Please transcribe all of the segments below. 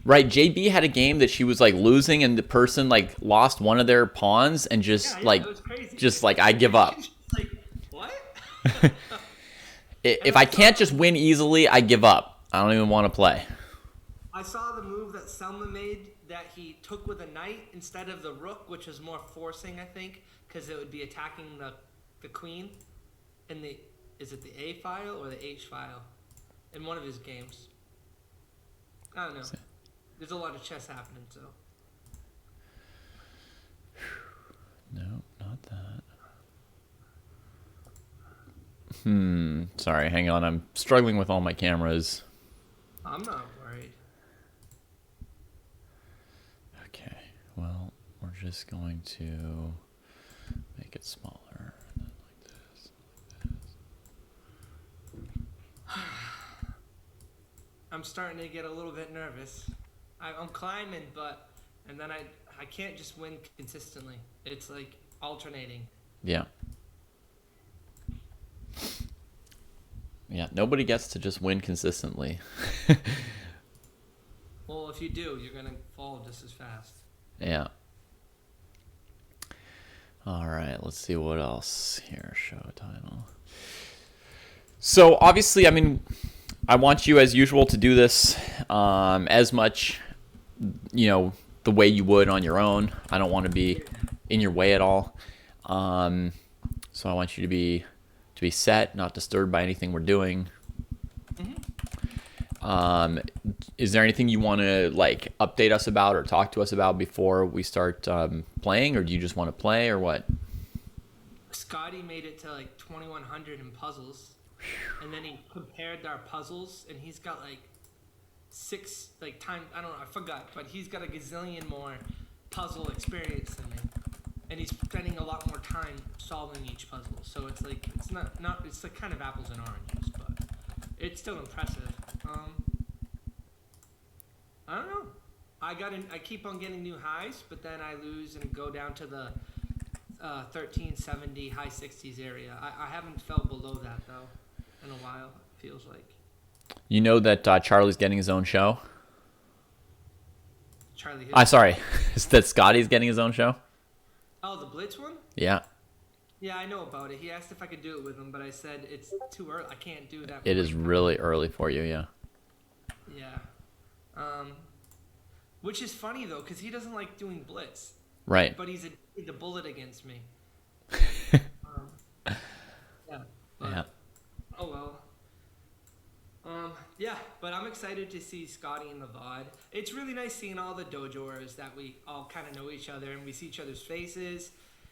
Right, JB had a game that she was like losing, and the person like lost one of their pawns, and Yeah, just yeah, like, it was crazy. just like I give She's up. just like, what? And If I I saw can't just win easily, I give up. I don't even want to play. I saw the move that Selma made that he took with a knight instead of the rook, which was more forcing, I think, because it would be attacking the queen in the is it the A file or the H file in one of his games. I don't know. There's a lot of chess happening, so No, not that. Sorry, hang on. I'm struggling with all my cameras. I'm not worried. Okay, well, we're just going to make it smaller. And then like this, I'm starting to get a little bit nervous. I'm climbing, but and then I can't just win consistently. It's like alternating. yeah. Yeah, nobody gets to just win consistently. Well, if you do, you're gonna fall just as fast. Yeah. All right, let's see what else here. Show title. So obviously, I mean, I want you as usual to do this as much, the way you would on your own. I don't want to be in your way at all. So I want you to be set, not disturbed by anything we're doing. Is there anything you want to like update us about or talk to us about before we start playing, or do you just want to play, or what? Scotty made it to like 2100 in puzzles, and then he compared our puzzles, and he's got like six like time. I don't know. I forgot, but he's got a gazillion more puzzle experience than me, and he's spending a lot more time solving each puzzle. So it's like it's not it's like kind of apples and oranges, but it's still impressive. I don't know. I keep on getting new highs, but then I lose and go down to the 1370 high 60s area. I haven't fell below that though in a while. It feels like You know that Charlie's getting his own show. Charlie Hill. I sorry, that Scotty's getting his own show. Oh, the Blitz one? Yeah, Yeah, I know about it. He asked if I could do it with him, but I said it's too early. I can't do that. it is really early for you. Yeah. Yeah. Which is funny though, because he doesn't like doing Blitz, Right. but he's a bullet against me. Yeah. But, Yeah. Oh well. Yeah, but I'm excited to see Scotty in the VOD. It's really nice seeing all the dojoers that we all kind of know each other and we see each other's faces,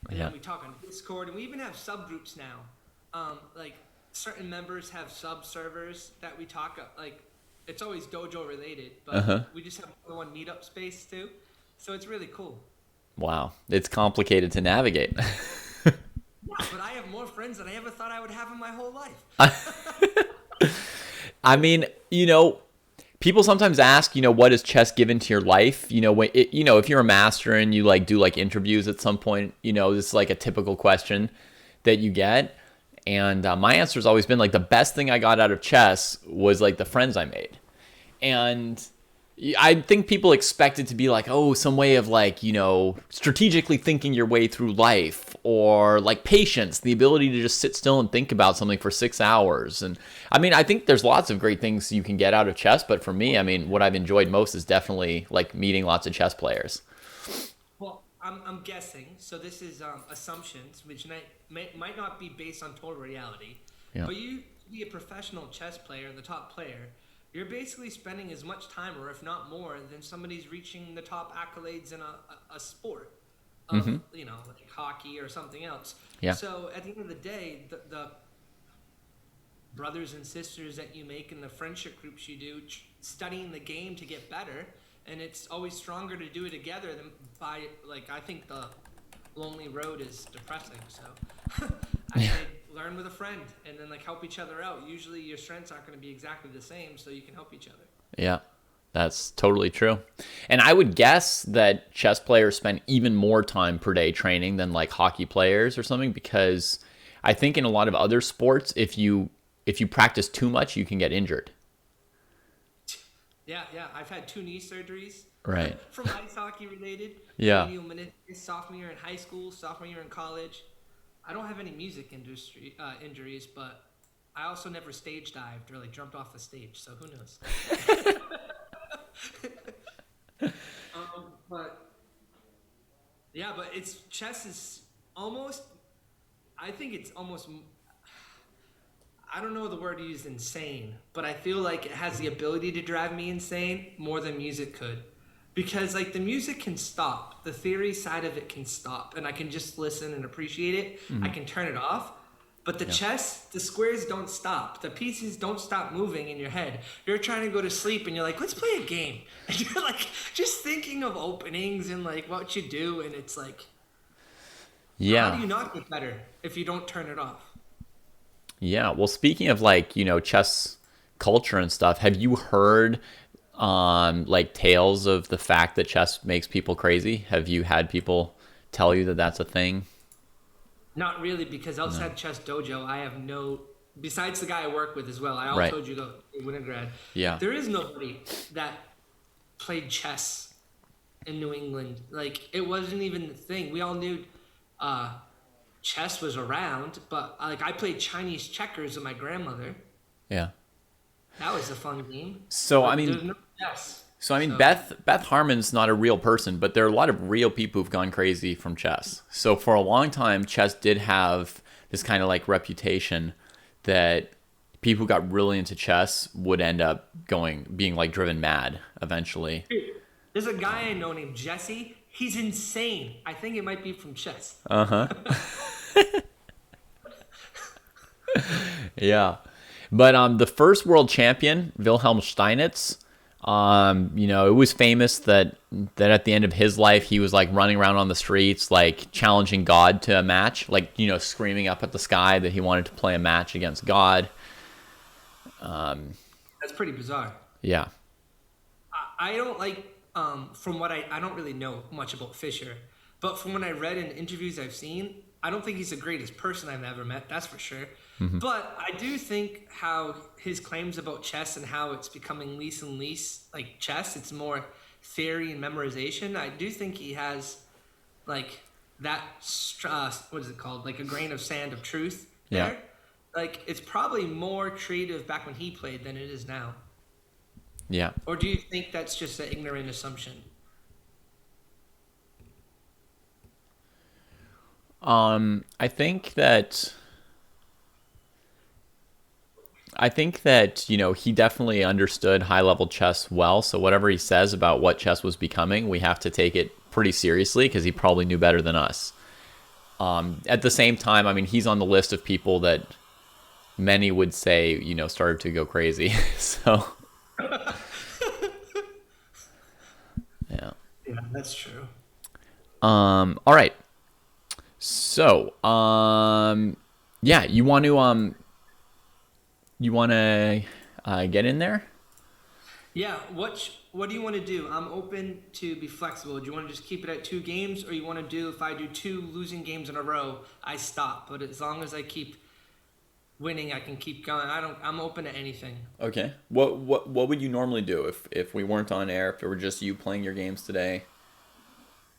and Yeah. then we talk on Discord, and we even have subgroups now. Like certain members have sub servers that we talk like. It's always dojo related, but we just have one meetup space too, so it's really cool. Wow, it's complicated to navigate. Yeah, but I have more friends than I ever thought I would have in my whole life. I mean, people sometimes ask, what has chess given to your life? If you're a master and you like do like interviews at some point, this is like a typical question that you get. And my answer has always been like the best thing I got out of chess was like the friends I made. And I think people expect it to be like, oh, some way of like, strategically thinking your way through life, or like patience, the ability to just sit still and think about something for 6 hours. And I mean, I think there's lots of great things you can get out of chess. But for me, I mean, what I've enjoyed most is definitely like meeting lots of chess players. Well, I'm guessing. So this is assumptions, which might not be based on total reality. Yeah. But you be a professional chess player and the top player, you're basically spending as much time, or if not more, than somebody's reaching the top accolades in a sport, like hockey or something else. Yeah. So at the end of the day, the brothers and sisters that you make in the friendship groups you do, studying the game to get better, and it's always stronger to do it together than by like I think the lonely road is depressing. So I say learn with a friend and then like help each other out. Usually your strengths aren't going to be exactly the same, so you can help each other. Yeah, that's totally true. And I would guess that chess players spend even more time per day training than like hockey players or something, because I think in a lot of other sports, if you practice too much, you can get injured. Yeah. I've had 2 knee surgeries Right. from ice hockey related. Yeah. Medial meniscus, sophomore year in high school, sophomore year in college. I don't have any music industry injuries, but I also never stage dived or like jumped off the stage, so who knows? But yeah, but it's chess is almost. I think it's almost. I don't know the word to use, insane, but I feel like it has the ability to drive me insane more than music could. Because like the music can stop, the theory side of it can stop, and I can just listen and appreciate it. I can turn it off. But the chess, the squares don't stop. The pieces don't stop moving in your head. You're trying to go to sleep and you're like, let's play a game. And you're like just thinking of openings and like what you do, and it's like, how do you not get better if you don't turn it off? Yeah. Well, speaking of like, chess culture and stuff, have you heard like tales of the fact that chess makes people crazy? Have you had people tell you that that's a thing? Not really, because outside Chess Dojo, I have no. Besides the guy I work with as well, I Right. told you the Winograd. Yeah. There is nobody that played chess in New England. Like it wasn't even the thing. We all knew chess was around, but like I played Chinese checkers with my grandmother. Yeah. That was a fun game. So, But I mean, there's no chess. Beth Harmon's not a real person, but there are a lot of real people who've gone crazy from chess. So for a long time, chess did have this kind of like reputation that people who got really into chess would end up being like driven mad eventually. There's a guy I know named Jesse. He's insane. I think it might be from chess. Yeah. But the first world champion, Wilhelm Steinitz, it was famous that at the end of his life, he was like running around on the streets, like challenging God to a match, like, screaming up at the sky that he wanted to play a match against God. That's pretty bizarre. Yeah. I don't like, from what I don't really know much about Fischer, but from what I read in interviews I've seen, I don't think he's the greatest person I've ever met, that's for sure. But I do think how his claims about chess and how it's becoming least and least like chess, it's more theory and memorization. I do think he has like that, what is it called? Like a grain of sand of truth there. Yeah. Like it's probably more creative back when he played than it is now. Yeah. Or do you think that's just an ignorant assumption? I think that he definitely understood high level chess well. So whatever he says about what chess was becoming, we have to take it pretty seriously because he probably knew better than us. At the same time, I mean, he's on the list of people that many would say, started to go crazy. So, yeah. Yeah, that's true. All right. So, yeah, you want to get in there? Yeah, what do you want to do? I'm open to be flexible. Do you want to just keep it at 2 games, or you want to do, if I do 2 losing games in a row, I stop. But as long as I keep winning, I can keep going. I'm open to anything. Okay. What would you normally do if we weren't on air, if it were just you playing your games today?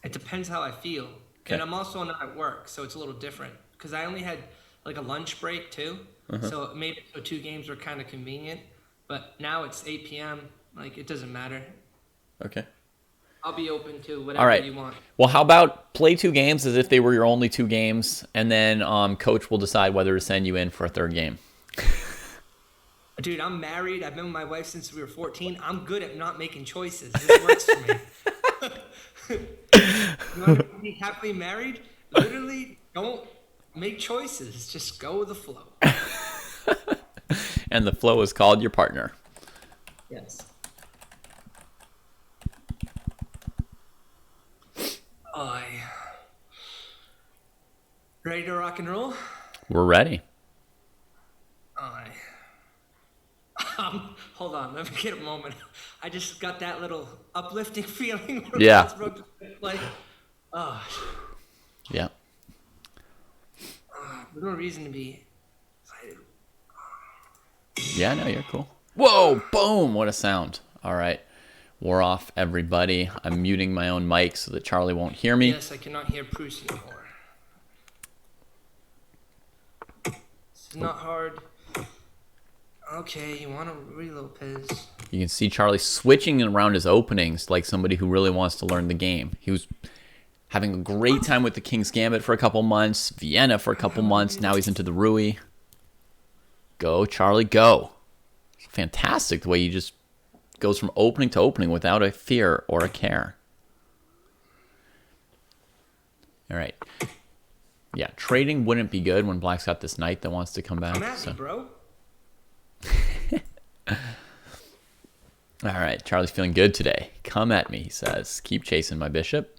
It depends how I feel. Okay. And I'm also not at work, so it's a little different. Because I only had like a lunch break too. So maybe the 2 games were kind of convenient. But now it's 8 p.m. Like, it doesn't matter. Okay. I'll be open to All whatever right. you want. Well, how about play 2 games as if they were your only 2 games, and then coach will decide whether to send you in for a 3rd game. Dude, I'm married. I've been with my wife since we were 14. I'm good at not making choices. This works for me. You want to be happily married? Literally, don't make choices. Just go with the flow. And the flow is called your partner. Yes. Ready to rock and roll? We're ready. Hold on, let me get a moment. I just got that little uplifting feeling. Yeah. Like, Yeah. there's no reason to be excited. Yeah, no, you're cool. Whoa, boom, what a sound. All right. We're off, everybody. I'm muting my own mic so that Charlie won't hear me. Yes, I cannot hear Bruce anymore. This is not hard. Okay, you want to Ruy Lopez. You can see Charlie switching around his openings like somebody who really wants to learn the game. He was having a great time with the King's Gambit for a couple months, Vienna for a couple months. Now he's into the Ruy. Go, Charlie, go. Fantastic the way he just goes from opening to opening without a fear or a care. All right. Yeah, trading wouldn't be good when Black's got this knight that wants to come back. I'm at you, bro. All right, Charlie's feeling good today. Come at me, he says. Keep chasing my bishop.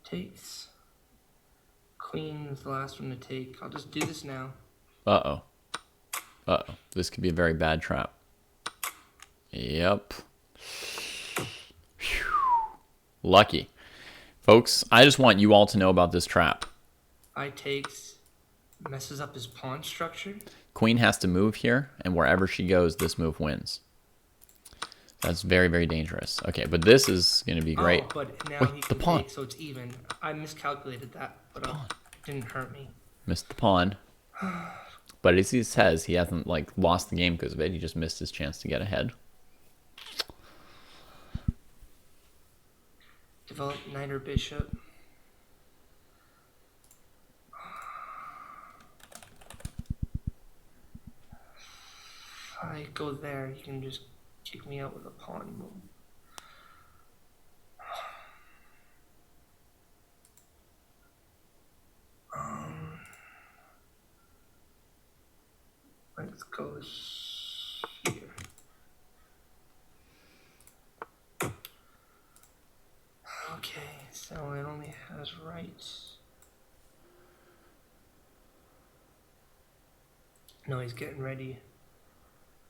Takes. Queen is the last one to take. I'll just do this now. Uh-oh. Uh-oh. This could be a very bad trap. Yep. Whew. Lucky. Folks, I just want you all to know about this trap. I takes. Messes up his pawn structure. Queen has to move here, and wherever she goes, this move wins. That's very, very dangerous. Okay, but this is going to be great. Oh, but now Wait, he the can pawn. take, so it's even. I miscalculated that, but it didn't hurt me. Missed the pawn. But as he says, he hasn't like lost the game because of it. He just missed his chance to get ahead. Develop knight or bishop. If I go there, you can just kick me out with a pawn move. Let's go here. Okay, so it only has rights. No, he's getting ready.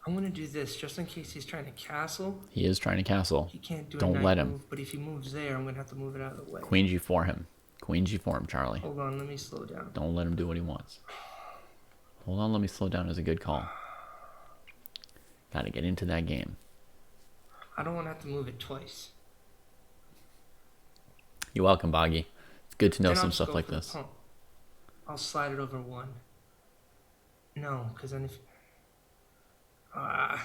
I'm gonna do this just in case he's trying to castle. He is trying to castle. He can't do a Don't knight let him. move, but if he moves there, I'm gonna have to move it out of the way. Queen G4 him. Queen G4 him, Charlie. Hold on, let me slow down. Don't let him do what he wants. Hold on, let me slow down is a good call. Gotta get into that game. I don't want to have to move it twice. You're welcome, Boggy. It's good to know Then I'll some just stuff go like for the this. pawn. I'll slide it over one. No, because then if... I'll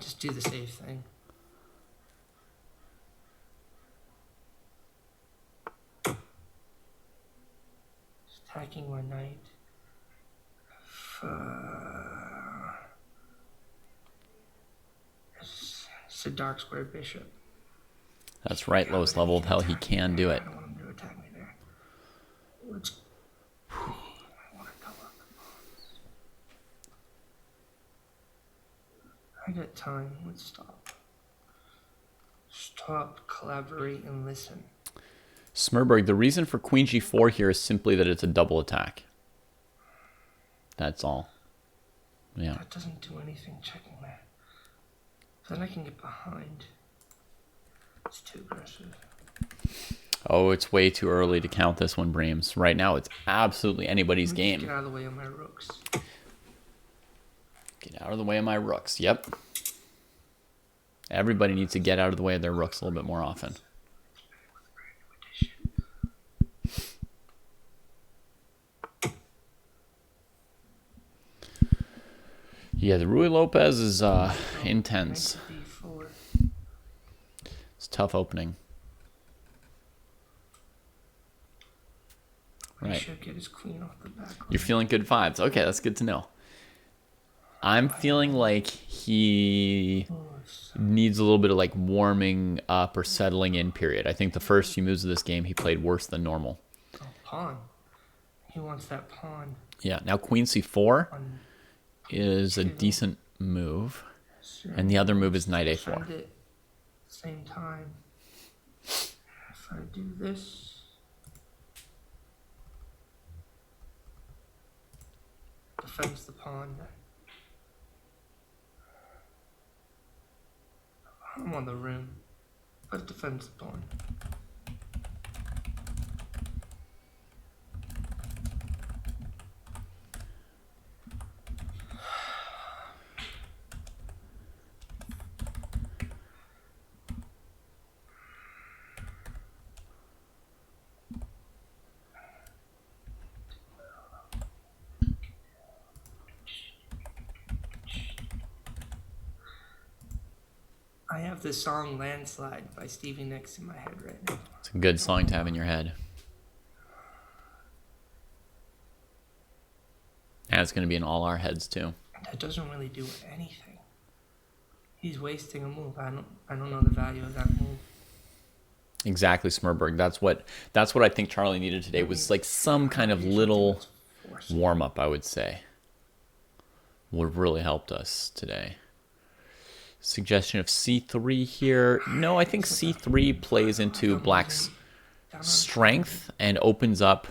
just do the safe thing. Just attacking my knight. It's a dark square bishop. That's right, lowest level of hell. He can do it. I don't want him to attack me there. Let's... I want to cover up the pawns. I got time. Let's stop. Stop, collaborate, and listen. Smurberg, the reason for Queen G4 here is simply that it's a double attack. That's all. Yeah. That doesn't do anything checking that. Then I can get behind. It's too aggressive. Oh, it's way too early to count this one, Breams. Right now, it's absolutely anybody's Let me just game. get out of the way of my rooks. Get out of the way of my rooks. Yep. Everybody needs to get out of the way of their rooks a little bit more often. Yeah, the Ruy Lopez is intense. D4. It's a tough opening. He Right. should get his queen off the back. You're feeling good vibes. Okay, that's good to know. I'm feeling like he needs a little bit of like warming up or settling in period. I think the first few moves of this game he played worse than normal. Oh, pawn. He wants that pawn. Yeah, now Queen C4 On is a decent move. And the other move is Knight A4. Send it same time. If I do this, defends the pawn. I'm on the rim. But defends the pawn. I have the song Landslide by Stevie Nicks in my head right now. It's a good song to have in your head. And it's going to be in all our heads too. That doesn't really do anything. He's wasting a move. I don't know the value of that move. Exactly, Smurberg. That's what I think Charlie needed today, was like some kind of little warm up, I would say. Would have really helped us today. Suggestion of c3 here. No, I think c3 plays into black's strength and opens up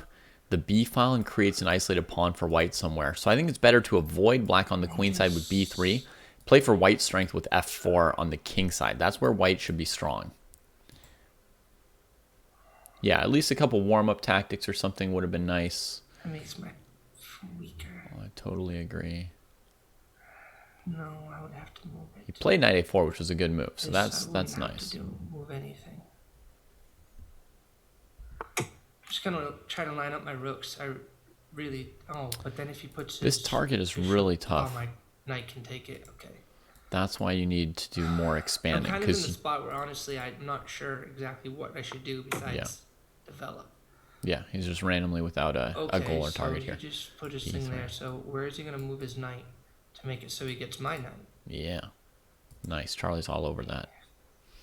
the b file and creates an isolated pawn for white somewhere. So I think it's better to avoid black on the queen side with b3. Play for white strength with f4 on the king side. That's where white should be strong. Yeah, at least a couple warm-up tactics or something would have been nice. That makes my weaker. Oh, I totally agree. No, I would have to move it. He played knight a4, which was a good move, so that's have nice. To move anything. I'm just gonna try to line up my rooks. But then if he puts This target is really tough. Oh, my knight can take it. Okay. That's why you need to do more I'm expanding. kind of in the spot where honestly I'm not sure exactly what I should do besides develop. Yeah, he's just randomly without a goal or target so here. He just put his thing there. So where is he gonna move his knight to make it so he gets my knight? Yeah. Nice. Charlie's all over that.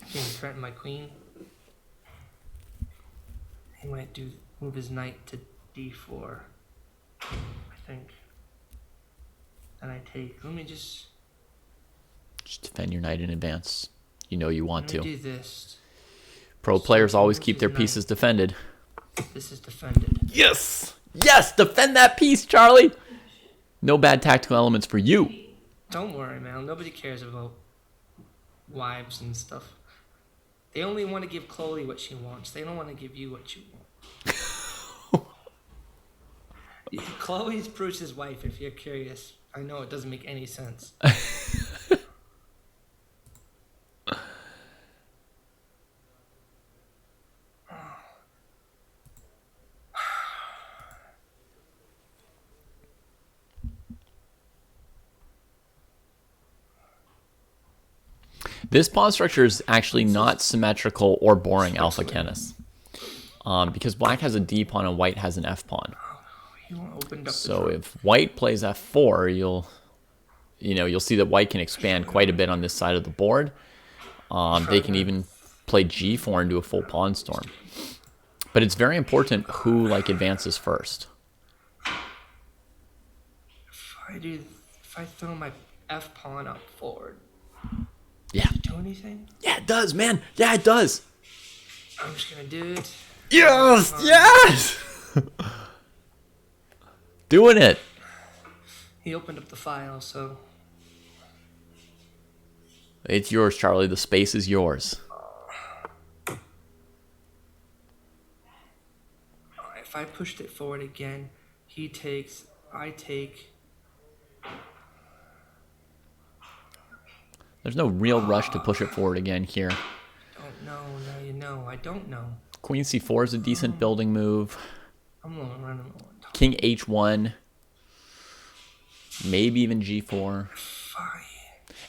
Can he threaten my queen? He might move his knight to d4. I think. Then I take. Let me just defend your knight in advance. You know you want to. do this. Pro players always keep their pieces defended. This is defended. Yes! Yes! Defend that piece, Charlie! No bad tactical elements for you. Don't worry, man. Nobody cares about wives and stuff. They only want to give Chloe what she wants. They don't want to give you what you want. Chloe's Bruce's wife, if you're curious. I know it doesn't make any sense. This pawn structure is actually not symmetrical or boring, Alpha Canis. Because black has a D pawn and white has an F pawn. So if white plays F4, you'll see that white can expand quite a bit on this side of the board. They can even play G4 and do a full pawn storm. But it's very important who advances first. If I throw my F pawn up forward, yeah. Does it do anything? Yeah, it does, man. Yeah, it does. I'm just gonna do it. Yes, yes. Doing it. He opened up the file, so it's yours, Charlie. The space is yours. If I pushed it forward again, he takes, I take. There's no real rush to push it forward again here. Don't know. Now you know. I don't know. Queen c4 is a decent building move. I'm running. King h1. Maybe even g4. Fine.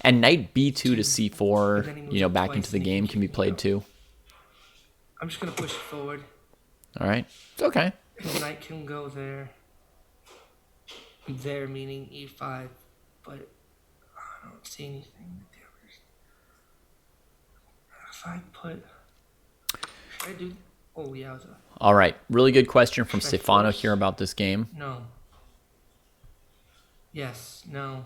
And knight b2 to c4, back into the game can be played too. I'm just going to push it forward. All right. It's okay. His knight can go there. There meaning e5, but I don't see anything. If I put... Should I do... Oh, yeah. All right. Really good question from Stefano here about this game. No. Yes. No.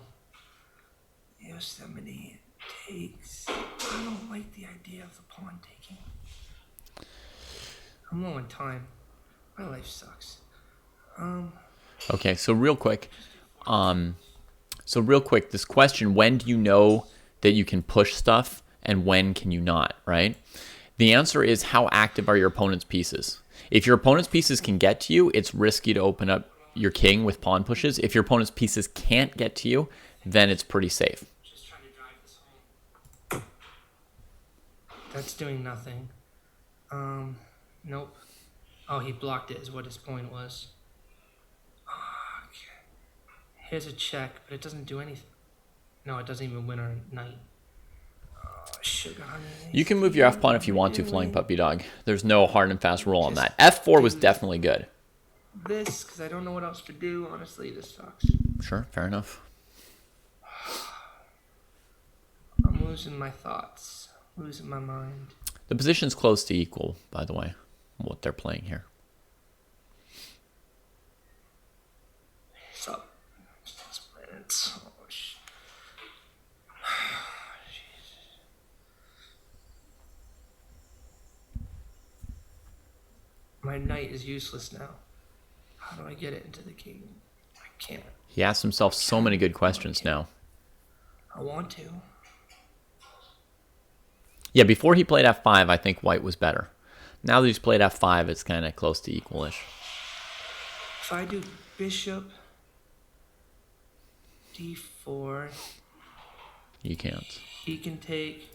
Yosemite takes... I don't like the idea of the pawn taking. I'm low on time. My life sucks. Okay, so real quick. This question, when do you know that you can push stuff and when can you not, right? The answer is, how active are your opponent's pieces? If your opponent's pieces can get to you, it's risky to open up your king with pawn pushes. If your opponent's pieces can't get to you, then it's pretty safe. Just trying to drive this home. That's doing nothing. Nope. Oh, he blocked it is what his point was. Okay. Here's a check, but it doesn't do anything. No, it doesn't even win our knight. Oh, sugar honey. You can move your f pawn if you want to, Flying Puppy Dog. There's no hard and fast rule on that. f4 was definitely good. This, because I don't know what else to do. Honestly, this sucks. Sure, fair enough. I'm losing my thoughts. Losing my mind. The position's close to equal, by the way, what they're playing here. What's up? 6 minutes. Oh, my knight is useless now. How do I get it into the king? I can't. He asks himself so many good questions now. I want to. Yeah, before he played f5, I think white was better. Now that he's played f5, it's kind of close to equalish. If I do bishop d4, You can't. he can take...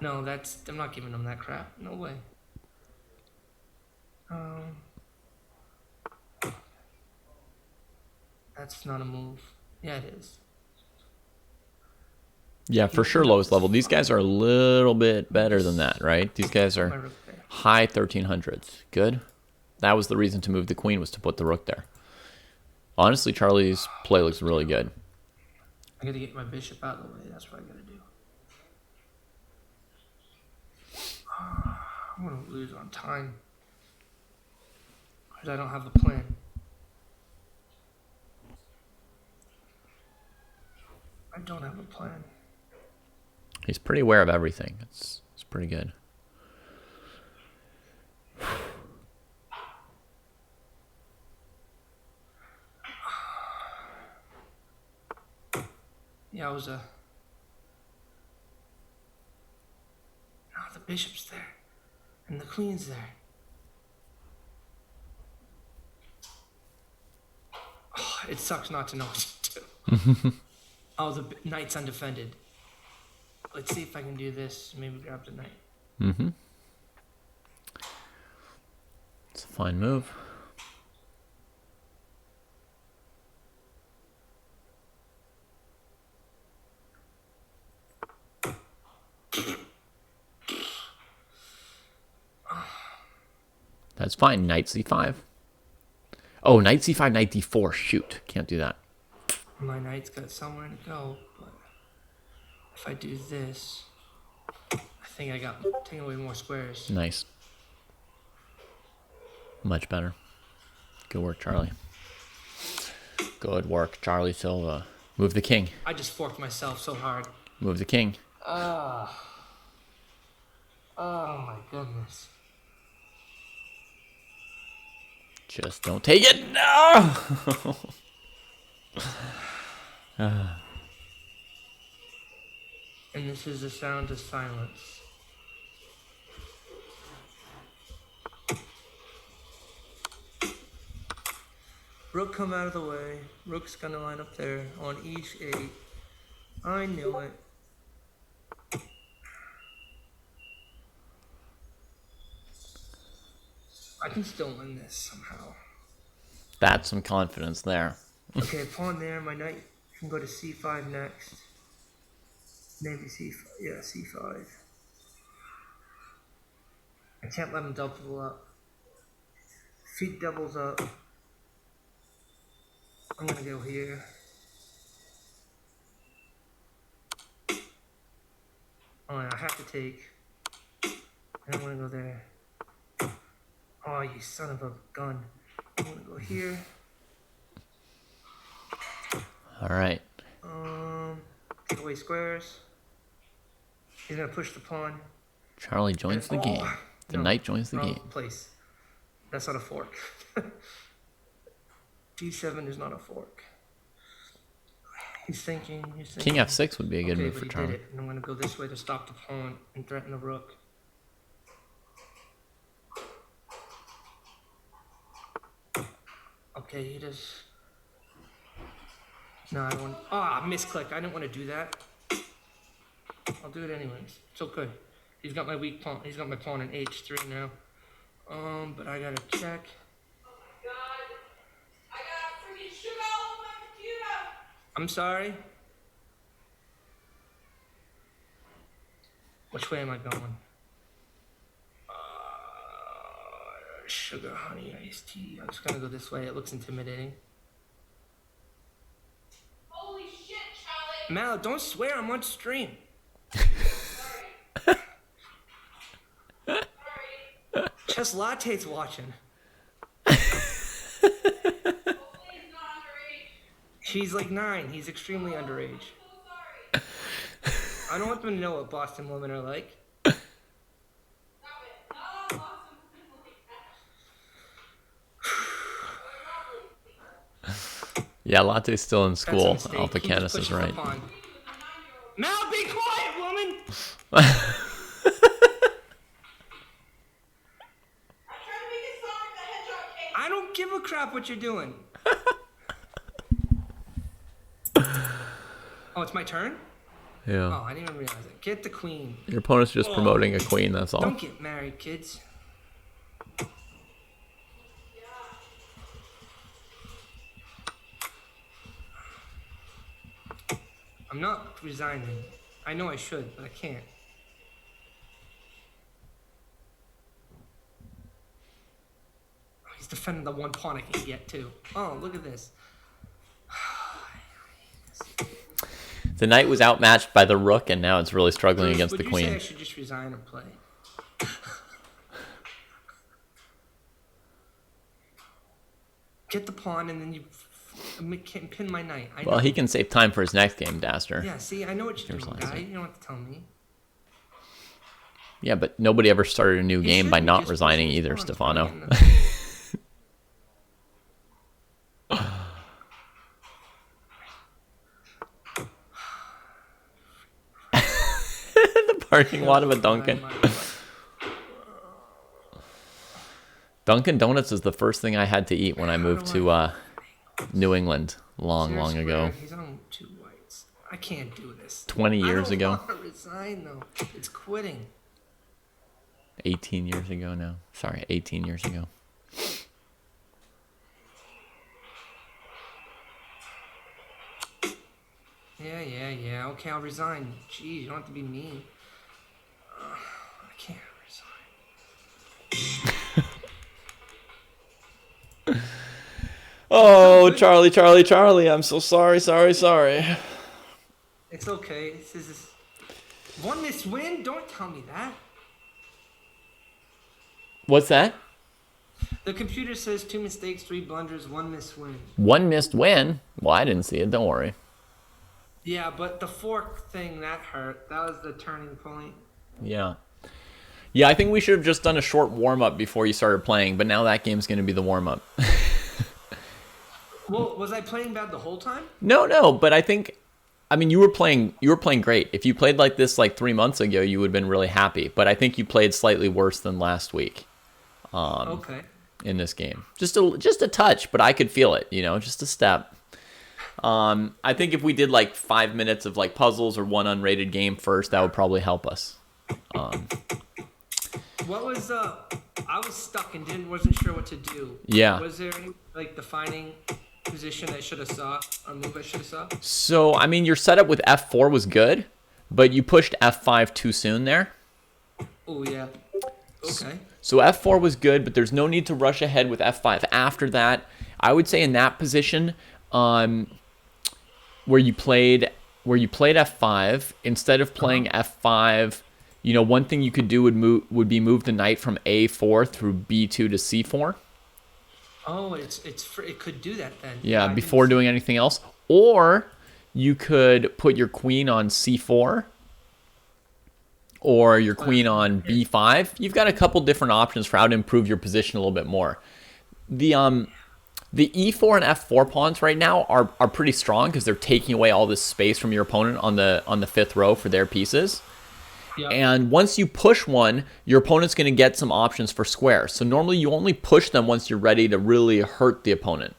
No, that's... I'm not giving him that crap. No way. That's not a move. Yeah, it is. Yeah, for sure, lowest level. These guys are a little bit better than that, right? These guys My are rook there. high 1300s. Good. That was the reason to move the queen, was to put the rook there. Honestly, Charlie's play looks really good. I gotta get my bishop out of the way. That's what I gotta do. I'm gonna lose on time. Because I don't have a plan. I don't have a plan. He's pretty aware of everything. It's pretty good. Yeah, I was no, the bishop's there. And the queen's there. Oh, it sucks not to know what to do. Oh, the knight's undefended. Let's see if I can do this. Maybe grab the knight. Mm-hmm. It's a fine move. That's fine. Knight c5. Oh, knight c5, knight d4. Shoot. Can't do that. My knight's got somewhere to go, but if I do this, I think I got taking away more squares. Nice. Much better. Good work, Charlie. Good work, Charlie Silva. Move the king. I just forked myself so hard. Move the king. Oh my goodness. Just don't take it. No! And this is the sound of silence. Rook come out of the way. Rook's gonna line up there on e8. I knew it. I can still win this somehow. That's some confidence there. Okay, pawn there. My knight can go to c5 next. Maybe c5. Yeah, c5. I can't let him double up. If he doubles up, I'm gonna go here. Oh, yeah, I have to take. And I'm gonna go there. Oh, you son of a gun. I'm gonna go here. All right. Take away squares. He's gonna push the pawn. Charlie joins the game. The knight joins the wrong game. Place. That's not a fork. D7 is not a fork. He's thinking. King f6 would be a good Okay, move but for he did Charlie. it. And I'm gonna go this way to stop the pawn and threaten the rook. Okay, he does. No, I don't want. Ah, misclick. I didn't want to do that. I'll do it anyways. It's okay. He's got my weak pawn. He's got my pawn in h3 now. But I gotta check. God, I got freaking sugar all over my computer. I'm sorry. Which way am I going? Sugar, honey, iced tea. I'm just gonna go this way. It looks intimidating. Holy shit, Charlie. Mal, don't swear. I'm on stream. Sorry. Sorry. Chess Latte's watching. Hopefully he's not underage. He's like 9. He's extremely underage. I'm so sorry. I don't want them to know what Boston women are like. Stop it. Not all awesome women like that. Yeah, Latte's still in That's a school. mistake. Alpha He just Canis is pushes the right. pawn. With a 9-year-old. Mal, be quiet, woman! I'm trying to make it Sonic the Hedgehog cake. I don't give a crap what you're doing. Oh, it's my turn? Oh, Yeah. I didn't even realize it. Get the queen. Your opponent's just promoting a queen, that's all. Don't get married, kids. I'm not resigning. I know I should, but I can't. Oh, he's defending the one pawn I can get too. Oh, look at this. The knight was outmatched by the rook, and now it's really struggling against Would the you say I queen. should just resign and play? Get the pawn and then you can pin my knight. I know. Well, he can save time for his next game, Daster. Yeah, see, I know what you're Here's doing, Lancer. guy. You don't have to tell me. Yeah, but nobody ever started a new You game should by be not just resigning pushing either, pawns, Stefano. putting in the- The parking lot of a Dunkin'. Dunkin' Donuts is the first thing I had to eat when I moved to New England long ago. He's on 2 whites. I can't do this. 20 years ago. I don't want to resign though. It's quitting. 18 years ago now. Sorry, 18 years ago. Yeah. Okay, I'll resign. Jeez, you don't have to be mean. I can't resign. Oh, Charlie, I'm so sorry. It's okay. This is one miss win. Don't tell me that. What's that? The computer says 2 mistakes, 3 blunders, 1 miss win. One missed win? Well, I didn't see it. Don't worry. Yeah, but the fork thing that hurt. That was the turning point. Yeah. Yeah, I think we should have just done a short warm-up before you started playing, but now that game's going to be the warm-up. Well, was I playing bad the whole time? No, but I mean, you were playing great. If you played like this like 3 months ago, you would have been really happy. But I think you played slightly worse than last week. Okay. In this game. Just a touch, but I could feel it, just a step. I think if we did like 5 minutes of like puzzles or one unrated game first, that would probably help us. What was I was stuck and wasn't sure what to do. Yeah. Was there any like defining position I should have saw, or move I should have saw? So, I mean, your setup with F4 was good, but you pushed F5 too soon there. Oh yeah. Okay. So F4 was good, but there's no need to rush ahead with F5. After that, I would say in that position, where you played F5, instead of playing F5, one thing you could do would be move the knight from A4 through B2 to C4. Oh, it could do that then. Yeah, I before didn't- doing anything else. Or you could put your queen on C4 or your queen on B5. You've got a couple different options for how to improve your position a little bit more. The E4 and F4 pawns right now are pretty strong because they're taking away all this space from your opponent on the fifth row for their pieces. Yeah. And once you push one, your opponent's going to get some options for square. So normally you only push them once you're ready to really hurt the opponent.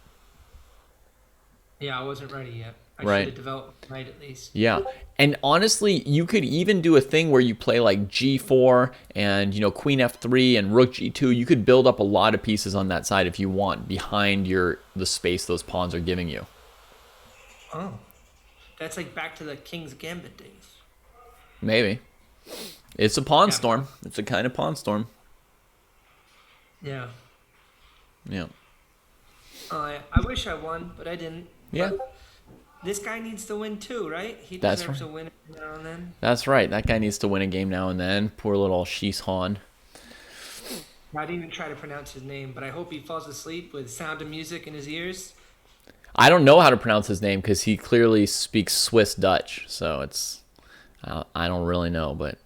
Yeah, I wasn't ready yet. I Right. should have developed right at least. Yeah. And honestly, you could even do a thing where you play like G4 and, Queen F3 and Rook G2. You could build up a lot of pieces on that side if you want behind the space those pawns are giving you. Oh. That's like back to the King's Gambit days. Maybe. It's a pawn Yeah. storm. It's a kind of pawn storm. Yeah. Yeah. I wish I won, but I didn't. Yeah. But this guy needs to win too, right? He That's deserves right. a win every now and then. That's right. That guy needs to win a game now and then. Poor little Shis Han. I didn't even try to pronounce his name, but I hope he falls asleep with Sound of Music in his ears. I don't know how to pronounce his name because he clearly speaks Swiss Dutch. So I don't really know, but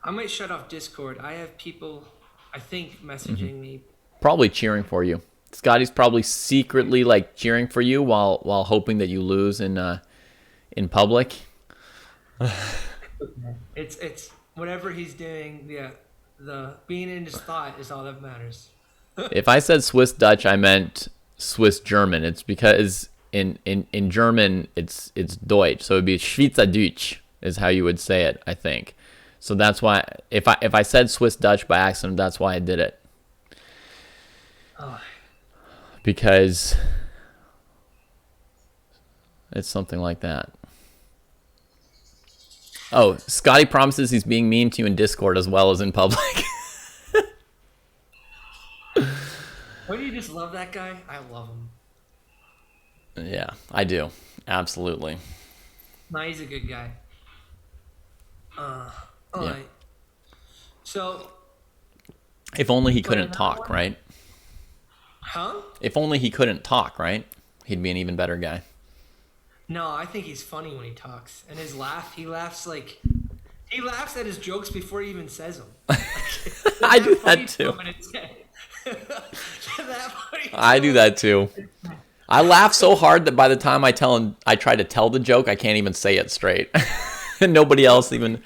I might shut off Discord. I have people, I think, messaging me. probably cheering for you. Scotty's probably secretly like cheering for you while hoping that you lose in public. It's whatever he's doing. Yeah, the being in his thought is all that matters. If I said Swiss Dutch, I meant Swiss German. It's because in German it's Deutsch, so it'd be Schweizerdeutsch is how you would say it, I think. So that's why if I said Swiss Dutch by accident, that's why I did it. Oh, Because it's something like that. Oh, Scotty promises he's being mean to you in Discord as well as in public. why do you just love that guy? I love him. Yeah, I do. Absolutely. No, he's a good guy. All Yeah. right. So, If only he couldn't another talk, one? right? huh? If only he couldn't talk, right? He'd be an even better guy. No, I think he's funny when he talks, and his laugh. He laughs at his jokes before he even says them. I do that too. I do that too. I laugh so hard that by the time I try to tell the joke, I can't even say it straight. And nobody else even.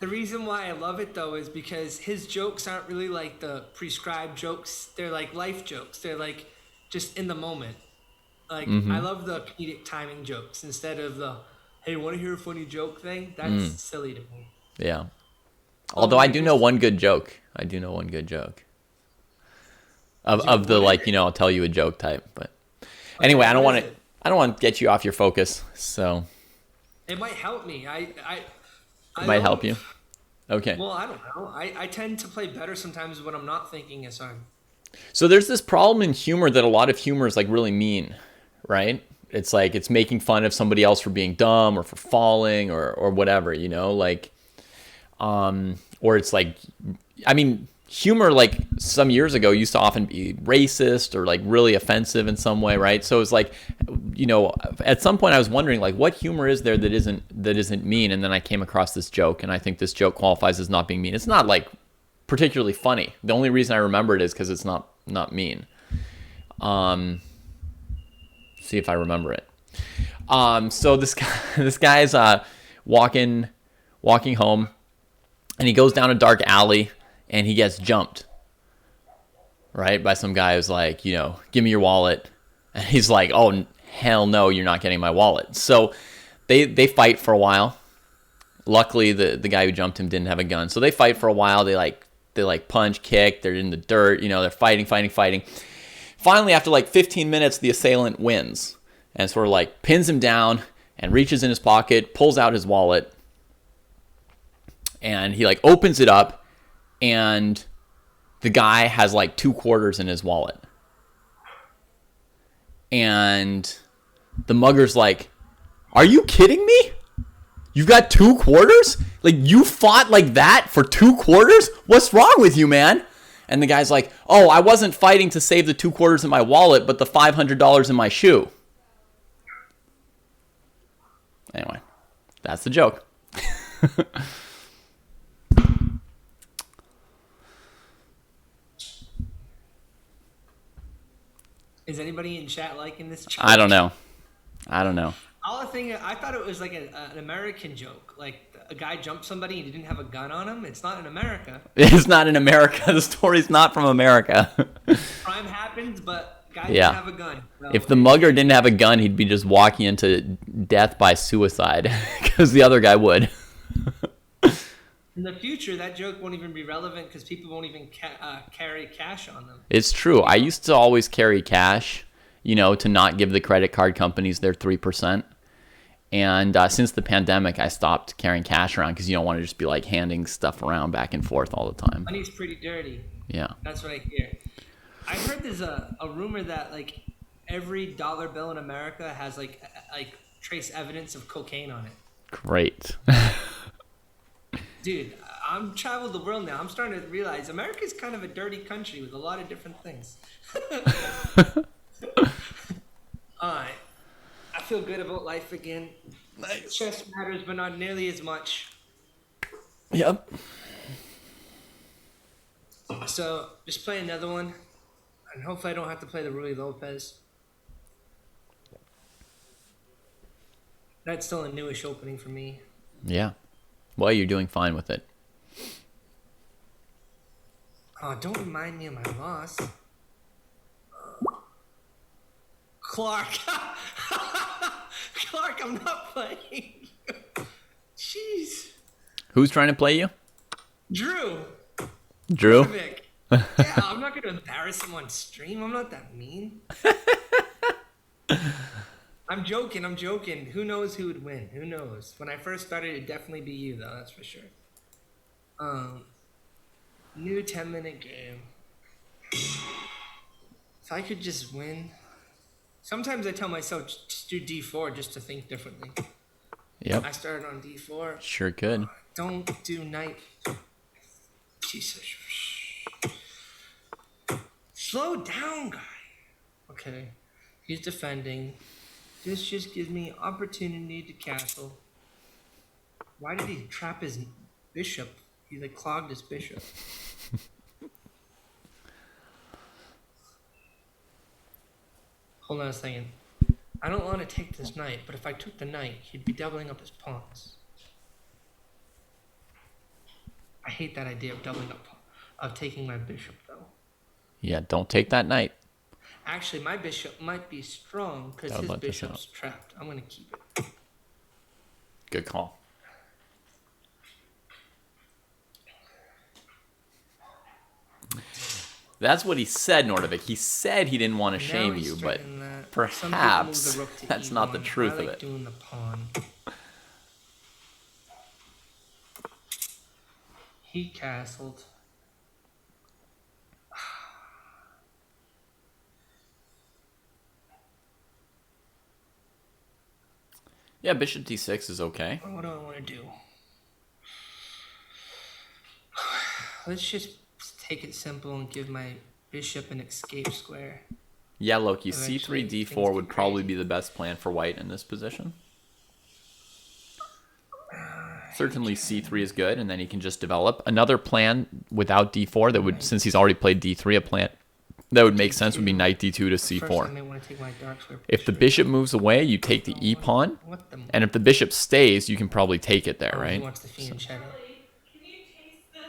The reason why I love it though is because his jokes aren't really like the prescribed jokes. They're like life jokes. They're like just in the moment. Like I love the comedic timing jokes instead of the hey, want to hear a funny joke thing. That's silly to me. Yeah. Although I do know one good joke. I do know one good joke. Of the like, I'll tell you a joke type. But anyway, I don't what want is to. it? I don't want to get you off your focus. So It might help me. I it might help don't- you. Okay. Well, I don't know. I tend to play better sometimes when I'm not thinking as hard. So there's this problem in humor that a lot of humor is like really mean, right? It's like it's making fun of somebody else for being dumb or for falling or whatever, like, or it's like, I mean, humor like some years ago used to often be racist or like really offensive in some way, right? So it's like, at some point I was wondering like what humor is there that isn't mean, and then I came across this joke, and I think this joke qualifies as not being mean. It's not like particularly funny. The only reason I remember it is because it's not mean. See if I remember it. So this guy's walking home, and he goes down a dark alley, and he gets jumped, right, by some guy who's like, give me your wallet, and he's like, oh hell no, you're not getting my wallet. So they fight for a while. Luckily, the guy who jumped him didn't have a gun, so they fight for a while. They punch, kick, they're in the dirt, they're fighting. Finally, after like 15 minutes, the assailant wins and sort of like pins him down and reaches in his pocket, pulls out his wallet, and he like opens it up, and the guy has like 2 quarters in his wallet. And the mugger's like, are you kidding me? You've got 2 quarters? Like, you fought like that for 2 quarters? What's wrong with you, man? And the guy's like, oh, I wasn't fighting to save the 2 quarters in my wallet, but the $500 in my shoe. Anyway, that's the joke. Is anybody in chat liking this joke? I don't know. All the thing, I thought it was like an American joke. Like a guy jumped somebody and he didn't have a gun on him. It's not in America. It's not in America. The story's not from America. Crime happens, but guy Yeah. didn't have a gun. So, If the mugger didn't have a gun, he'd be just walking into death by suicide because the other guy would. in the future, that joke won't even be relevant because people won't even carry cash on them. It's true. I used to always carry cash, to not give the credit card companies their 3%. And since the pandemic, I stopped carrying cash around because you don't want to just be like handing stuff around back and forth all the time. Money's pretty dirty. Yeah. That's what I hear. I heard there's a rumor that like every dollar bill in America has like trace evidence of cocaine on it. Great. Dude, I'm traveled the world now. I'm starting to realize America's kind of a dirty country with a lot of different things. Alright. I feel good about life again. Nice. Chess matters, but not nearly as much. Yep. So, just play another one. And hopefully I don't have to play the Ruy Lopez. That's still a newish opening for me. Yeah. Well, you're doing fine with it. Oh, don't remind me of my loss. Clark. Clark, I'm not playing. Jeez. Who's trying to play you? Drew. Drew? Vic. Yeah, I'm not going to embarrass him on stream. I'm not that mean. I'm joking. Who knows who would win? Who knows? When I first started, it'd definitely be you, though. That's for sure. New 10-minute game. If I could just win. Sometimes I tell myself just do D4 just to think differently. Yep. I started on D4. Sure could. Don't do knight. Jesus. Slow down, guy. Okay. He's defending. This just gives me opportunity to castle. Why did he trap his bishop? He like clogged his bishop. Hold on a second. I don't want to take this knight, but if I took the knight, he'd be doubling up his pawns. I hate that idea of doubling up, of taking my bishop, though. Yeah, don't take that knight. Actually, my bishop might be strong because That would his let this bishop's trapped. I'm going to keep it. Good call. That's what he said, Nordovik. He said he didn't want to Now shame he's you, but straightened that. Some people move perhaps the rook to that's not the E1. truth I of like it. doing the pawn. He castled. Yeah, bishop d6 is okay. What do I want to do? Let's just take it simple and give my bishop an escape square. Yeah, Loki, Eventually, c3, things d4 get would probably crazy. be the best plan for white in this position. Certainly c3 is good, and then he can just develop. Another plan without d4 that would, since he's already played d3, a plan that would make sense would be knight d2 to First, I c4. may want to take my dark square. If the bishop moves away, you take the e pawn, What the? and if the bishop stays, you can probably take it there, Oh, He right? wants the fianchetto. Charlie, can you taste this?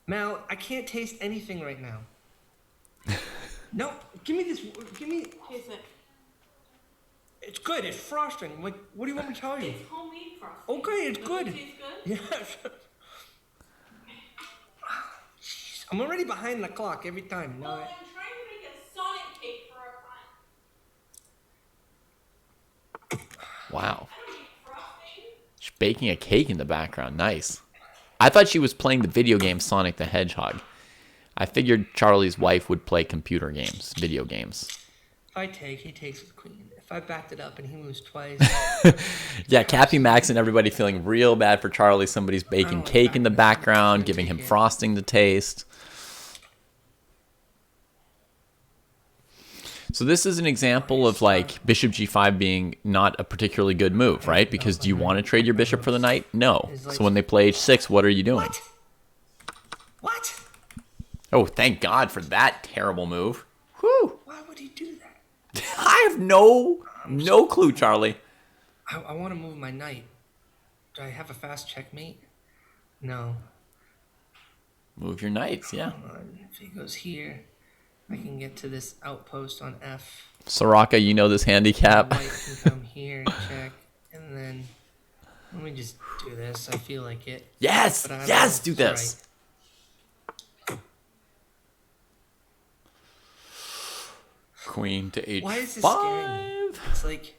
Mal, I can't taste anything right now. No, give me this. Give me. Taste it. It's good. It's frosting. Like, what do you want me to tell you? It's homemade frosting. Okay, it's Does good. It taste good? Yes. Jeez, I'm already behind the clock every time. No, Well, I'm trying to make a Sonic cake for our fun. Wow. I don't eat frosting. She's baking a cake in the background. Nice. I thought she was playing the video game Sonic the Hedgehog. I figured Charlie's wife would play computer games, video games. if I take, he takes with queen. If I backed it up and he moves twice, Yeah, Cappy Max and everybody feeling real bad for Charlie. Somebody's baking like cake in the that. background, I'm giving him taking it. frosting to taste. So this is an example of like bishop g5 being not a particularly good move, right? Because do you want to trade your bishop for the knight? No. So when they play h6, what are you doing? what? What? Oh, thank God for that terrible move. Whew. Why would he do that? I have no clue, Charlie. I want to move my knight. Do I have a fast checkmate? No. Move your knights, yeah. Come on. If he goes here, I can get to this outpost on F. Soraka, you know this My handicap. white can come here, check, and then let me just do this. I feel like it. Yes, But I don't yes, know do if it's this. Queen to H5. Why is this scaring me? It's like,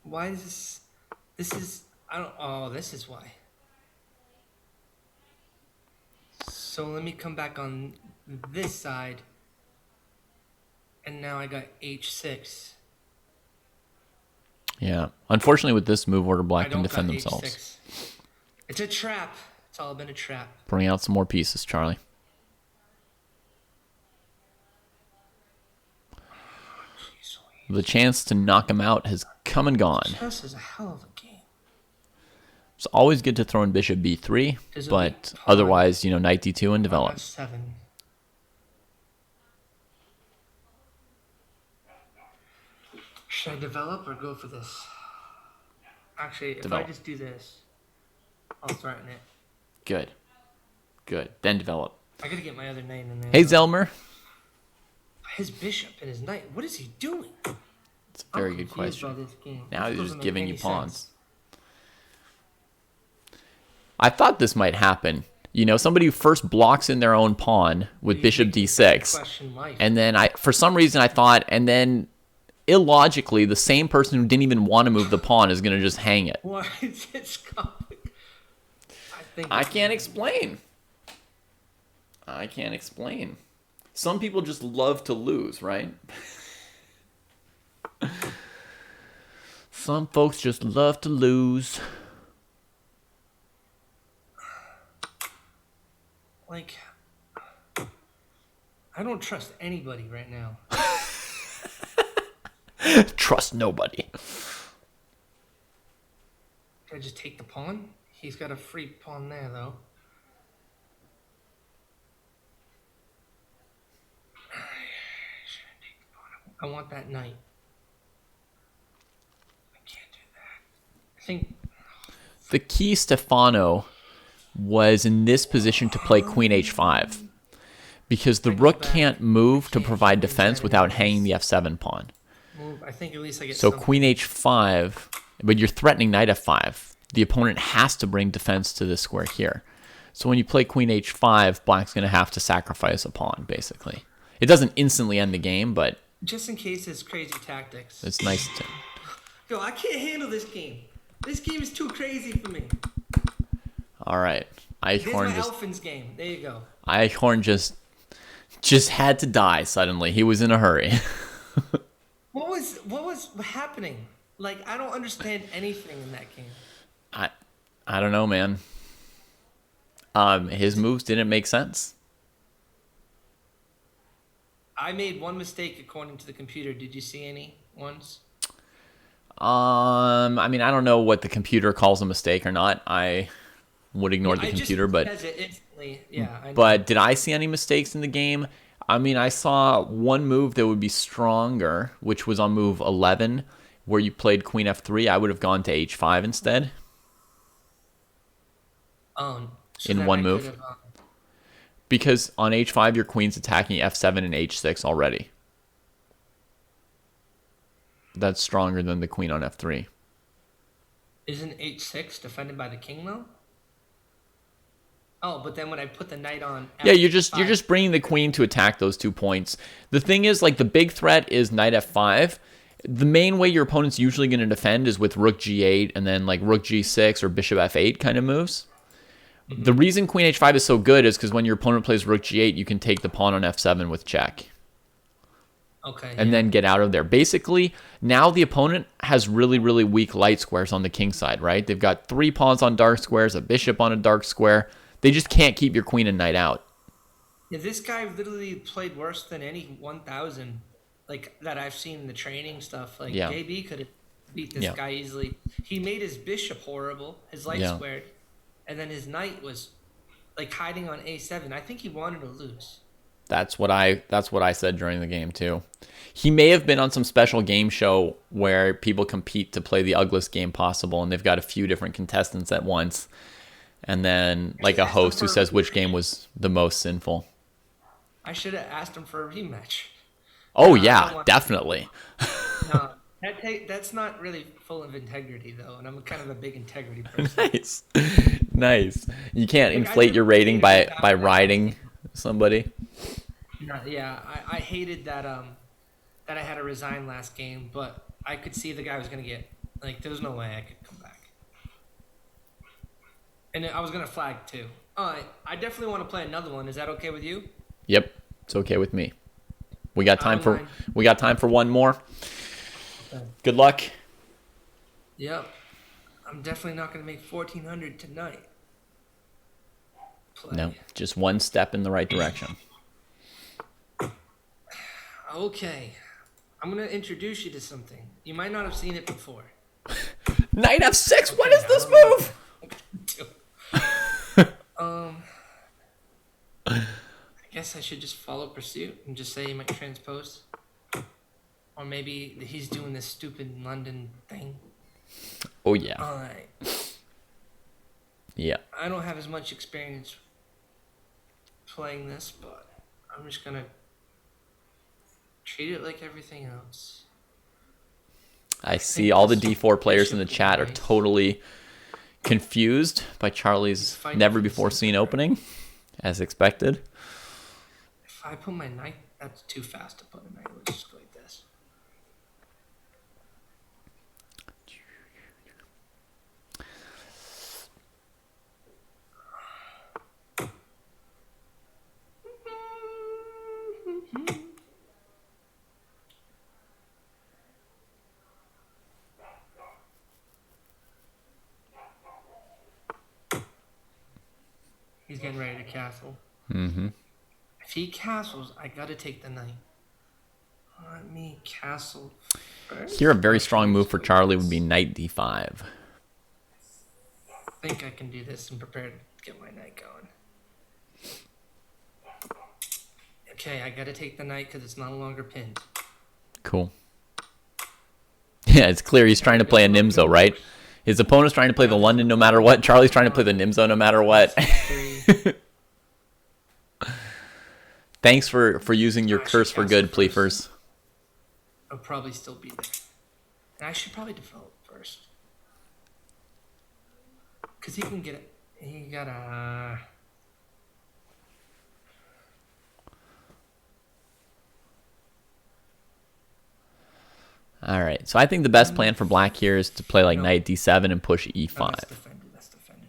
why is this? This is, I don't, oh, this is why. So let me come back on this side. And now I got H6. Yeah. Unfortunately, with this move order, I Black can don't defend got themselves. H6. It's a trap. It's all been a trap. Bring out some more pieces, Charlie. The chance to knock him out has come and gone. Chess is a hell of a game. It's always good to throw in bishop b3, This will but be pawn. otherwise, knight d2 and develop. F7. Should I develop or go for this? Actually, if Develop. I just do this, I'll threaten it. Good. Good. Then develop. I gotta get my other knight in there. Hey, though. Zelmer. His bishop and his knight. What is he doing? It's a very I'm good confused by question. this game. Now This he's doesn't just make giving any you pawns. sense. I thought this might happen. Somebody who first blocks in their own pawn with You bishop make me d6. question life. And then for some reason I thought, and then illogically, the same person who didn't even want to move the pawn is going to just hang it. Why is this coming? I can't explain. I can't explain. Some people just love to lose, right? Some folks just love to lose. Like, I don't trust anybody right now. Trust nobody. Can I just take the pawn? He's got a free pawn there, though. I want that knight. I can't do that. I think The key, Stefano, was in this position to play queen h5. Because the rook can't move to provide defense without hanging the f7 pawn. move. I think at least I get So something. queen h5, but you're threatening knight f5. The opponent has to bring defense to this square here. So when you play queen h5, Black's going to have to sacrifice a pawn, basically. It doesn't instantly end the game, but Just in case it's crazy tactics. it's nice to... Yo, I can't handle this game. This game is too crazy for me. All right. This is my Eichhorn Elfins game. There you go. just had to die suddenly. He was in a hurry. What was happening? Like, I don't understand anything in that game. I don't know, man. His moves didn't make sense. I made one mistake according to the computer. Did you see any ones? I mean, I don't know what the computer calls a mistake or not. I would ignore the I computer, just but says it instantly. Yeah, I know. but did I see any mistakes in the game? I mean, I saw one move that would be stronger, which was on move 11, where you played queen f3. I would have gone to h5 instead. so in then one I move? could've, Because on h5, your queen's attacking f7 and h6 already. That's stronger than the queen on f3. isn't H6 defended by the king though? Oh, but then when I put the knight on, Yeah, you're just F5, bringing the queen to attack those 2 points. The thing is, like, the big threat is knight f5. The main way your opponent's usually going to defend is with rook g8 and then like rook g6 or bishop f8 kind of moves. The reason queen h5 is so good is because when your opponent plays rook g8, you can take the pawn on f7 with check Okay. and then get out of there. Basically, now the opponent has really, really weak light squares on the king side, right? They've got 3 pawns on dark squares, a bishop on a dark square. They just can't keep your queen and knight out. Yeah, this guy literally played worse than any 1000 like that I've seen in the training stuff. Like Yeah. JB could have beat this Yeah. guy easily. He made his bishop horrible, his light Yeah. squared, and then his knight was like hiding on a7. I think he wanted to lose. That's what I said during the game too. He may have been on some special game show where people compete to play the ugliest game possible, and they've got a few different contestants at once, and then like a host who says which game was the most sinful. I should have asked him for a rematch. Oh I don't yeah, want- definitely. No, that's not really full of integrity though, and I'm kind of a big integrity person. Nice, nice. You can't Like, I inflate your never rating hated by that. riding somebody. No, yeah, I hated that that I had to resign last game, but I could see the guy was gonna get like there was no way I could come back, and I was gonna flag too. I definitely want to play another one. Is that okay with you? Yep, it's okay with me. We got time I for don't mind. we got time for one more. Okay. Good luck. Yep. I'm definitely not gonna make 1400 tonight. Play. No, just one step in the right direction. Okay. I'm gonna introduce you to something. You might not have seen it before. Knight F6. What is this move? I guess I should just follow pursuit and just say he might transpose. Or maybe he's doing this stupid London thing. Oh yeah, Alright. yeah. I don't have as much experience playing this, but I'm just gonna treat it like everything else. I see all the D4 players in the Bishop chat are knight. totally confused by Charlie's Fighting never for the before same seen card. opening, as expected. If I put my knight, that's too fast to put a knight. Let's just go like this. He's getting ready to castle. Mm-hmm. If he castles, I gotta take the knight. Let me castle first. Here, a very strong move for Charlie would be Knight D5. I think I can do this and prepare to get my knight going. Okay, I gotta take the knight because it's no longer pinned. Cool. Yeah, it's clear he's trying to play a Nimzo, right? His opponent's trying to play the London no matter what. Charlie's trying to play the Nimzo no matter what. Three. Thanks for using your I should curse for castle good, first. Pleefers. I'll probably still be there. And I should probably develop first. Because he can get it. He got a. All right, so I think the best plan for Black here is to play like No. Knight D7 and push Oh, E5. that's defended. That's defended.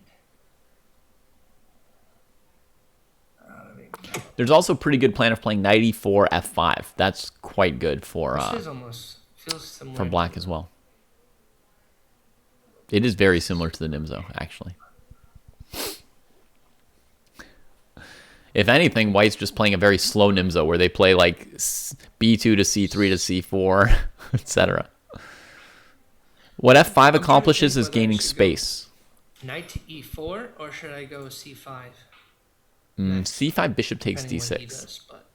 Let me- There's also a pretty good plan of playing Knight E4 F5. That's quite good for This is almost feels similar. for Black as well. It is very similar to the Nimzo, actually. If anything, White's just playing a very slow Nimzo where they play like B2 to C3 to C4, etc. What F5 trying to accomplishes think is whether I gaining should go- space. Knight to E4, or should I go C5? C5 bishop takes Depending what he D6. does, but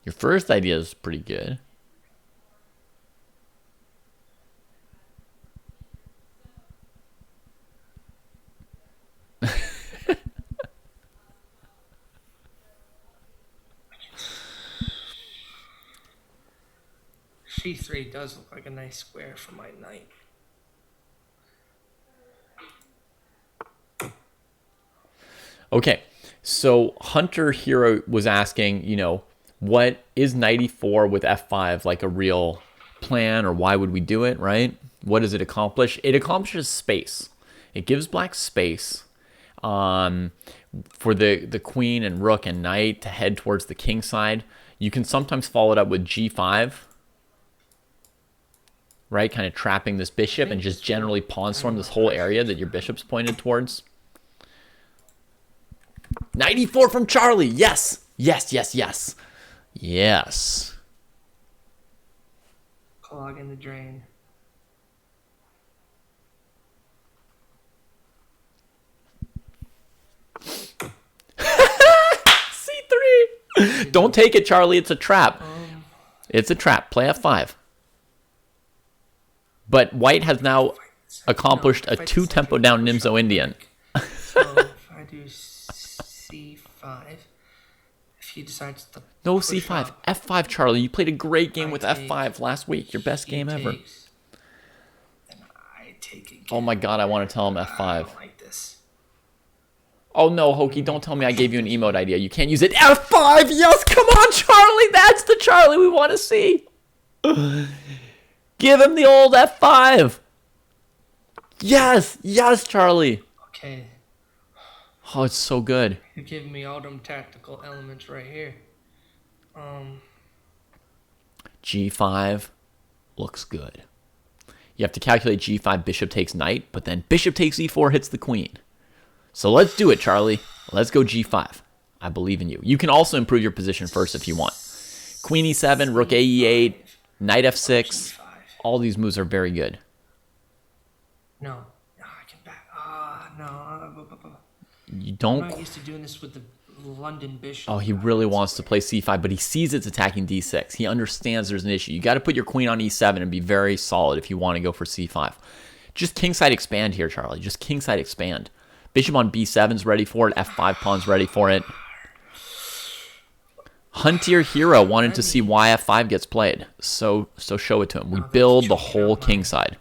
Your first idea is pretty good. C3 does look like a nice square for my knight. Okay, so Hunter Hero was asking, what is Knight E4 with F5 like a real plan, or why would we do it, right? What does it accomplish? It accomplishes space. It gives Black space for the queen and rook and knight to head towards the king side. You can sometimes follow it up with G5, right? Kind of trapping this bishop and just generally pawn storm this whole area that your bishop's pointed towards. Knight E4 from Charlie. Yes. Yes, yes, yes. Yes. clogging the drain. C3. Don't take it, Charlie. It's a trap. It's a trap. Play F5. But white has now accomplished a 2-tempo down Nimzo Indian. So if I do C5, if he decides to No push C5. up, F5, Charlie. You played a great game I with take- F5 last week. Your best he game ever. takes, then I take again. Oh my god, I want to tell him I F5. don't like this. Oh no, Hokie, don't tell me I gave you an emote idea. You can't use it. F5! Yes, come on, Charlie! That's the Charlie we want to see. Give him the old F5. Yes, yes, Charlie. Okay, Oh, it's so good. you're giving me all them tactical elements right here. G5 looks good. You have to calculate G5, bishop takes knight, but then bishop takes E4 hits the queen. So let's do it, Charlie. Let's go G5. I believe in you. You can also improve your position first if you want. Queen E7, rook AE8, knight F6. G5. All these moves are very good. No, I can back. No. You I'm don't... not used to doing this with the London bishop. Oh, he really wants to play C5, but he sees it's attacking D6. He understands there's an issue. You got to put your queen on E7 and be very solid if you want to go for C5. Just kingside expand here, Charlie. Just kingside expand. Bishop on B7's ready for it. F5 pawn's ready for it. Huntier Hero wanted to see why F5 gets played. So show it to him. We build the whole kingside.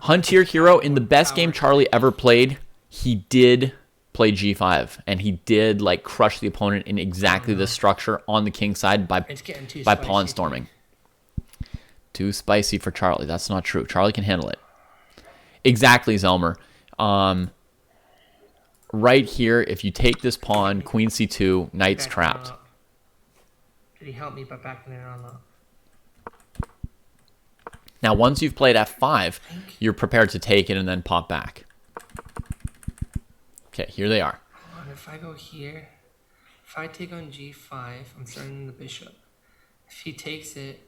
Huntier Hero, in the best game Charlie ever played, he did play G5, and he did like crush the opponent in exactly the structure on the king side by It's getting too by spicy. pawn storming. Too spicy for Charlie. That's not true. Charlie can handle it. Exactly, Zelmer. Right here, if you take this pawn, queen c2, knight's Back trapped. it up. Did he help me by backing it on up? Now, once you've played f5, you're prepared to take it and then pop back. Okay, here they are. Hold on, if I go here, if I take on G5, I'm threatening the bishop. If he takes it,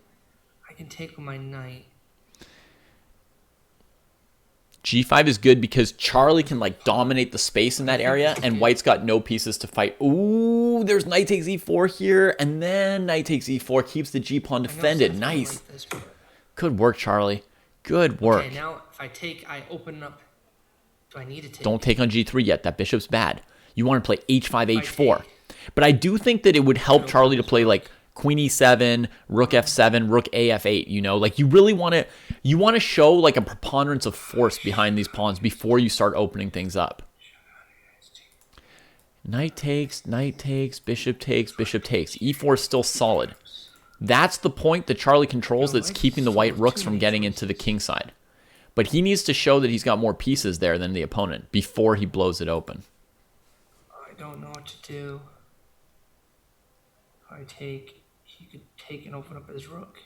I can take with my knight. G5 is good because Charlie can like dominate the space in that area, and white's got no pieces to fight. Ooh, there's knight takes e4 here, and then knight takes e4, keeps the g pawn I know it's defended. definitely Nice. like this, but- Good work, Charlie. Good work. Okay, now if I take, I open up. Do I need to take? Don't take on g3 yet. That bishop's bad. You want to play h5, h4. take. But I do think that it would help Charlie to play like queen e7, rook f7, rook a f8, you know? Like you really want to show like a preponderance of force behind these pawns before you start opening things up. Knight takes, bishop takes, bishop takes. e4 is still solid. That's the point that Charlie controls that's keeping the white rooks from getting into the king side. But he needs to show that he's got more pieces there than the opponent before he blows it open. I don't know what to do. If I take, he could take and open up his rook.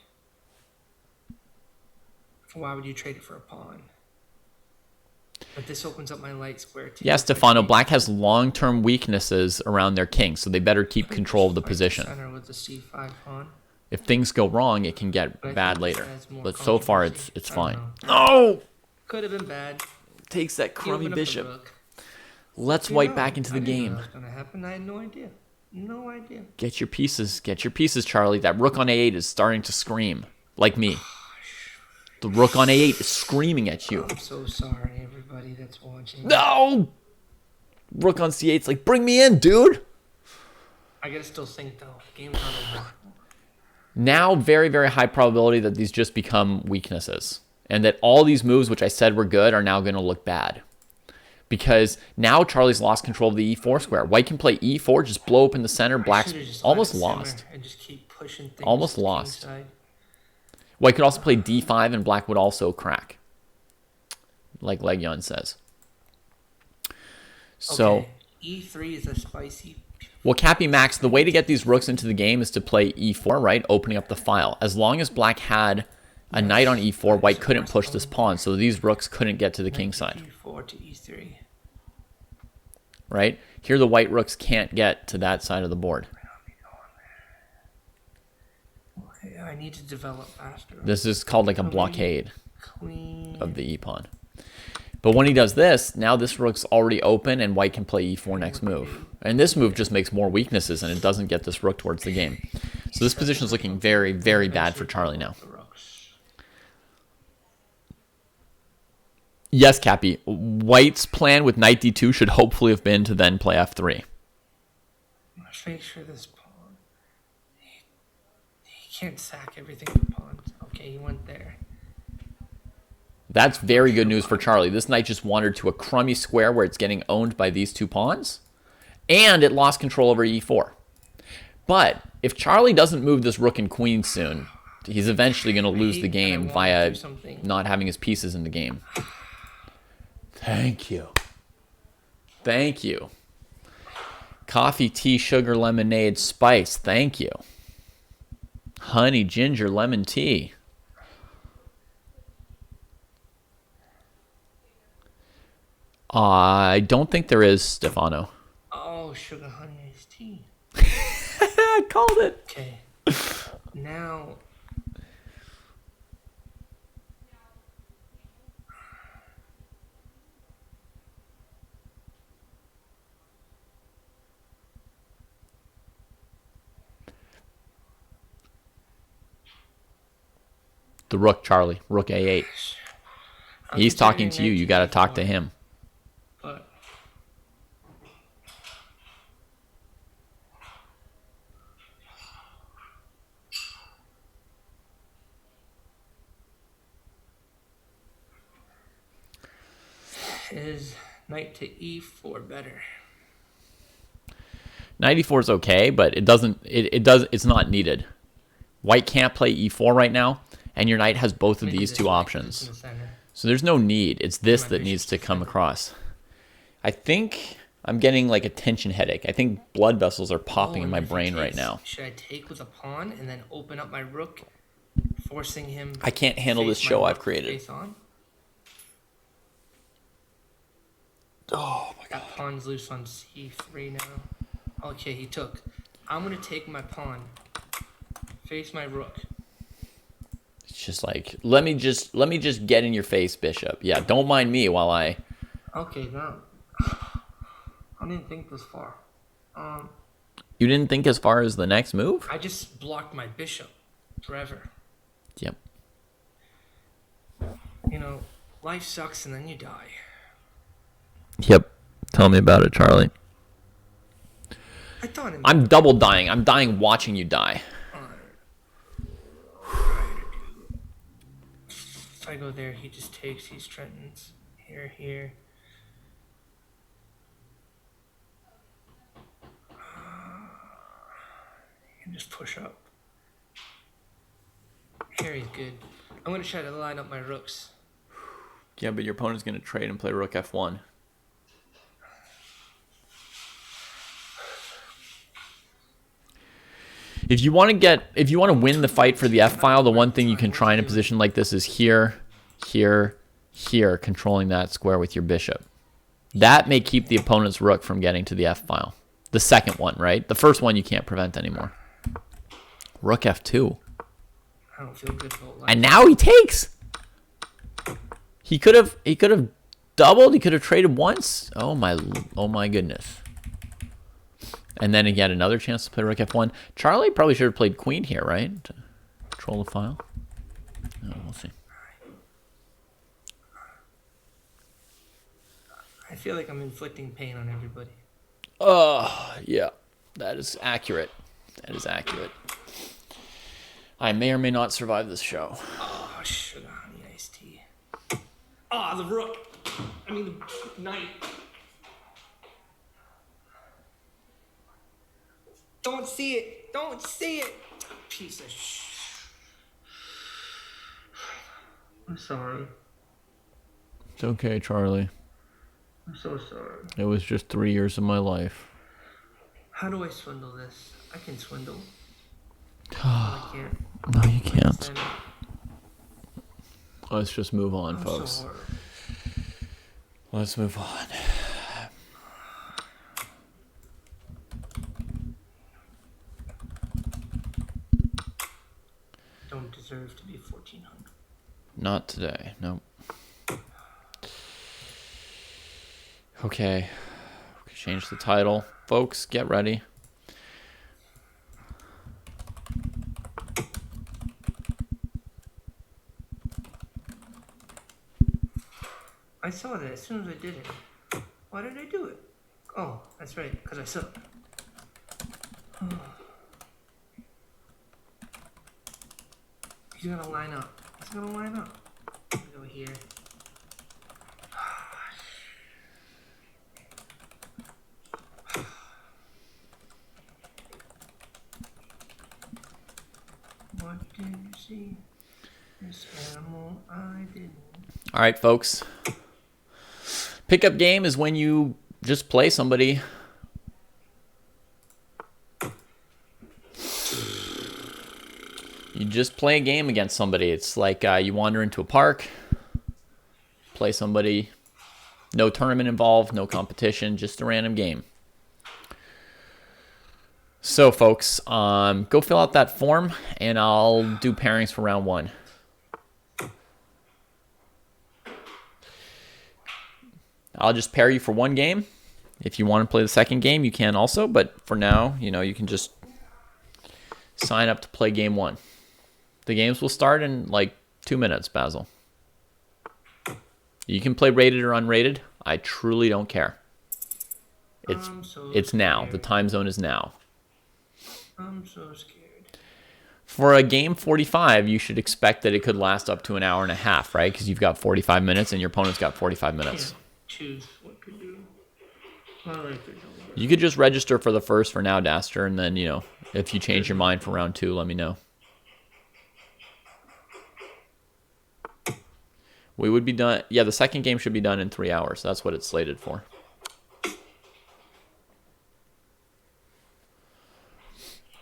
Why would you trade it for a pawn? But this opens up my light square too. Yeah, Stefano, black has long-term weaknesses around their king, so they better keep control of the position. Center with the c5 pawn. If things go wrong, it can get But I bad think this later. has more But so far, controversy. it's I fine. don't No! Could have been bad. Takes that He crummy opened up the bishop. rook. Let's You white know, back into the I didn't know game. that was gonna happen. I had no idea. No idea. Get your pieces. Get your pieces, Charlie. That rook on a8 is starting to scream. Like me. The rook on a8 is screaming at you. I'm so sorry, everybody that's watching. No! Rook on c8's like, bring me in, dude! I gotta still think though. Game's not over. Now, very, very high probability that these just become weaknesses. And that all these moves, which I said were good, are now going to look bad. Because now Charlie's lost control of the e4 square. White can play e4, just blow open the center. Black's Should've just almost let it simmer lost. And just keep pushing things Almost to the lost. kingside. White could also play d5, and black would also crack. Like Legyon says. So... Okay, E3 is a spicy. Well, Cappy Max, the way to get these rooks into the game is to play e4, right? Opening up the file. As long as black had a knight on e4, white couldn't push this pawn, so these rooks couldn't get to the king side, E4 to E3. right? Here the white rooks can't get to that side of the board. Okay, Yeah, I need to develop faster. This is called like a blockade Queen. of the e-pawn. But when he does this, now this rook's already open and white can play e4 next move. And this move just makes more weaknesses and it doesn't get this rook towards the game. So this position is looking very, very bad for Charlie now. Yes, Cappy. White's plan with knight d2 should hopefully have been to then play f3. Let's make sure this pawn. He can't sack everything with pawns. Okay, he went there. That's very good news for Charlie. This knight just wandered to a crummy square where it's getting owned by these two pawns. And it lost control over e4. But if Charlie doesn't move this rook and queen soon, he's eventually going to lose the game via not having his pieces in the game. Thank you. Thank you. Coffee, tea, sugar, lemonade, spice. Thank you. Honey, ginger, lemon tea. I don't think there is, Stefano. Oh, sugar, honey, iced tea. I called it. Okay. Now. The rook, Charlie. Rook a8. He's talking to you. You got to talk to him. But is knight to e4 better? Knight e4 is okay, but it's not needed. White can't play e4 right now, and your knight has both of these two options. So there's no need. It's this that needs to come across. I think I'm getting like a tension headache. I think blood vessels are popping in my brain right now. Should I take with a pawn and then open up my rook, forcing him? I can't handle this show I've created. Oh my god. That pawn's loose on c3 now. Okay, he took. I'm gonna take my pawn, face my rook. It's just like let me just get in your face, bishop. Yeah, don't mind me while I. Okay, no. I didn't think this far. You didn't think as far as the next move? I just blocked my bishop forever. Yep. You know, life sucks and then you die. Yep. Tell me about it, Charlie. I thought I'm double dying. I'm dying watching you die. If I go there, he just takes, he threatens. Here. You can just push up. Here he's good. I'm going to try to line up my rooks. Yeah, but your opponent's going to trade and play rook f1. If you want to win the fight for the f-file, the one thing you can try in a position like this is here, controlling that square with your bishop. That may keep the opponent's rook from getting to the f-file. The second one, right? The first one you can't prevent anymore. Rook f2. I don't feel good about life. And now he takes. He could have doubled. He could have traded once. Oh my goodness. And then again, another chance to play rook f1. Charlie probably should have played queen here, right? To control the file. Oh, we'll see. I feel like I'm inflicting pain on everybody. Oh, yeah. That is accurate. That is accurate. I may or may not survive this show. Oh, sugar, honey, iced tea. Ah, the rook. I mean, the knight. Don't see it. Don't see it. Piece of I'm sorry. It's okay, Charlie. I'm so sorry. It was just 3 years of my life. How do I swindle this? I can swindle. I can't. No, you can't. Let's just move on, I'm folks. so horrible. Let's move on. deserve to be 1400. Not today. Nope. Okay. Change the title. Folks, get ready. I saw that as soon as I did it. Why did I do it? Oh, that's right, because I suck. He's gonna line up. He's gonna line up. I'm gonna go here. What did you see? This animal I didn't. All right, folks. Pickup game is when you just play somebody. You just play a game against somebody. It's like you wander into a park, play somebody. No tournament involved, no competition, just a random game. So, folks, go fill out that form, and I'll do pairings for round 1. I'll just pair you for 1 game. If you want to play the second game, you can also. But for now, you can just sign up to play game 1. The games will start in like 2 minutes, Basil. You can play rated or unrated. I truly don't care. It's now. The time zone is now. I'm so scared. For a game 45, you should expect that it could last up to an hour and a half, right? Because you've got 45 minutes and your opponent's got 45 minutes. Yeah. Choose what to do. I like it. You could just register for the first for now, Daster, and then, if you change your mind for round 2, let me know. We would be done. Yeah, the second game should be done in 3 hours. That's what it's slated for.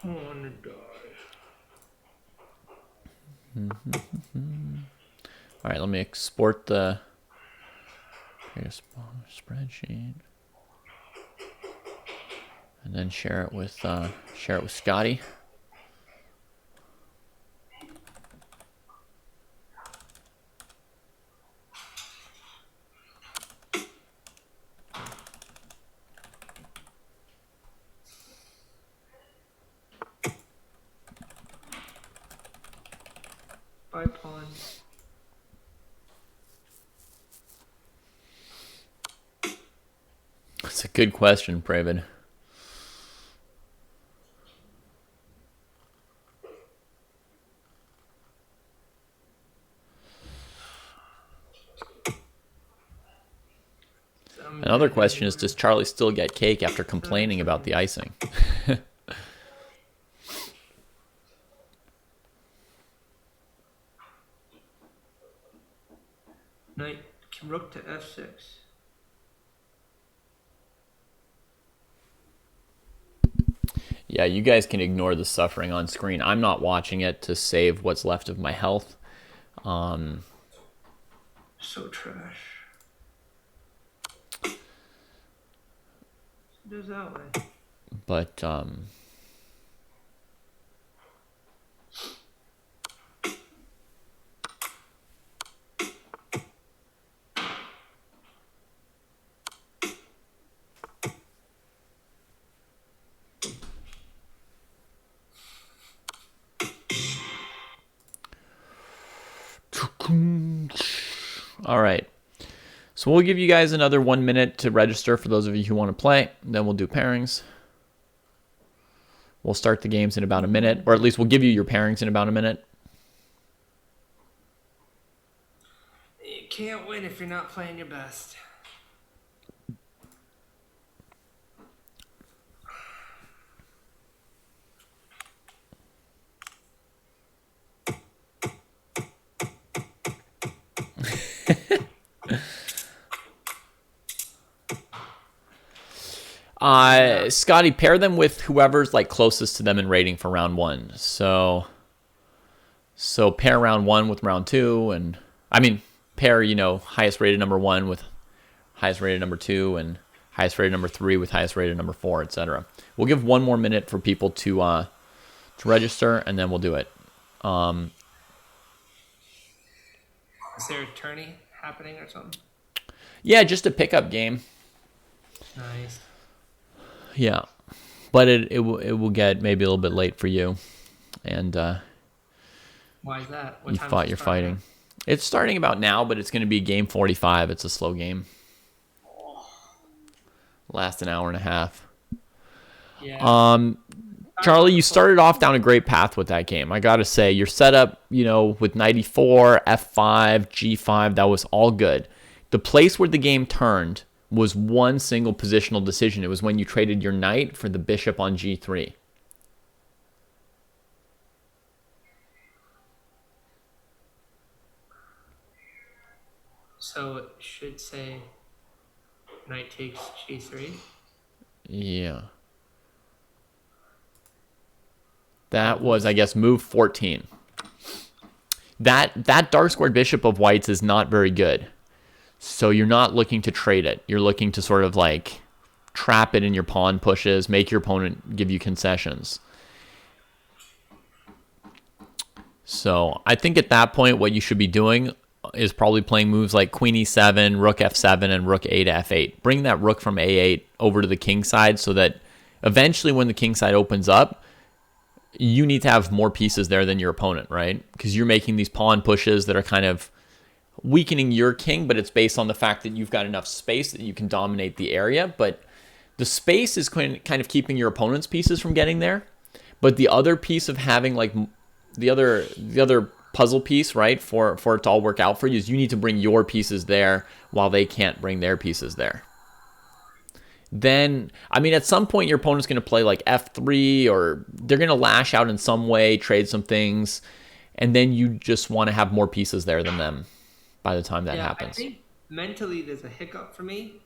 I want to die. All right, let me export the spreadsheet, and then share it with Scotty. Bye, pawn. That's a good question, Praven. Another question is, does Charlie still get cake after complaining about the icing? Knight, rook to f6. Yeah, you guys can ignore the suffering on screen. I'm not watching it to save what's left of my health. So trash. It does that way. But all right. So we'll give you guys another 1 minute to register for those of you who want to play. Then we'll do pairings. We'll start the games in about a minute, or at least we'll give you your pairings in about a minute. You can't win if you're not playing your best. Scotty, pair them with whoever's like closest to them in rating for round 1. So pair round 1 with round 2, and pair highest rated number 1 with highest rated number 2, and highest rated number 3 with highest rated number 4, etc. We'll give 1 more minute for people to register, and then we'll do it. Is there a tourney happening or something? Yeah, just a pickup game. Nice. Yeah, but it will get maybe a little bit late for you, and Why is that? What you time thought is you're it starting fighting. at? It's starting about now, but it's going to be game 45. It's a slow game. Last an hour and a half. Yeah. Charlie, you started off down a great path with that game. I got to say, your setup, with 94, F5, G5, that was all good. The place where the game turned was one single positional decision. It was when you traded your knight for the bishop on G3. So it should say knight takes G3. Yeah. That was, I guess, move 14. That dark squared bishop of white's is not very good. So you're not looking to trade it. You're looking to sort of like trap it in your pawn pushes, make your opponent give you concessions. So I think at that point, what you should be doing is probably playing moves like queen e7, rook f7, and rook a to f8. Bring that rook from a8 over to the king side so that eventually when the king side opens up, you need to have more pieces there than your opponent, right? Because you're making these pawn pushes that are kind of weakening your king, but it's based on the fact that you've got enough space that you can dominate the area. But the space is kind of keeping your opponent's pieces from getting there. But the other piece of having like the other puzzle piece, right, for it to all work out for you is you need to bring your pieces there while they can't bring their pieces there. Then, I mean, at some point your opponent's going to play like f3 or they're going to lash out in some way, trade some things, and then you just want to have more pieces there than them by the time that happens. I think mentally there's a hiccup for me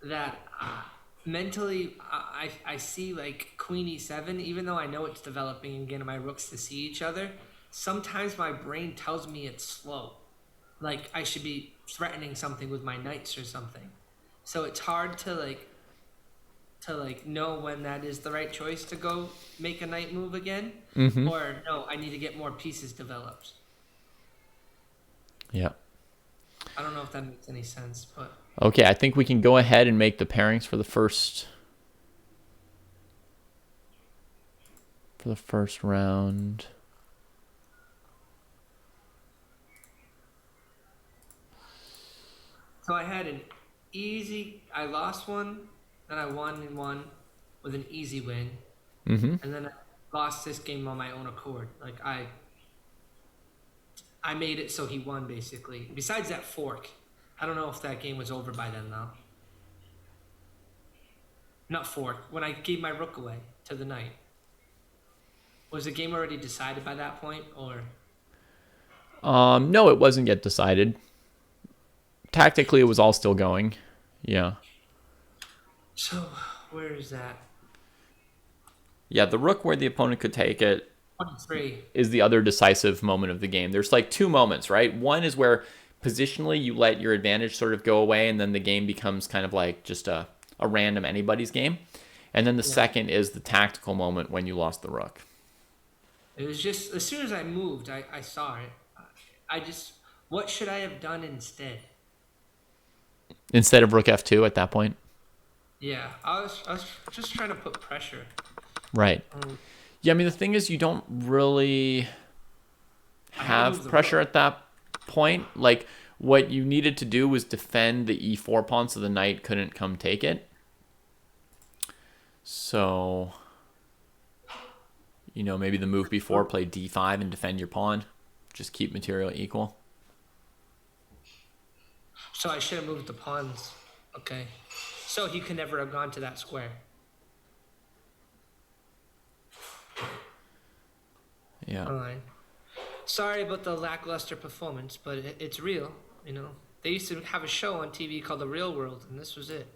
that mentally I see like queen e7, even though I know it's developing and getting my rooks to see each other, sometimes my brain tells me it's slow. Like I should be threatening something with my knights or something. So it's hard to know when that is the right choice to go make a knight move again. Or no, I need to get more pieces developed. Yeah. I don't know if that makes any sense, but Okay, I think we can go ahead and make the pairings for the first round. so I had I lost one, then I won in one with an easy win, and then I lost this game on my own accord. Like I made it so he won basically. Besides that fork, I don't know if that game was over by then though. Not fork. When I gave my rook away to the knight, was the game already decided by that point, or? No, it wasn't yet decided. Tactically, it was all still going. Yeah. So where is that? Yeah, the rook where the opponent could take it 23. is the other decisive moment of the game. There's like two moments, right? One is where positionally you let your advantage sort of go away and then the game becomes kind of like just a random anybody's game. And then the second is the tactical moment when you lost the rook. It was just, as soon as I moved, I saw it. What should I have done instead? Instead of rook f2 at that point? Yeah, I was just trying to put pressure. Right. Yeah, I mean, the thing is you don't really have pressure at that point. Like, what you needed to do was defend the e4 pawn so the knight couldn't come take it. So, maybe the move before, play d5 and defend your pawn. Just keep material equal. So I should have moved the pawns. Okay. So he could never have gone to that square. Yeah. Fine. Sorry about the lackluster performance, but it's real, They used to have a show on TV called The Real World, and this was it.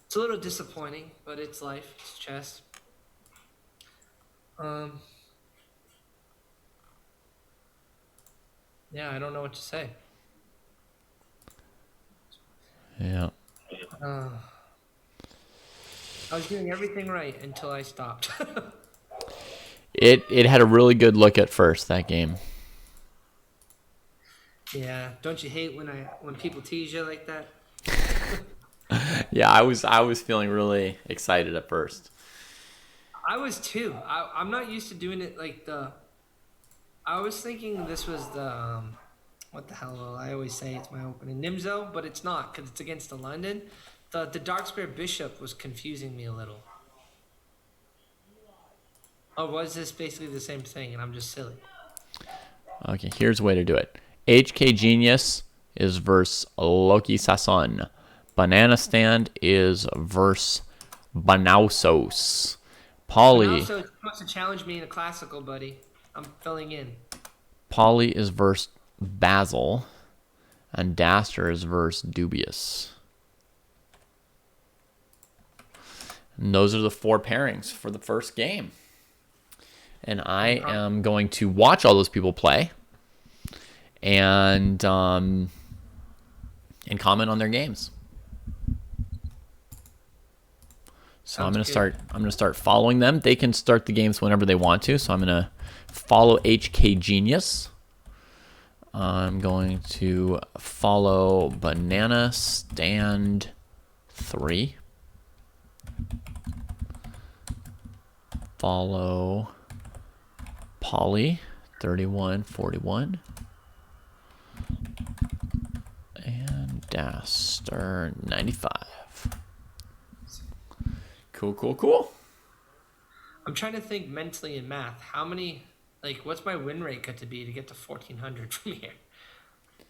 It's a little disappointing, but it's life. It's chess. Yeah, I don't know what to say. Yeah. I was doing everything right until I stopped. It had a really good look at first, that game. Yeah. Don't you hate when people tease you like that? Yeah, I was feeling really excited at first. I was too. I'm not used to doing it like the. I was thinking this was the. What the hell? I always say it's my opening Nimzo, but it's not because it's against the London. The Darkspear Bishop was confusing me a little. Or was this basically the same thing and I'm just silly? Okay, here's a way to do it. HK Genius is versus Loki Sasson. Banana Stand is versus Banausos. Polly. Also, it's supposed to challenge me in a classical, buddy. I'm filling in. Polly is versus Basil. And Daster is versus Dubious. And those are the 4 pairings for the first game. And I am going to watch all those people play and comment on their games. So I'm gonna start following them. They can start the games whenever they want to. So I'm gonna follow HK Genius. I'm going to follow Banana Stand 3. Follow Polly 3141 and Daster 95. Cool. I'm trying to think mentally in math. How many, what's my win rate got to be to get to 1400 from here? If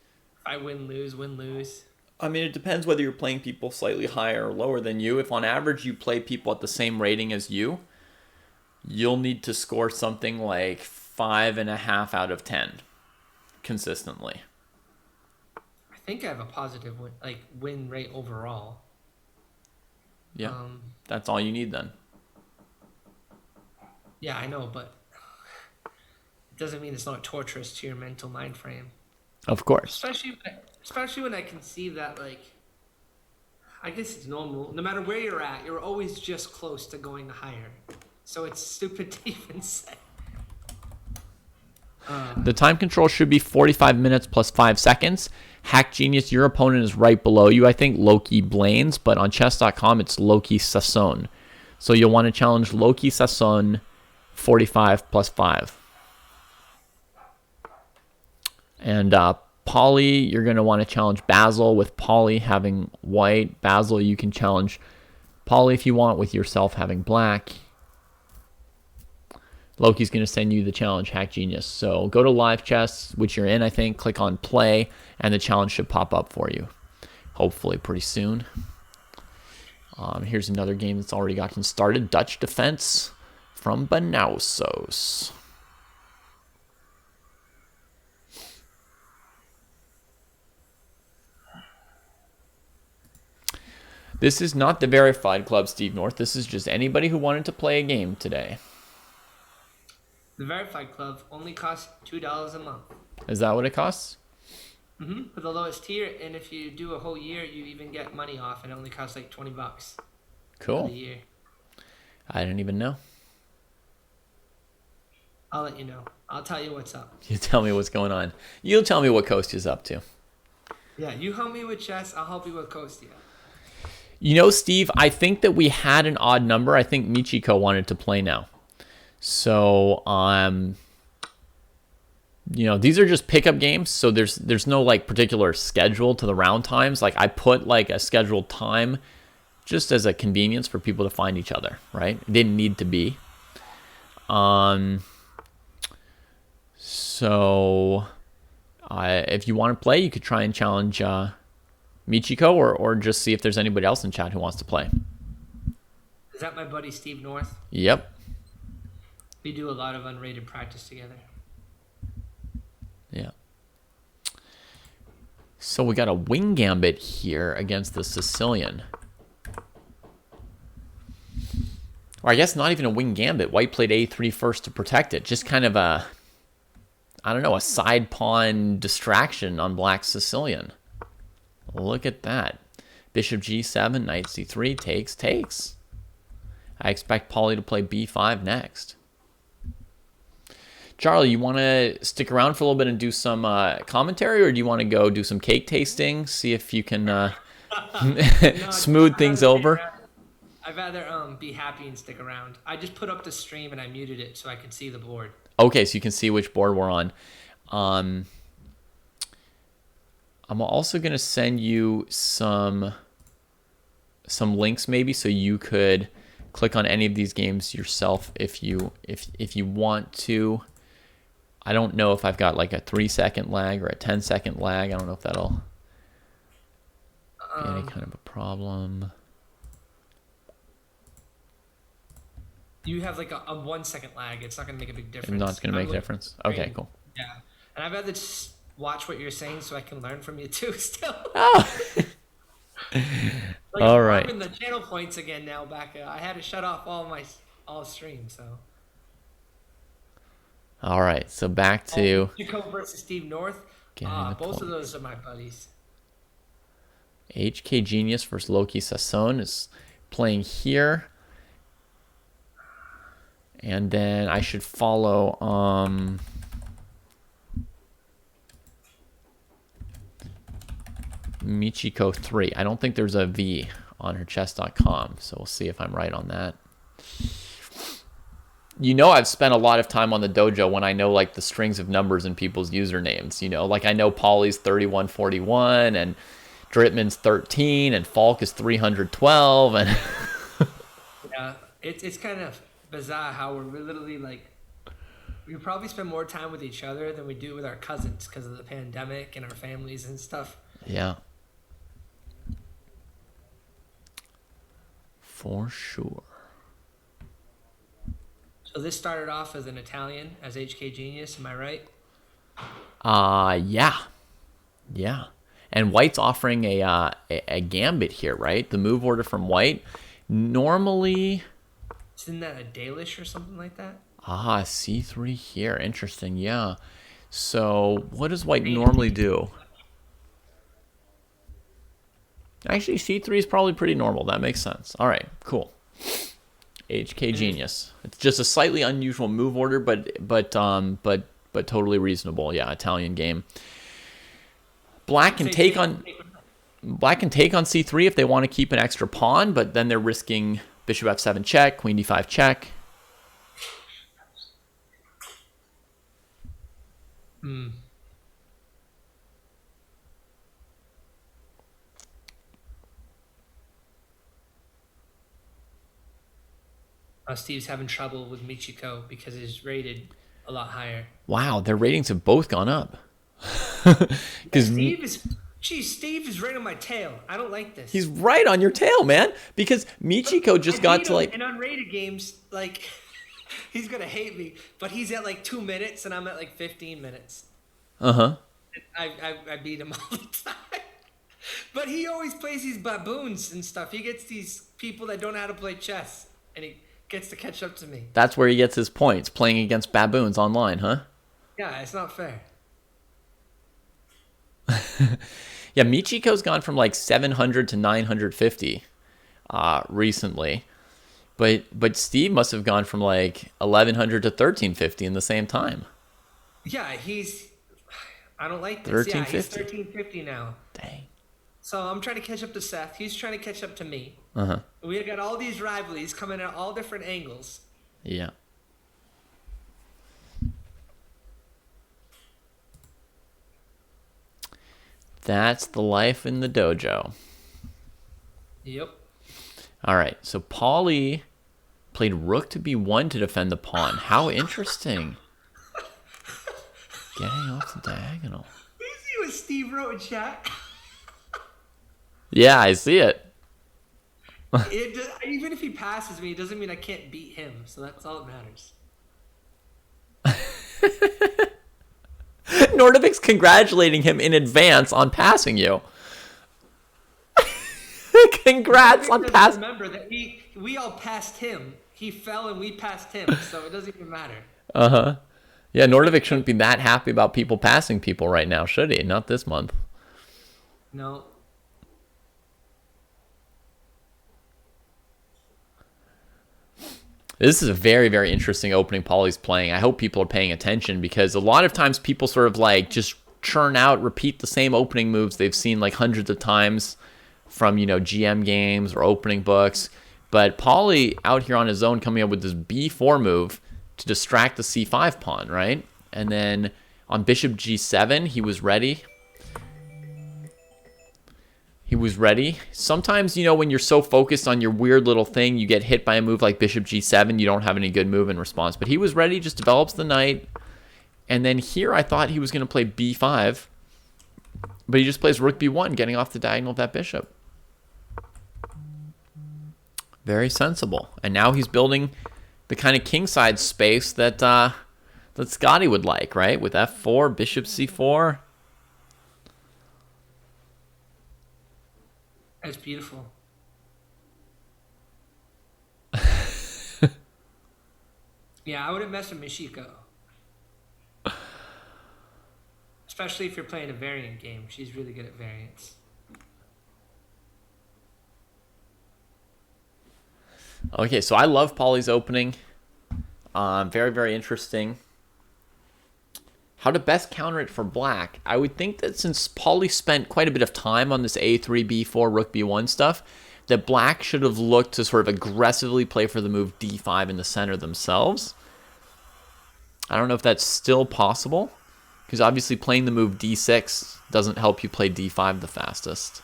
I win, lose. I mean, it depends whether you're playing people slightly higher or lower than you. If on average you play people at the same rating as you, you'll need to score something like 5.5 out of 10 consistently. I think I have a positive win rate overall. Yeah, that's all you need then. Yeah, I know, but it doesn't mean it's not torturous to your mental mind frame. Of course. Especially when I can see that, I guess it's normal. No matter where you're at, you're always just close to going higher. So it's stupid to even say. The time control should be 45 minutes plus 5 seconds. Hack Genius, your opponent is right below you. I think Loki Blaines, but on chess.com it's Loki Sasson. So you'll want to challenge Loki Sasson 45 plus 5. And Polly, you're going to want to challenge Basil with Polly having white. Basil, you can challenge Polly if you want with yourself having black. Loki's going to send you the challenge, Hack Genius. So go to Live Chess, which you're in, I think. Click on Play, and the challenge should pop up for you. Hopefully pretty soon. Here's another game that's already gotten started. Dutch Defense from Banausos. This is not the verified club, Steve North. This is just anybody who wanted to play a game today. The verified club only costs $2 a month. Is that what it costs? Mm-hmm. For the lowest tier, and if you do a whole year, you even get money off. It only costs like $20. Cool. For the year. I didn't even know. I'll let you know. I'll tell you what's up. You tell me what's going on. You'll tell me what Coast is up to. Yeah, you help me with chess. I'll help you with Kostia. You know, Steve, I think that we had an odd number. I think Michiko wanted to play now. So, these are just pickup games. So there's no particular schedule to the round times. I put a scheduled time just as a convenience for people to find each other, right? It didn't need to be. So if you want to play, you could try and challenge Michiko or just see if there's anybody else in chat who wants to play. Is that my buddy Steve North? Yep. We do a lot of unrated practice together. Yeah. So we got a wing gambit here against the Sicilian. Or I guess not even a wing gambit. White played a3 first to protect it. Just kind of a side pawn distraction on Black's Sicilian. Look at that. Bishop g7, knight c3, takes. I expect Polly to play b5 next. Charlie, you want to stick around for a little bit and do some commentary, or do you want to go do some cake tasting? See if you can smooth things over. I'd rather be happy and stick around. I just put up the stream and I muted it so I can see the board. Okay, so you can see which board we're on. I'm also gonna send you some links maybe, so you could click on any of these games yourself if you want to. I don't know if I've got like a 3-second lag or a 10-second lag. I don't know if that'll be any kind of a problem. You have like a 1 second lag. It's not going to make a big difference. It's not going to make a difference. Okay, cool. Yeah. And I'd rather just watch what you're saying so I can learn from you too still. Oh. Like, all right. I'm in the channel points again now back. I had to shut off all streams, so. All right, so back to Jacob versus Steve North. Both of those are my buddies. HK Genius versus Loki Sasson is playing here. And then I should follow Michiko 3. I don't think there's a V on her chess.com, so we'll see if I'm right on that. You know, I've spent a lot of time on the dojo when I know like the strings of numbers in people's usernames. You know, like I know Paulie's 3141 and Dritman's 13 and Falk is 312 and yeah, it's kind of bizarre how we're literally like we probably spend more time with each other than we do with our cousins because of the pandemic and our families and stuff. Yeah. For sure. So this started off as an Italian, as HK Genius, am I right? Yeah. Yeah. And White's offering a gambit here, right? The move order from White. Normally... Isn't that a Dalish or something like that? C3 here. Interesting, yeah. So what does White normally do? Actually, C3 is probably pretty normal. That makes sense. All right, cool. HK Genius. It's just a slightly unusual move order, but totally reasonable. Yeah, Italian game. Black can take on C3 if they want to keep an extra pawn, but then they're risking bishop f7 check, queen d5 check. Steve's having trouble with Michiko because he's rated a lot higher. Wow, their ratings have both gone up. Steve is right on my tail. I don't like this. He's right on your tail, man. Because Michiko just got to like... In unrated games, like, he's going to hate me. But he's at like 2 minutes and I'm at like 15 minutes. Uh-huh. I beat him all the time. But he always plays these baboons and stuff. He gets these people that don't know how to play chess. And he gets to catch up to me. That's where he gets his points, playing against baboons online, huh? Yeah, it's not fair. Yeah, Michiko's gone from like 700 to 950 recently. But Steve must have gone from like 1100 to 1350 in the same time. Yeah, I don't like this. Yeah, he's 1350. 1350 now. Dang. So I'm trying to catch up to Seth. He's trying to catch up to me. Uh-huh. We got all these rivalries coming at all different angles. Yeah. That's the life in the dojo. Yep. All right, so Paulie played rook to b1 to defend the pawn. How interesting. Getting off the diagonal. You see what Steve wrote in chat? Yeah, I see it. Even if he passes me, it doesn't mean I can't beat him. So that's all that matters. Nordovic's congratulating him in advance on passing you. Congrats on passing. Remember that we all passed him. He fell and we passed him, so it doesn't even matter. Uh-huh. Yeah, Nordovic shouldn't be that happy about people passing people right now, should he? Not this month. No. This is a very, very interesting opening Paulie's playing. I hope people are paying attention because a lot of times people sort of like just churn out, repeat the same opening moves they've seen like hundreds of times from, GM games or opening books. But Paulie out here on his own coming up with this b4 move to distract the c5 pawn, right? And then on bishop g7, he was ready. Sometimes, when you're so focused on your weird little thing, you get hit by a move like bishop g7. You don't have any good move in response. But he was ready, just develops the knight. And then here I thought he was going to play b5. But he just plays rook b1, getting off the diagonal of that bishop. Very sensible. And now he's building the kind of kingside space that Scotty would like, right? With f4, bishop c4. That's beautiful. Yeah, I wouldn't mess with Michiko. Especially if you're playing a variant game. She's really good at variants. Okay, so I love Paulie's opening. Very, very interesting. How to best counter it for black. I would think that since Paulie spent quite a bit of time on this a3, b4, rook b1 stuff, that black should have looked to sort of aggressively play for the move d5 in the center themselves. I don't know if that's still possible, because obviously playing the move d6 doesn't help you play d5 the fastest.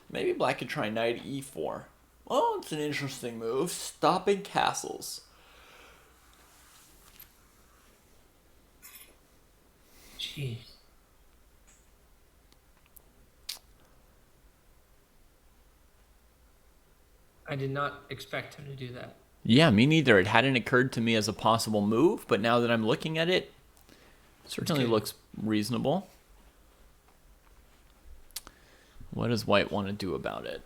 Maybe black could try knight e4. Well, it's an interesting move. Stopping castles. Jeez. I did not expect him to do that. Yeah, me neither. It hadn't occurred to me as a possible move, but now that I'm looking at it, it certainly looks reasonable. What does white want to do about it?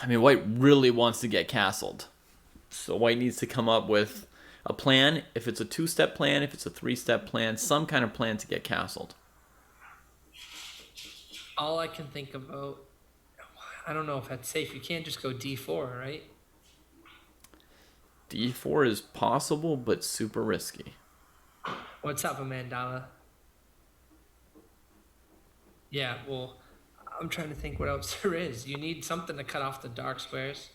I mean, white really wants to get castled. So white needs to come up with a plan. If it's a two-step plan, if it's a three-step plan, some kind of plan to get castled. All I can think about, I don't know if that's safe. You can't just go d4, right? d4 is possible, but super risky. What's up, Amandala? Yeah, well, I'm trying to think what else there is. You need something to cut off the dark squares.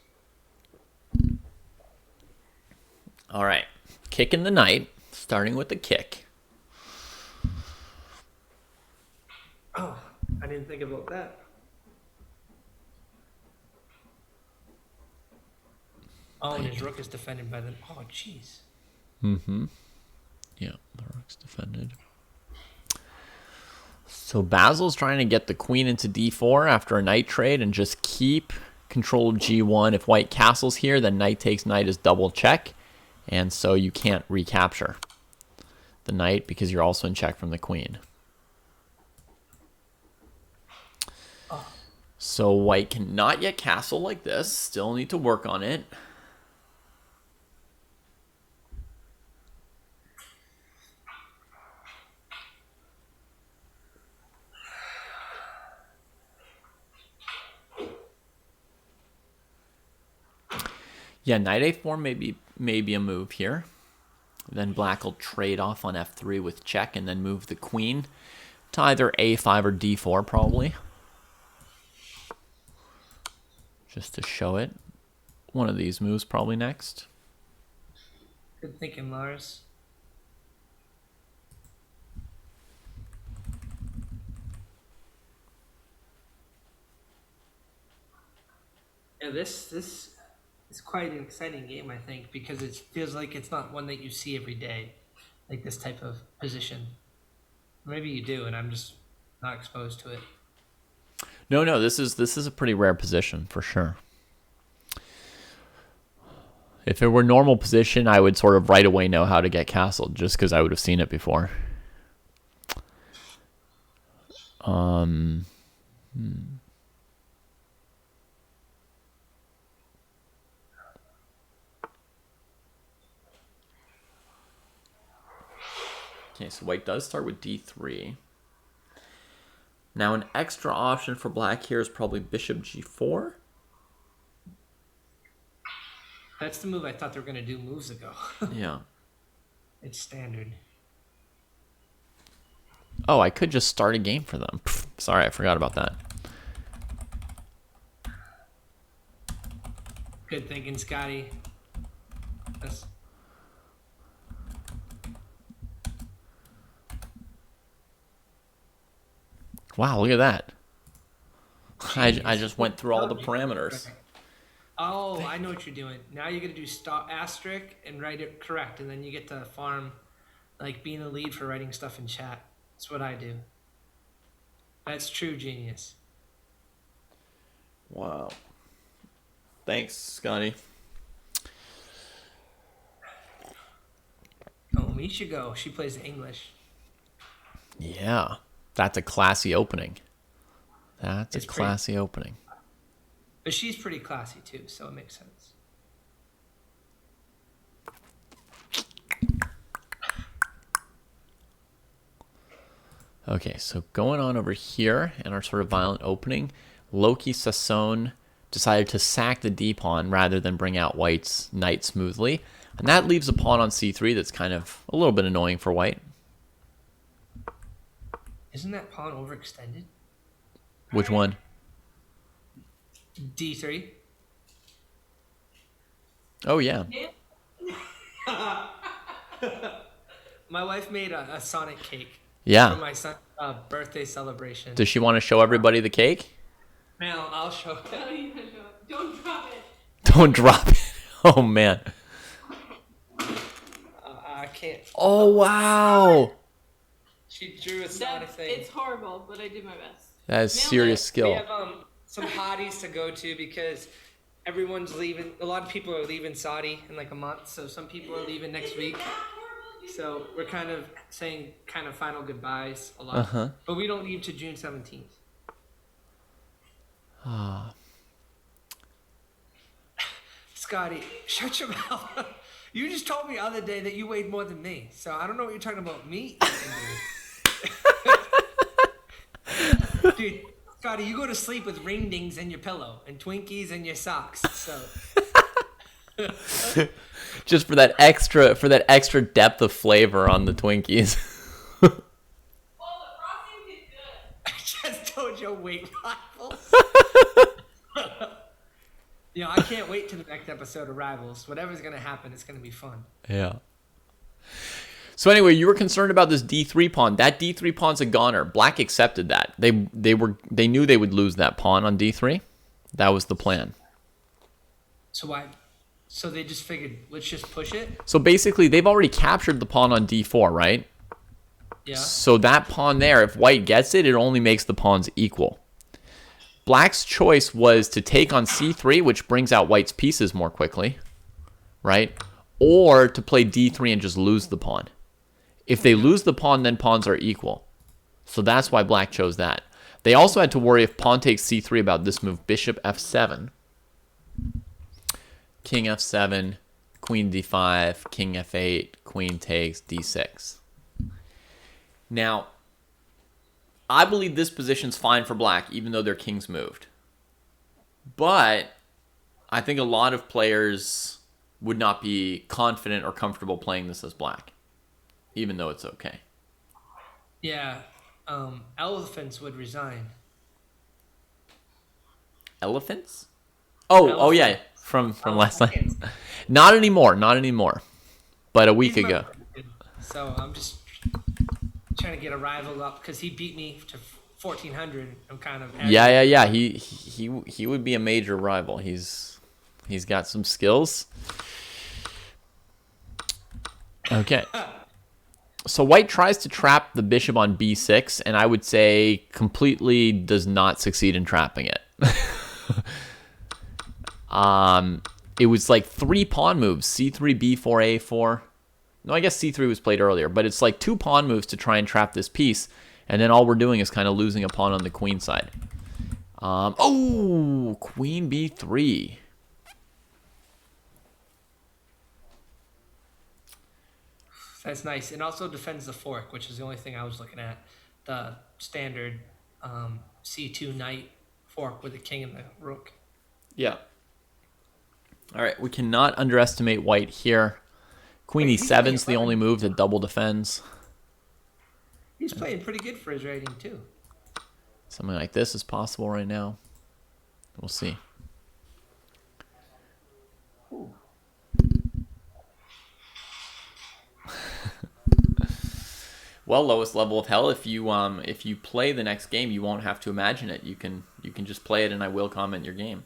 All right, kicking the knight, starting with the kick. Oh, I didn't think about that. Oh, and his rook is defended by the... Oh, jeez. Yeah, the rook's defended. So Basil's trying to get the queen into d4 after a knight trade and just keep control of g1. If white castles here, then knight takes knight is double check. And so you can't recapture the knight because you're also in check from the queen. So white cannot yet castle like this. Still need to work on it. Yeah, knight a4 may be a move here. Then black will trade off on f3 with check and then move the queen to either a5 or d4 probably. Just to show it. One of these moves probably next. Good thinking, Lars. Yeah, this is quite an exciting game, I think, because it feels like it's not one that you see every day, like this type of position. Maybe you do, and I'm just not exposed to it. No, this is a pretty rare position for sure. If it were normal position, I would sort of right away know how to get castled, just because I would have seen it before. Okay, so white does start with d3. Now an extra option for black here is probably bishop g4. That's the move I thought they were going to do moves ago. Yeah. It's standard. Oh, I could just start a game for them. Pfft, sorry, I forgot about that. Good thinking, Scotty. That's... Wow, look at that. I just went through all the parameters. Oh, I know what you're doing. Now you're going to do stop asterisk and write it correct, and then you get to farm, like, being the lead for writing stuff in chat. That's what I do. That's true genius. Wow. Thanks, Scotty. Oh, Michigo. She plays English. Yeah, that's a classy opening. That's It's a classy pretty. opening. But she's pretty classy, too, so it makes sense. Okay, so going on over here in our sort of violent opening, Loki Sassoon decided to sack the d-pawn rather than bring out white's knight smoothly. And that leaves a pawn on c3 that's kind of a little bit annoying for white. Isn't that pawn overextended? Which one? D3. Oh, yeah. My wife made a Sonic cake for Yeah. my son's birthday celebration. Does she want to show everybody the cake? Man, I'll show Don't even show it. Don't drop it. Don't drop it. Oh, man. I can't. Oh, wow. She drew a Sonic thing. It's horrible, but I did my best. That is Nailed serious it. We skill. have some hotties to go to because everyone's leaving. A lot of people are leaving Saudi in like a month, so some people are leaving next week. So we're kind of saying kind of final goodbyes a lot. Uh-huh. But we don't leave to June 17th. Scotty, shut your mouth. You just told me the other day that you weighed more than me. So I don't know what you're talking about me. Dude, Scotty, you go to sleep with ring dings in your pillow and Twinkies in your socks. So Just for that extra depth of flavor on the Twinkies. Well, the frosting is good. I just told you weight rivals. You know, I can't wait to the next episode of Rivals. Whatever's gonna happen, it's gonna be fun. Yeah. So anyway, you were concerned about this d3 pawn. That d3 pawn's a goner. Black accepted that. They knew they would lose that pawn on d3. That was the plan. So why? So they just figured, let's just push it. So basically, they've already captured the pawn on d4, right? Yeah. So that pawn there, if white gets it, it only makes the pawns equal. Black's choice was to take on c3, which brings out white's pieces more quickly, right? Or to play d3 and just lose the pawn. If they lose the pawn, then pawns are equal. So that's why black chose that. They also had to worry if pawn takes c3 about this move, bishop f7. King f7, queen d5, king f8, queen takes d6. Now, I believe this position's fine for black, even though their king's moved. But I think a lot of players would not be confident or comfortable playing this as black, even though it's okay. Yeah. Elephants would resign. Elephants? Oh yeah, from last night. Not anymore. But a week He's my ago. friend, so I'm just trying to get a rival up because he beat me to 1400. I'm kind of Yeah. He would be a major rival. He's got some skills. Okay. So white tries to trap the bishop on b6, and I would say completely does not succeed in trapping it. it was like 3 pawn moves, c3, b4, a4. No, I guess c3 was played earlier, but it's like 2 pawn moves to try and trap this piece, and then all we're doing is kind of losing a pawn on the queen side. Oh, queen b3. That's nice. And also defends the fork, which is the only thing I was looking at. The standard c2 knight fork with the king and the rook. Yeah. All right, we cannot underestimate white here. Queen Wait, e7 is the only move that double defends. He's playing pretty good for his rating, too. Something like this is possible right now. We'll see. Well, lowest level of hell. If you play the next game, you won't have to imagine it. You can just play it, and I will comment your game.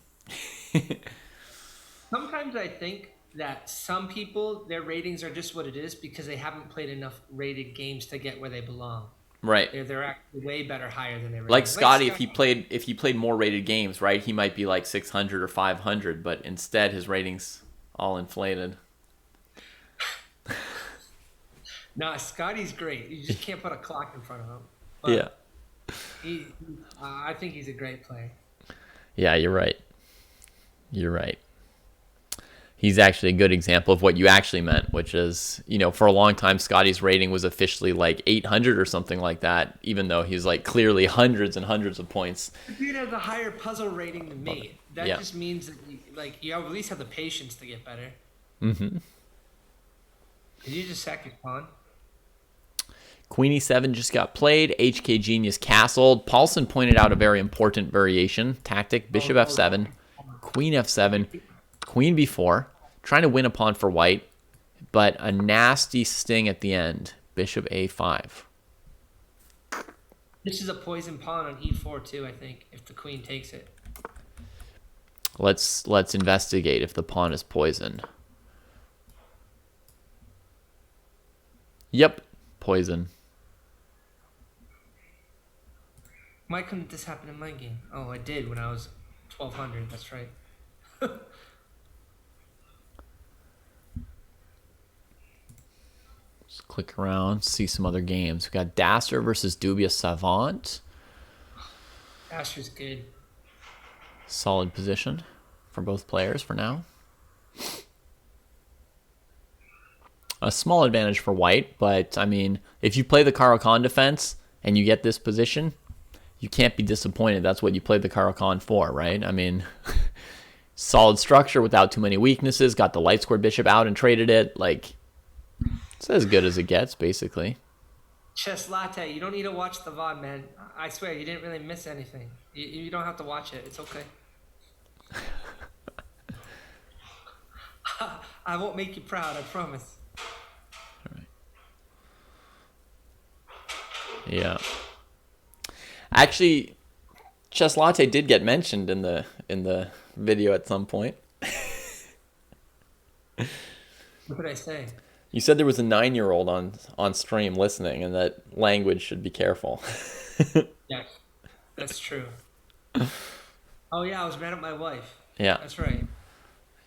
Sometimes I think that some people, their ratings are just what it is because they haven't played enough rated games to get where they belong. Right. They're actually way better higher than they were. Like Scotty, if he played more rated games, right, he might be like 600 or 500, but instead his ratings all inflated. No, Scotty's great. You just can't put a clock in front of him. Yeah. I think he's a great player. Yeah, you're right. You're right. He's actually a good example of what you actually meant, which is, for a long time, Scotty's rating was officially like 800 or something like that, even though he's like clearly hundreds and hundreds of points. He has a higher puzzle rating than me. That Yeah. just means that you at least have the patience to get better. Mm-hmm. Did you just sack your pawn? Queen e7 just got played. HK Genius castled. Paulson pointed out a very important variation tactic. Bishop f7, queen f7, queen b4. Trying to win a pawn for white, but a nasty sting at the end. Bishop a5. This is a poison pawn on e4 too, I think, if the queen takes it. Let's investigate if the pawn is poisoned. Yep, poison. Why couldn't this happen in my game? Oh, it did when I was 1200. That's right. Just click around, see some other games. We got Dasser versus Dubious Savant. Asher's good. Solid position for both players for now. A small advantage for white, but I mean, if you play the Caro-Kann defense and you get this position, you can't be disappointed. That's what you played the Caro-Kann for, right? I mean, solid structure without too many weaknesses. Got the light squared bishop out and traded it. Like, it's as good as it gets, basically. Chess Latte, you don't need to watch the VOD, man. I swear, you didn't really miss anything. You don't have to watch it. It's okay. I won't make you proud, I promise. All right. Yeah. Actually, Chess Latte did get mentioned in the video at some point. What did I say? You said there was a 9-year-old on stream listening, and that language should be careful. Yeah, that's true. Oh yeah, I was mad at my wife. Yeah. That's right.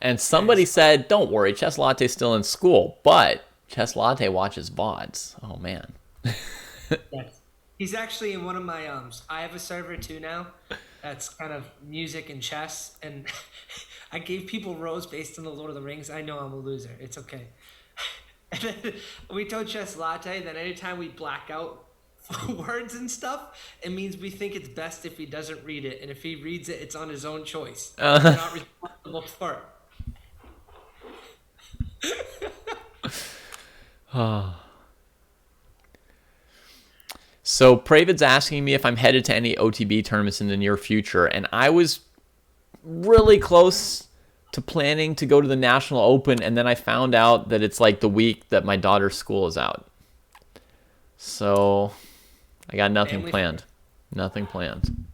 And somebody said, "Don't worry, Chess Latte's still in school, but Chess Latte watches VODs." Oh man. Yes. He's actually in one of my I have a server too now. That's kind of music and chess, and I gave people rows based on the Lord of the Rings. I know I'm a loser. It's okay. And then we told Chess Latte that anytime we black out words and stuff, it means we think it's best if he doesn't read it, and if he reads it, it's on his own choice. We're not responsible for it. So Pravid's asking me if I'm headed to any OTB tournaments in the near future, and I was really close to planning to go to the National Open, and then I found out that it's like the week that my daughter's school is out. So I got nothing planned. Nothing planned.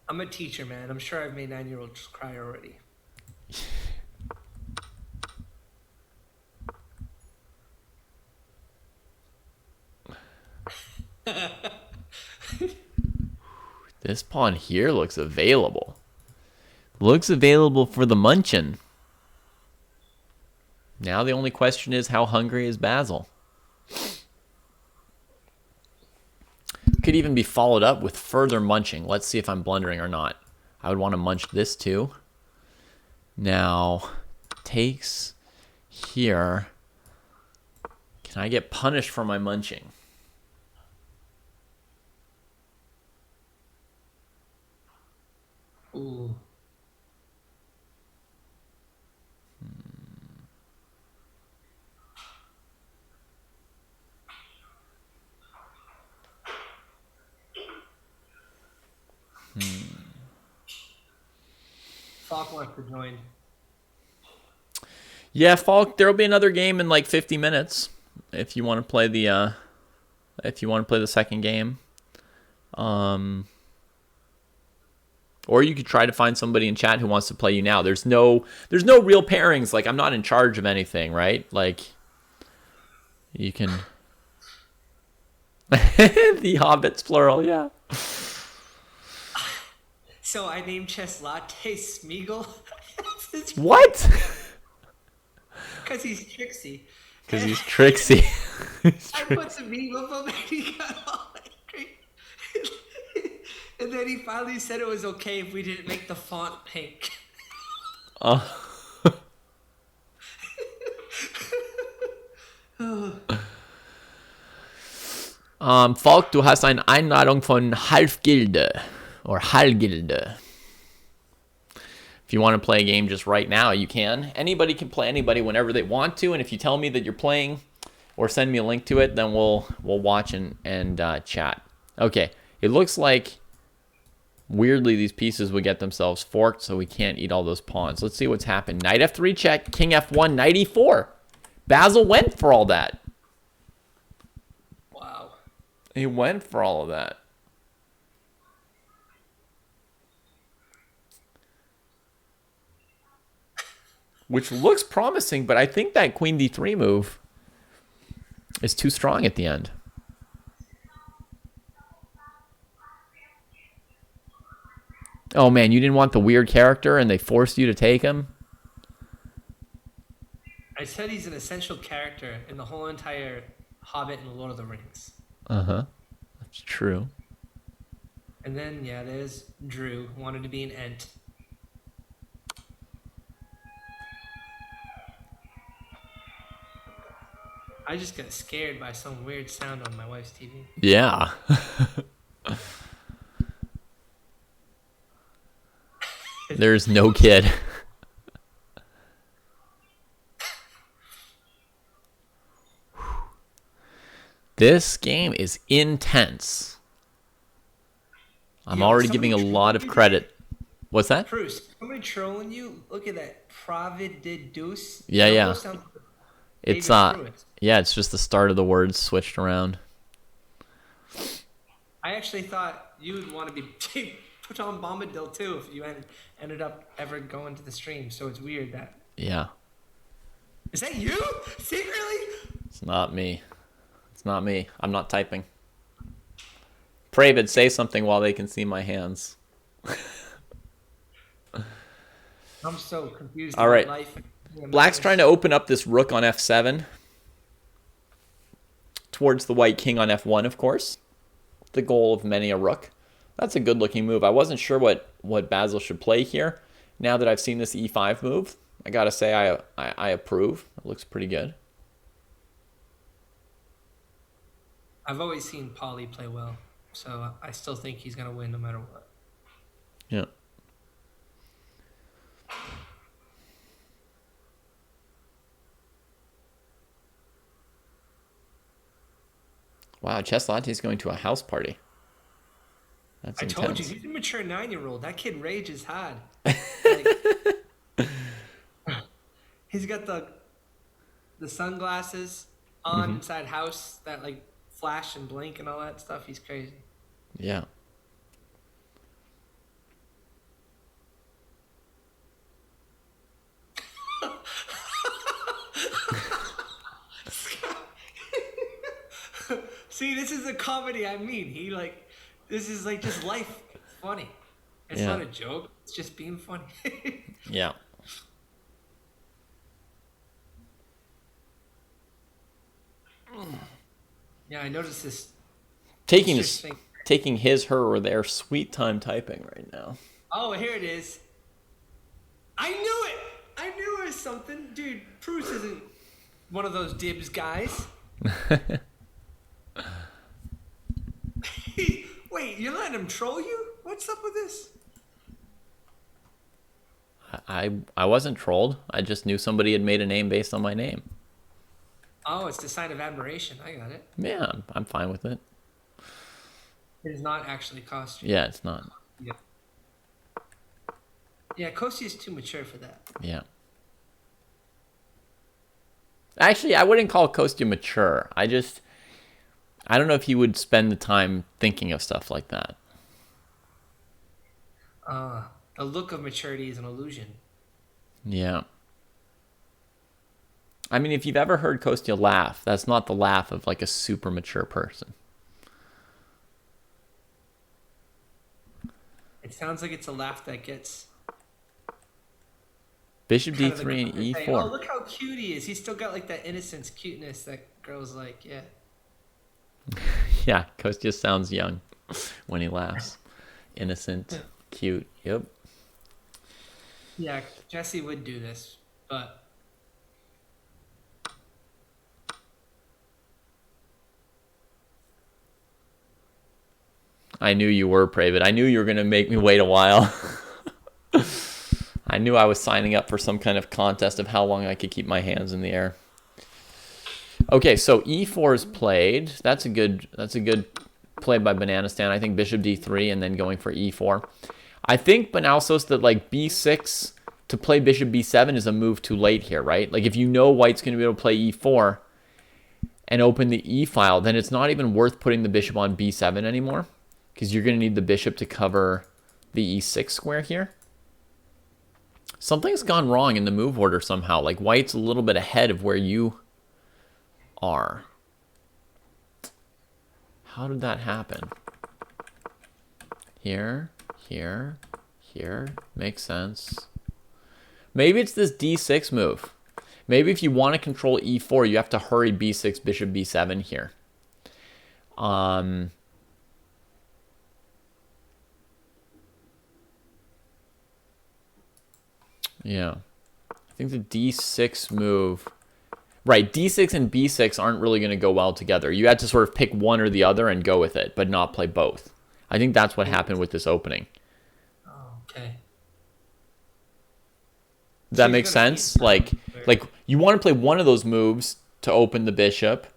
I'm a teacher, man. I'm sure I've made 9-year-olds cry already. This pawn here looks available. Looks available for the munchin'. Now the only question is, how hungry is Basil? Could even be followed up with further munching. Let's see if I'm blundering or not. I would want to munch this too. Now, takes here. Can I get punished for my munching? Ooh. Falk wants to join. Yeah, Falk, there'll be another game in like 50 minutes if you want to play the second game. Or you could try to find somebody in chat who wants to play you now. There's no real pairings. Like, I'm not in charge of anything, right? Like, you can the hobbits plural, yeah. So I named Chess Latte Smeagol. What? Because he's tricksy. Because he's tricksy. I put some meme of him and he got all angry. And then he finally said it was okay if we didn't make the font pink. Falk, du hast eine Einladung von Halfgilde or Hallgilde. If you want to play a game just right now, you can. Anybody can play anybody whenever they want to, and if you tell me that you're playing or send me a link to it, then we'll watch and chat. Okay, it looks like weirdly these pieces would get themselves forked, so we can't eat all those pawns. Let's see what's happened. Knight F3 check, King F1, Knight E4. Basil went for all that. Wow. He went for all of that. Which looks promising, but I think that Queen D3 move is too strong at the end. Oh man, you didn't want the weird character and they forced you to take him? I said he's an essential character in the whole entire Hobbit and Lord of the Rings. Uh-huh. That's true. And then, yeah, there's Drew, who wanted to be an Ent. I just got scared by some weird sound on my wife's TV. Yeah. There's no kid. This game is intense. I'm already giving a lot of credit. What's that? Bruce, somebody trolling you? Look at that. Provididus. Yeah, yeah. Sounds like It's David Pruitt. yeah, it's just the start of the words switched around. I actually thought you would want to be put on Bombadil too if you ended up ever going to the stream. So it's weird that. Yeah. Is that you? Secretly? It's not me. It's not me. I'm not typing. Pravid, say something while they can see my hands. I'm so confused. All right. Life. Black's trying to open up this rook on f7 towards the white king on f1, of course. The goal of many a rook. That's a good-looking move. I wasn't sure what Basil should play here. Now that I've seen this e5 move, I gotta say I approve. It looks pretty good. I've always seen Pauly play well, so I still think he's gonna win no matter what. Yeah. Wow, Chess Latte is going to a house party. That's I intense. told you, he's a mature 9-year-old. That kid rages hard. Like, he's got the sunglasses on inside house that like flash and blink and all that stuff. He's crazy. Yeah. See, this is the comedy I mean. This is like just life. It's funny. It's Yeah. not a joke. It's just being funny. Yeah. Yeah, I noticed this. Taking Interesting. taking his, her, or their sweet time typing right now. Oh, here it is. I knew it. I knew it was something, dude. Bruce isn't one of those dibs guys. Wait, you're letting him troll you? What's up with this? I wasn't trolled. I just knew somebody had made a name based on my name. Oh, it's the sign of admiration. I got it. Yeah, I'm fine with it. It is not actually costume. Yeah, it's not. Yeah. Yeah, Kosi is too mature for that. Yeah. Actually, I wouldn't call Kostya mature. I don't know if he would spend the time thinking of stuff like that. The look of maturity is an illusion. Yeah. I mean, if you've ever heard Kostya laugh, that's not the laugh of like a super mature person. It sounds like it's a laugh that gets Bishop kind of d3 and the e4. oh, look how cute he is. He's still got like that innocence, cuteness that girls like. Yeah. Yeah, Kostya sounds young when he laughs. Innocent, cute. Yep. Yeah, Jesse would do this, but I knew you were, Pravid. I knew you were going to make me wait a while. I knew I was signing up for some kind of contest of how long I could keep my hands in the air. Okay, so e4 is played. That's a good play by Banana Stan. I think bishop d3 and then going for e4. I think Banalsos that like b6 to play bishop b7 is a move too late here, right? Like if you know white's going to be able to play e4 and open the e file, then it's not even worth putting the bishop on b7 anymore because you're going to need the bishop to cover the e6 square here. Something's gone wrong in the move order somehow. Like white's a little bit ahead of where you are. How did that happen? Here, here, here. Makes sense. Maybe it's this d6 move. Maybe if you want to control e4, you have to hurry b6, bishop b7 here. Yeah. I think the d6 move... Right, d6 and b6 aren't really going to go well together. You had to sort of pick one or the other and go with it, but not play both. I think that's what happened with this opening. oh, okay. Does that So make he's gonna sense? need Like something. you want to play one of those moves to open the bishop,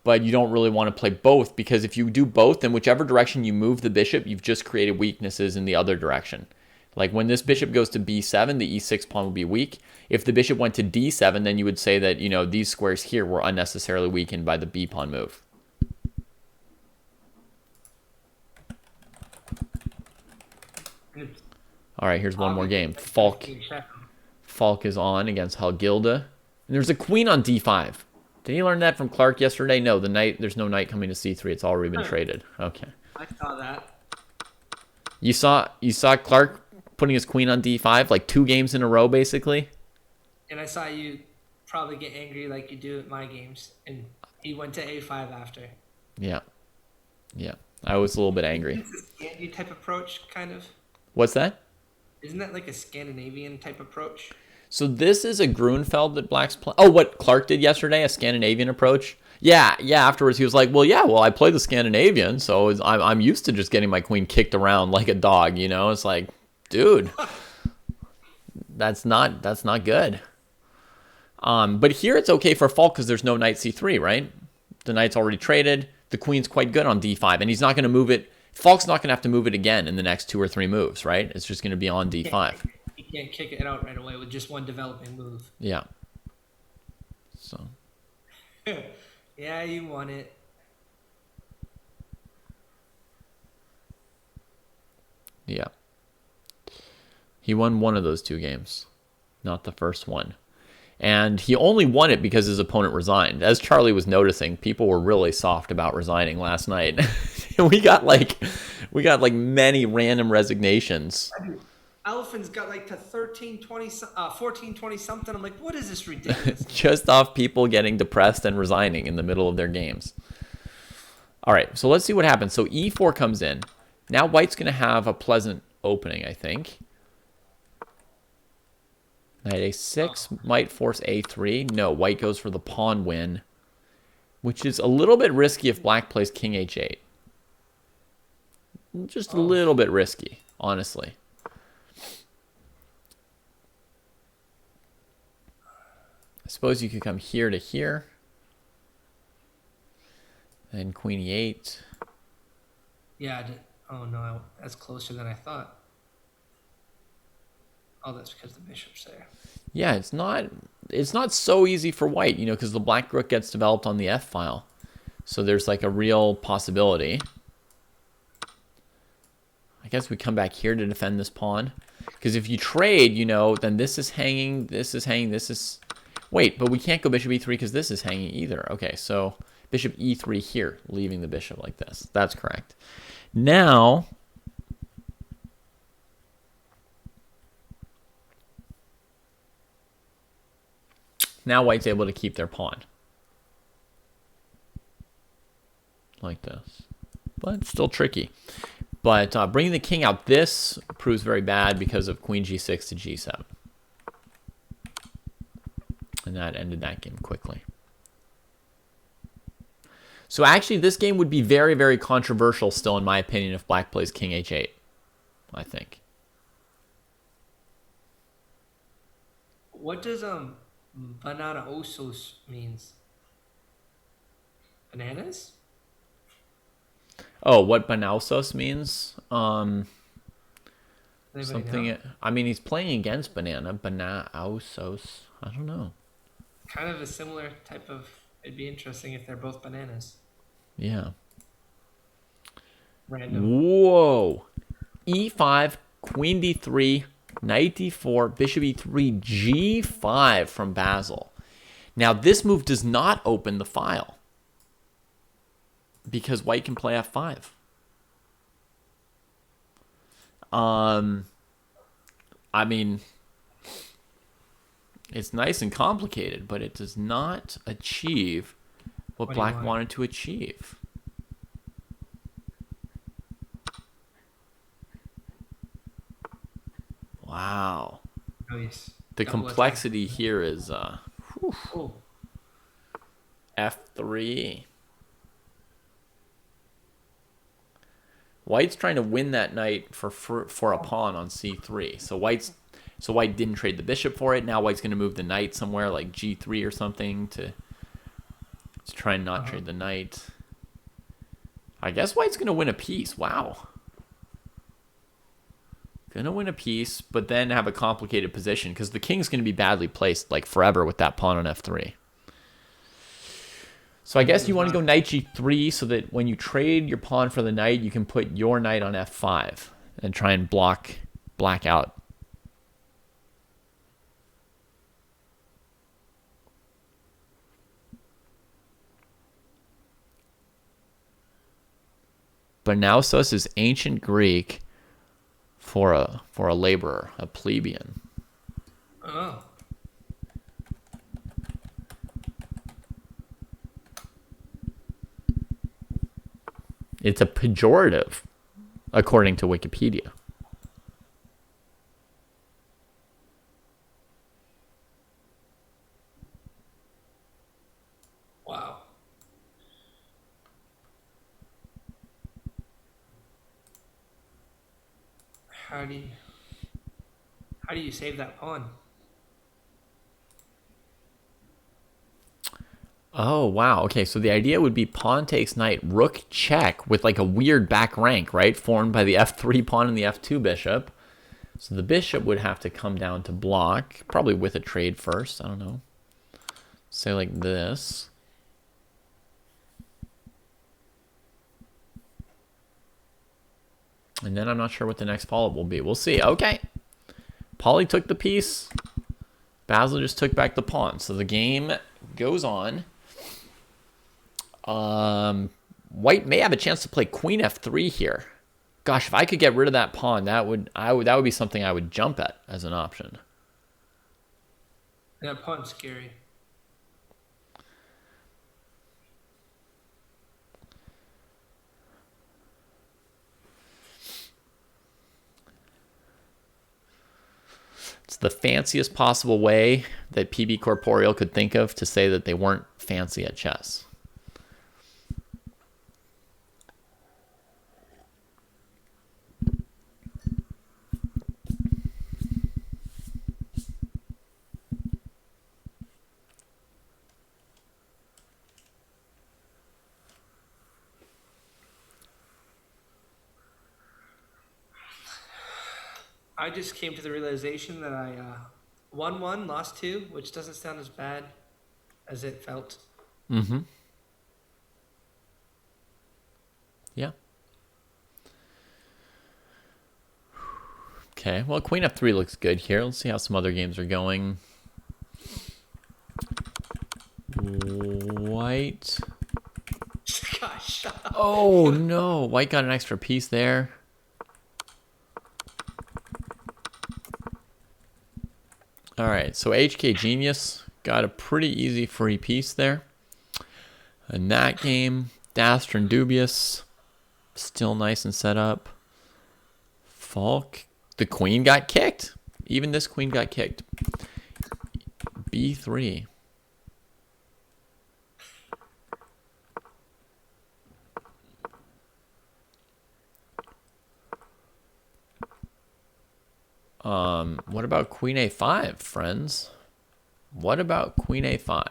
but you don't really want to play both because if you do both, then whichever direction you move the bishop, you've just created weaknesses in the other direction. Like when this bishop goes to b7, the e6 pawn will be weak. If the bishop went to d7, then you would say that, you know, these squares here were unnecessarily weakened by the b pawn move. It's All right, here's one more obvious game. that Falk Jesse Sheffield- is on against Halgilda. And there's a queen on d5. Did he learn that from Clark yesterday? No, there's no knight coming to c3. It's already been traded. Okay. I saw that. You saw Clark putting his queen on d5 like 2 games in a row, basically. And I saw you probably get angry like you do at my games. And he went to a5 after. Yeah. Yeah. I was a little bit angry. It's a Scandi type approach, kind of. What's that? Isn't that like a Scandinavian type approach? So this is a Grunfeld that Black's playing. Oh, what Clark did yesterday, a Scandinavian approach. Yeah. Afterwards, he was like, "Well, I play the Scandinavian, so I'm used to just getting my queen kicked around like a dog." You know, it's like, dude, that's not good. But here it's okay for Falk because there's no knight c3, right? The knight's already traded. The queen's quite good on d5, and he's not going to move it. Falk's not going to have to move it again in the next 2 or 3 moves, right? It's just going to be on d5. He can't kick it out right away with just one developing move. Yeah. So. Yeah, you won it. Yeah. He won one of those 2 games, not the first one. And he only won it because his opponent resigned. As Charlie was noticing, people were really soft about resigning last night. we got like many random resignations. Elephant's got like to 13, 20, 14, 20 something. I'm like, what is this ridiculous? Just off people getting depressed and resigning in the middle of their games. All right, so let's see what happens. So e4 comes in. Now white's going to have a pleasant opening, I think. Knight a6 might force a3. No, white goes for the pawn win, which is a little bit risky if black plays king h8. Just a little bit risky, honestly. I suppose you could come here to here. Then queen e8. Yeah. Oh no, that's closer than I thought. Oh, that's because the bishop's there. Yeah, it's not so easy for white, you know, because the black rook gets developed on the f file. So there's like a real possibility. I guess we come back here to defend this pawn. Because if you trade, you know, then this is hanging, this is hanging, this is... Wait, but we can't go bishop e3 because this is hanging either. Okay, so bishop e3 here, leaving the bishop like this. That's correct. Now... Now white's able to keep their pawn. Like this. But it's still tricky. But bringing the king out, this proves very bad because of queen g6 to g7. And that ended that game quickly. So actually, this game would be very, very controversial still, in my opinion, if black plays king h8, I think. What does banana osos means? Bananas? Oh, what banausos means? Anybody Something. know? I mean, he's playing against banana. Banausos. I don't know. Kind of a similar type of. It'd be interesting if they're both bananas. Yeah. Random. Whoa. E5, queen d3, knight d4, bishop e3, g5 from Basil. Now, this move does not open the file because white can play f5. I mean, it's nice and complicated, but it does not achieve what What do you black want? wanted to achieve. Wow. Nice. The Double complexity here is attack. Oh, f3. White's trying to win that knight for a pawn on c3. So white didn't trade the bishop for it. Now white's going to move the knight somewhere like g3 or something to try and not trade the knight. I guess white's going to win a piece. Wow. Going to win a piece, but then have a complicated position because the king's going to be badly placed like forever with that pawn on f3. So I guess you want to go knight g3 so that when you trade your pawn for the knight, you can put your knight on f5 and try and black out. Banausos is ancient Greek for a laborer, a plebeian. oh. It's a pejorative, according to Wikipedia. Wow. How do you save that pawn? Oh, wow. Okay, so the idea would be pawn takes knight, rook check with like a weird back rank, right? Formed by the f3 pawn and the f2 bishop. So the bishop would have to come down to block, probably with a trade first. I don't know. Say like this. And then I'm not sure what the next follow-up will be. We'll see. Okay. Pauly took the piece. Basil just took back the pawn. So the game goes on. White may have a chance to play queen f3 here. Gosh, if I could get rid of that pawn, that would be something I would jump at as an option. That pawn's scary. It's the fanciest possible way that PB Corporeal could think of to say that they weren't fancy at chess. I just came to the realization that I won one, lost two, which doesn't sound as bad as it felt. Mm-hmm. Yeah. Okay, well, Queen F3 looks good here. Let's see how some other games are going. White. Gosh, shut up. Oh, no. White got an extra piece there. All right, so HK Genius got a pretty easy free piece there. In that game, Dastra and Dubious still nice and set up. Falk, the queen got kicked. Even this queen got kicked. B3. What about Queen A5, friends? What about Queen A5?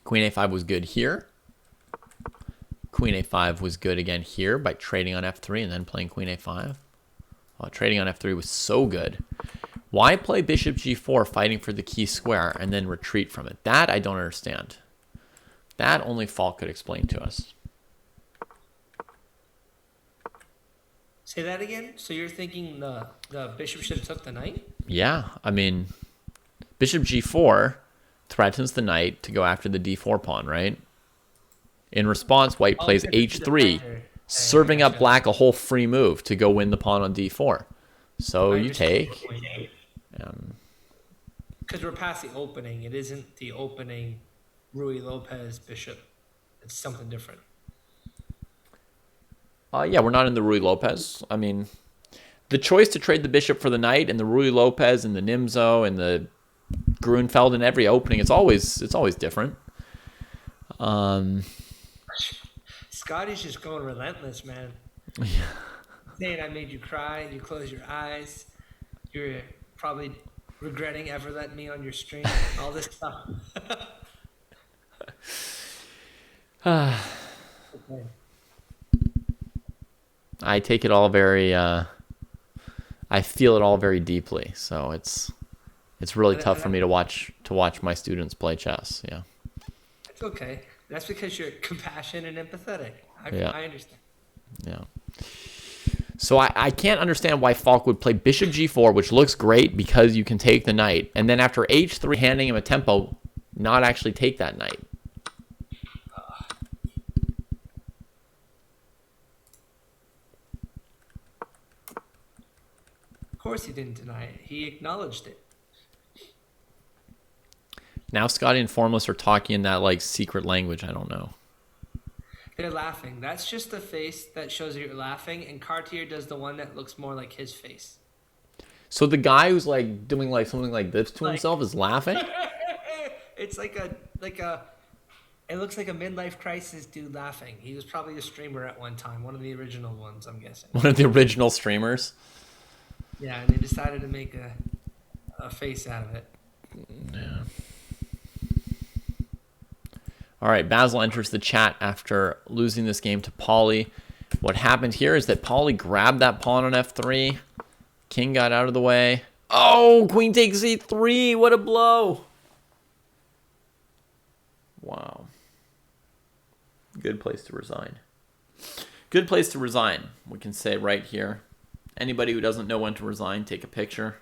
Queen A5 was good here. Queen A5 was good again here by trading on F3 and then playing Queen A5. Well, trading on F3 was so good. Why play Bishop G4 fighting for the key square and then retreat from it? That I don't understand. That only Falk could explain to us. Say that again? So you're thinking the bishop should have took the knight? Yeah, I mean, Bishop G4 threatens the knight to go after the D4 pawn, right? In response, White plays H3, serving up Black a whole free move to go win the pawn on D4. So you take. Because we're past the opening. It isn't the opening Ruy Lopez bishop. It's something different. Yeah, we're not in the Ruy Lopez. I mean, the choice to trade the bishop for the knight and the Ruy Lopez and the Nimzo and the Grunfeld in every opening, it's always different. Scotty's just going relentless, man. Yeah. Saying I made you cry, you close your eyes, you're probably regretting ever letting me on your stream, all this stuff. Okay. I take it all very. I feel it all very deeply. So it's really tough for me to watch my students play chess. Yeah. It's okay. That's because you're compassionate and empathetic. I understand. Yeah. So I can't understand why Falk would play Bishop G4, which looks great because you can take the knight, and then after H3 handing him a tempo, not actually take that knight. Of course he didn't deny it. He acknowledged it. Now Scotty and Formless are talking in that like secret language. I don't know. They're laughing. That's just the face that shows that you're laughing, and Cartier does the one that looks more like his face. So the guy who's like doing like something like this to himself is laughing? It's like a it looks like a midlife crisis dude laughing. He was probably a streamer at one time, one of the original ones, I'm guessing. One of the original streamers? Yeah, and they decided to make a face out of it. Yeah. All right, Basil enters the chat after losing this game to Pauly. What happened here is that Pauly grabbed that pawn on F3. King got out of the way. Oh, queen takes E3. What a blow. Wow. Good place to resign. Good place to resign, we can say right here. Anybody who doesn't know when to resign, take a picture.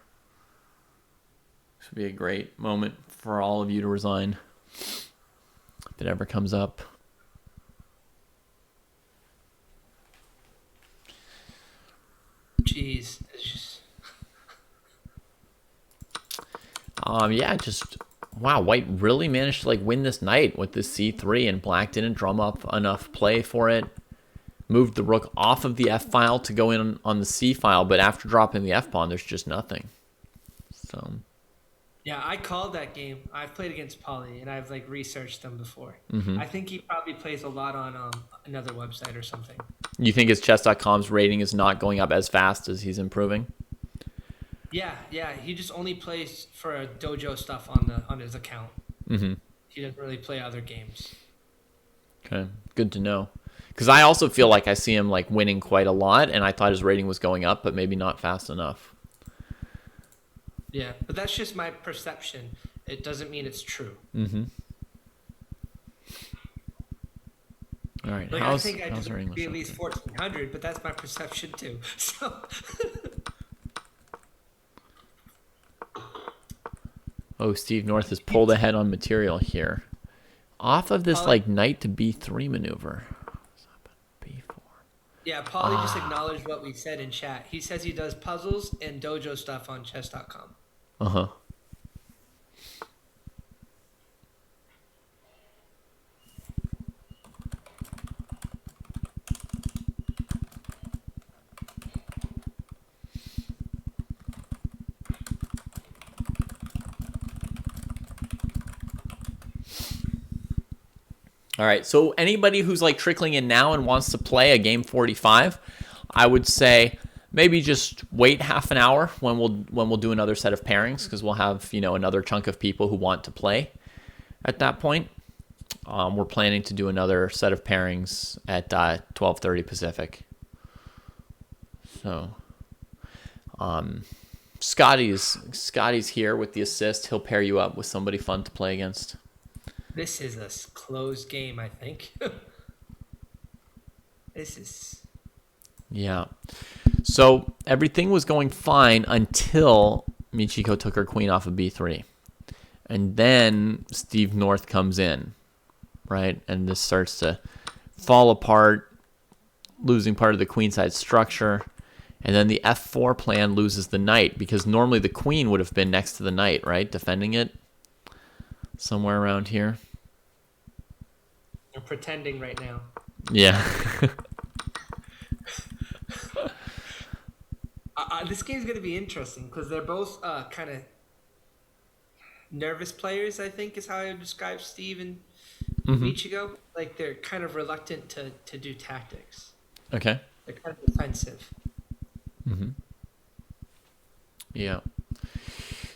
This would be a great moment for all of you to resign. if it ever comes up. Jeez. It's just... Yeah, just wow, White really managed to like win this knight with this c3, and Black didn't drum up enough play for it. Moved the rook off of the f file to go in on the c file, but after dropping the f pawn, there's just nothing. So Yeah, I called that game. I've played against Pauly, and I've like researched him before. I think he probably plays a lot on another website or something. you think his chess.com's rating is not going up as fast as he's improving? Yeah. He just only plays for dojo stuff on his account. He doesn't really play other games. Okay, good to know. Because I also feel like I see him like winning quite a lot, and I thought his rating was going up, but maybe not fast enough. Yeah, but that's just my perception. It doesn't mean it's true. All right, Like how's I think I how's just our be English? at least 1400, but that's my perception too. So Oh, Steve North has pulled ahead on material here. Off of this like knight to b3 maneuver. b4. yeah, Pauly just acknowledged what we said in chat. He says he does puzzles and dojo stuff on chess.com. Uh-huh. All right, so anybody who's like trickling in now and wants to play a game 45, I would say maybe just wait half an hour when we'll do another set of pairings, because we'll have, you know, another chunk of people who want to play at that point. We're planning to do another set of pairings at 12:30 Pacific. So Scotty's here with the assist. He'll pair you up with somebody fun to play against. This is a closed game, I think. This is... Yeah. So everything was going fine until Michiko took her queen off of b3. And then Steve North comes in, right? And this starts to fall apart, losing part of the queenside structure. And then the f4 plan loses the knight, because normally the queen would have been next to the knight, right? Defending it somewhere around here. You're pretending right now. Yeah. This game's going to be interesting because they're both kind of nervous players, I think is how I would describe Steve and Michiko. Like they're kind of reluctant to do tactics. Okay. They're kind of defensive. Yeah.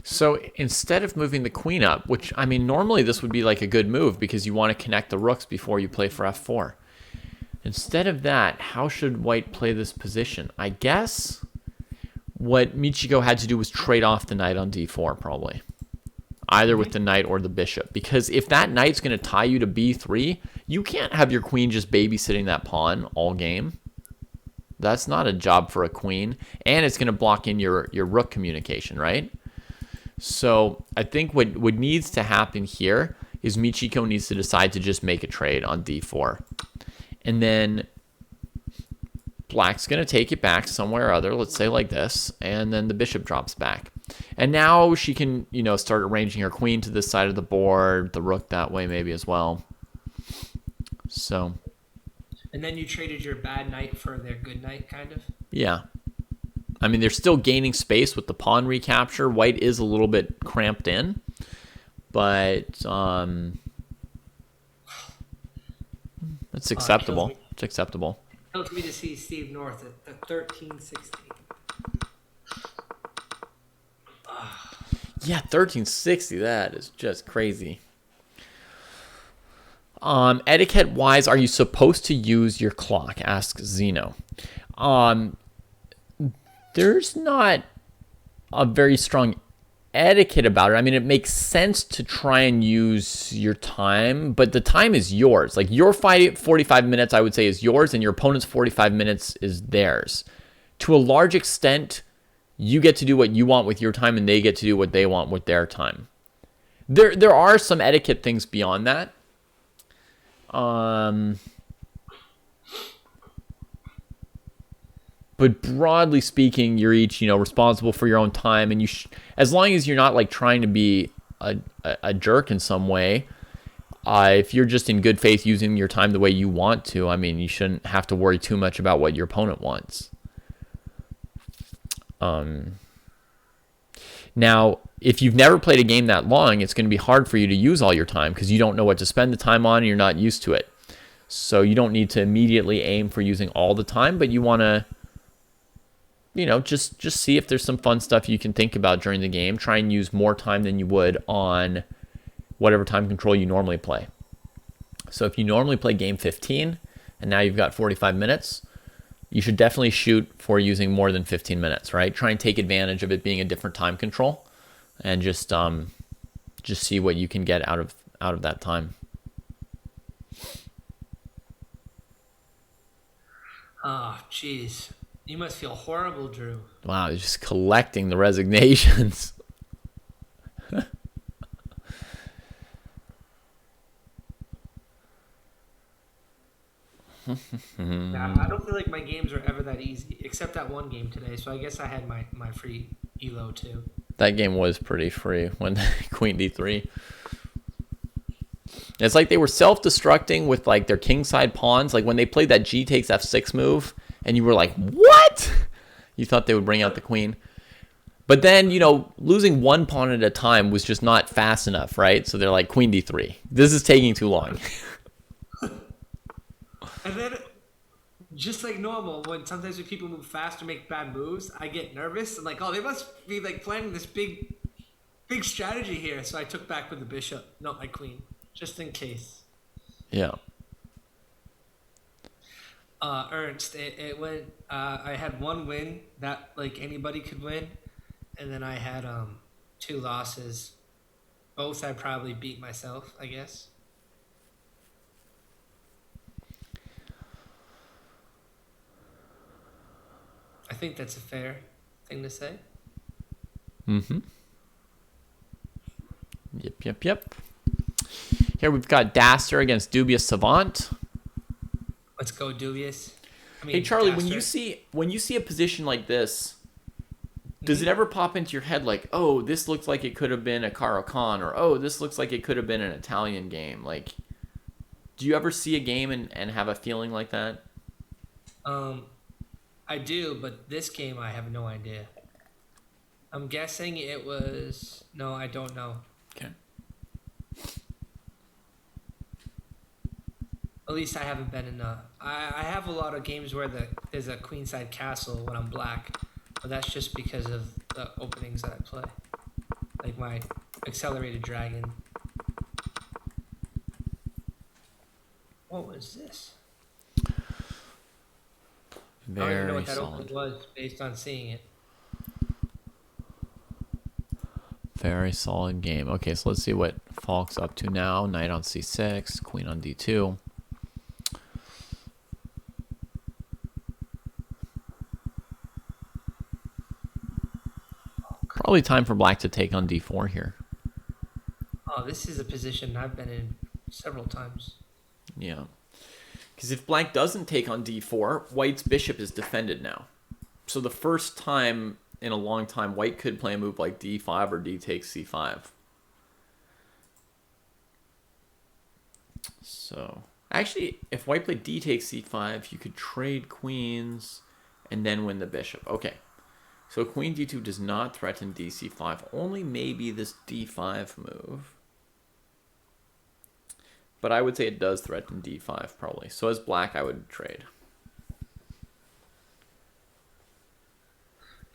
So instead of moving the queen up, which, I mean, normally this would be like a good move because you want to connect the rooks before you play for f4. Instead of that, how should White play this position? I guess what Michiko had to do was trade off the knight on d4, probably. Either with the knight or the bishop. Because if that knight's going to tie you to b3, you can't have your queen just babysitting that pawn all game. That's not a job for a queen. And it's going to block in your rook communication, right? So I think what needs to happen here is Michiko needs to decide to just make a trade on d4. And then Black's going to take it back somewhere or other, let's say like this, and then the bishop drops back. And now she can, you know, start arranging her queen to this side of the board, the rook that way maybe as well. So. And then you traded your bad knight for their good knight, kind of? Yeah. I mean, they're still gaining space with the pawn recapture. White is a little bit cramped in, but it's acceptable. It's acceptable. Tells me to see Steve North at the 1360. Yeah, 1360. That is just crazy. Etiquette-wise, are you supposed to use your clock? Asks Zeno. There's not a very strong etiquette about it. I mean, it makes sense to try and use your time, but the time is yours. Like your 45 minutes, I would say, is yours, and your opponent's 45 minutes is theirs. To a large extent, you get to do what you want with your time, and they get to do what they want with their time. There are some etiquette things beyond that. But broadly speaking, you're each, responsible for your own time, and as long as you're not like trying to be a jerk in some way, if you're just in good faith using your time the way you want to, I mean, you shouldn't have to worry too much about what your opponent wants. Now, if you've never played a game that long, it's going to be hard for you to use all your time because you don't know what to spend the time on and you're not used to it. So you don't need to immediately aim for using all the time, but you want to, just see if there's some fun stuff you can think about during the game. Try and use more time than you would on whatever time control you normally play. So if you normally play game 15 and now you've got 45 minutes, you should definitely shoot for using more than 15 minutes, right? Try and take advantage of it being a different time control and just see what you can get out of that time. Oh, jeez. You must feel horrible, Drew. Wow, just collecting the resignations. Yeah, I don't feel like my games are ever that easy, except that one game today. So I guess I had my free elo too. That game was pretty free when Queen D3. It's like they were self-destructing with like their kingside pawns. Like when they played that G takes F6 move, and you were like, "What?" You thought they would bring out the queen. But then, losing one pawn at a time was just not fast enough, right? So they're like, Queen D3. This is taking too long. And then, just like normal, when people move fast or make bad moves, I get nervous and like, oh, they must be like planning this big strategy here. So I took back with the bishop, not my queen, just in case. Yeah. Ernst, it went. I had one win that like anybody could win, and then I had 2 losses. Both I probably beat myself, I guess. I think that's a fair thing to say. Mm-hmm. Yep. Here we've got Daster against Dubious Savant. Let's go, Dubious. Hey Charlie, Daster. when you see a position like this, does it ever pop into your head like, oh, this looks like it could have been a Caro-Kann, or oh, this looks like it could have been an Italian game? Like, do you ever see a game and have a feeling like that? I do, but this game I have no idea. I'm guessing it was. No, I don't know. Okay. At least I haven't been in I have a lot of games where there's a queenside castle when I'm black, but that's just because of the openings that I play. Like my accelerated dragon. What was this? I don't even know what that opening was based on seeing it. Very solid game. Okay, so let's see what Falk's up to now. Knight on C6, queen on D2. Probably time for black to take on D4 here. Oh, this is a position I've been in several times. Yeah. Because if black doesn't take on D4, white's bishop is defended now. So the first time in a long time, white could play a move like D5 or D takes C5. So, actually, if white played D takes C5, you could trade queens and then win the bishop. Okay. So queen D2 does not threaten DC5, only maybe this D5 move. But I would say it does threaten D5 probably. So as black, I would trade.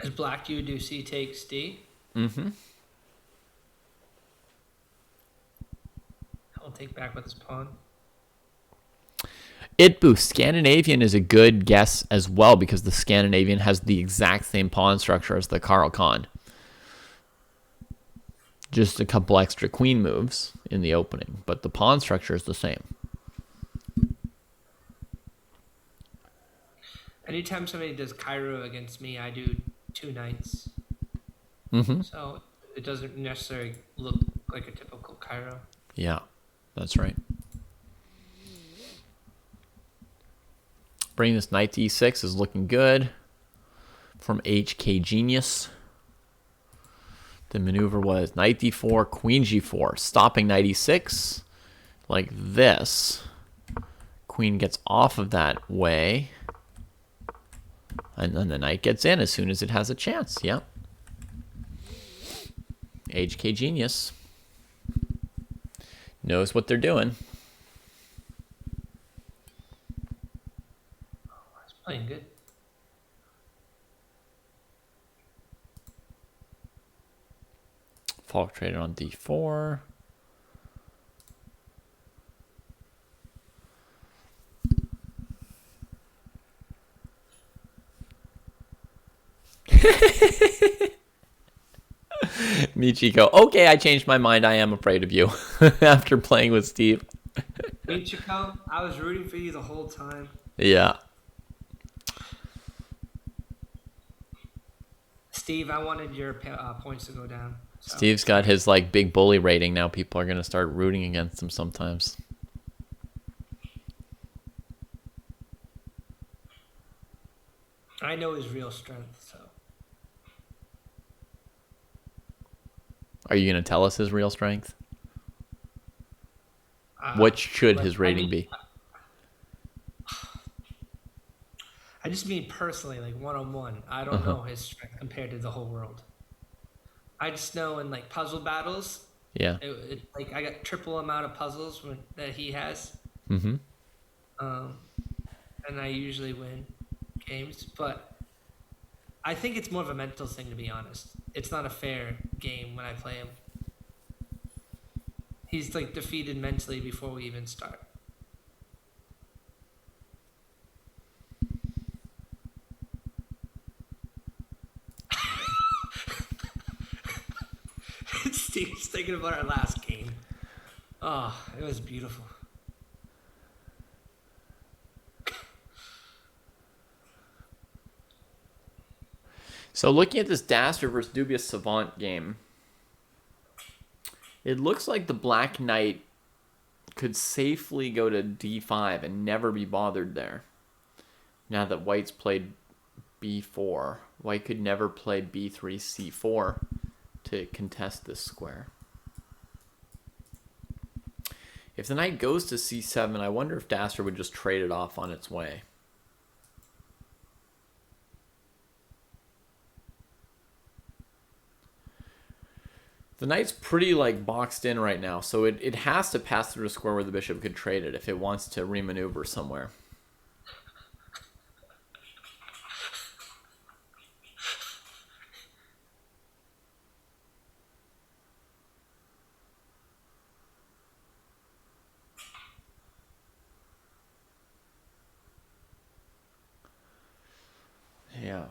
As black, you would do C takes D? Mm-hmm. I'll take back with his pawn. It boosts. Scandinavian is a good guess as well because the Scandinavian has the exact same pawn structure as the Caro-Kann. Just a couple extra queen moves in the opening, but the pawn structure is the same. Anytime somebody does Cairo against me, I do 2 knights. Mm-hmm. So it doesn't necessarily look like a typical Cairo. Yeah, that's right. Bring this knight to e6 is looking good from HK Genius. The maneuver was knight d4, queen g4, stopping knight e6 like this. Queen gets off of that way. And then the knight gets in as soon as it has a chance. Yep. HK Genius knows what they're doing. It's playing good. Falk traded on d4. Michiko, okay, I changed my mind. I am afraid of you after playing with Steve. Michiko, I was rooting for you the whole time. Yeah. Steve, I wanted your points to go down. So. Steve's got his like big bully rating now. People are going to start rooting against him sometimes. I know his real strength, so. Are you going to tell us his real strength? What should his rating be? I just mean personally, like one-on-one. I don't know his strength compared to the whole world. I just know in like puzzle battles, Yeah. Like I got triple amount of puzzles that he has. Mm-hmm. And I usually win games, but I think it's more of a mental thing, to be honest. It's not a fair game when I play him. He's like defeated mentally before we even start. Steve's thinking about our last game. Oh, it was beautiful. So looking at this Daster versus Dubious Savant game, it looks like the Black Knight could safely go to d5 and never be bothered there. Now that White's played b4, White could never play b3, c4 to contest this square. If the knight goes to c7, I wonder if Daster would just trade it off on its way. The knight's pretty like boxed in right now, so it has to pass through a square where the bishop could trade it if it wants to remaneuver somewhere. Yeah.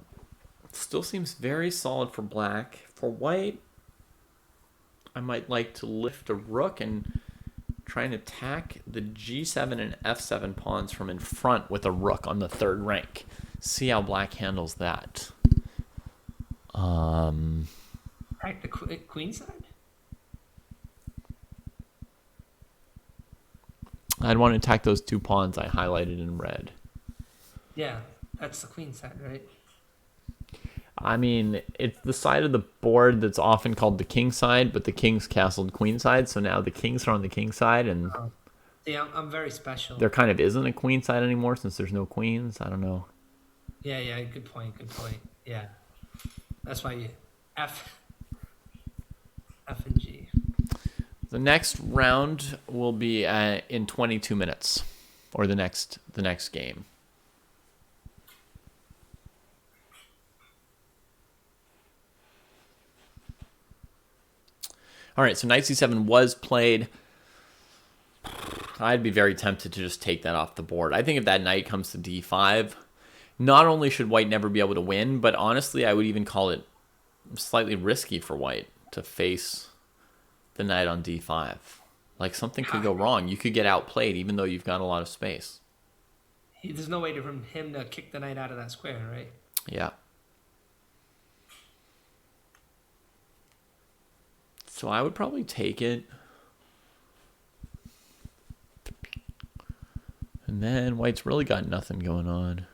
Still seems very solid for black. For white, I might like to lift a rook and try and attack the g7 and f7 pawns from in front with a rook on the third rank. See how black handles that. Attack the queen side? I'd want to attack those two pawns I highlighted in red. Yeah, that's the queen side, right? I mean, it's the side of the board that's often called the king side, but the king's castled queen side, so now the kings are on the king side, and Yeah, I'm very special. there kind of isn't a queen side anymore since there's no queens. I don't know. Yeah, good point. Yeah. That's why you F and G. The next round will be in 22 minutes, or the next game. All right, so knight c7 was played. I'd be very tempted to just take that off the board. I think if that knight comes to d5, not only should white never be able to win, but honestly, I would even call it slightly risky for white to face the knight on d5. Like, something could go wrong. You could get outplayed even though you've got a lot of space. There's no way for him to kick the knight out of that square, right? Yeah. So I would probably take it. And And then white's really got nothing going on.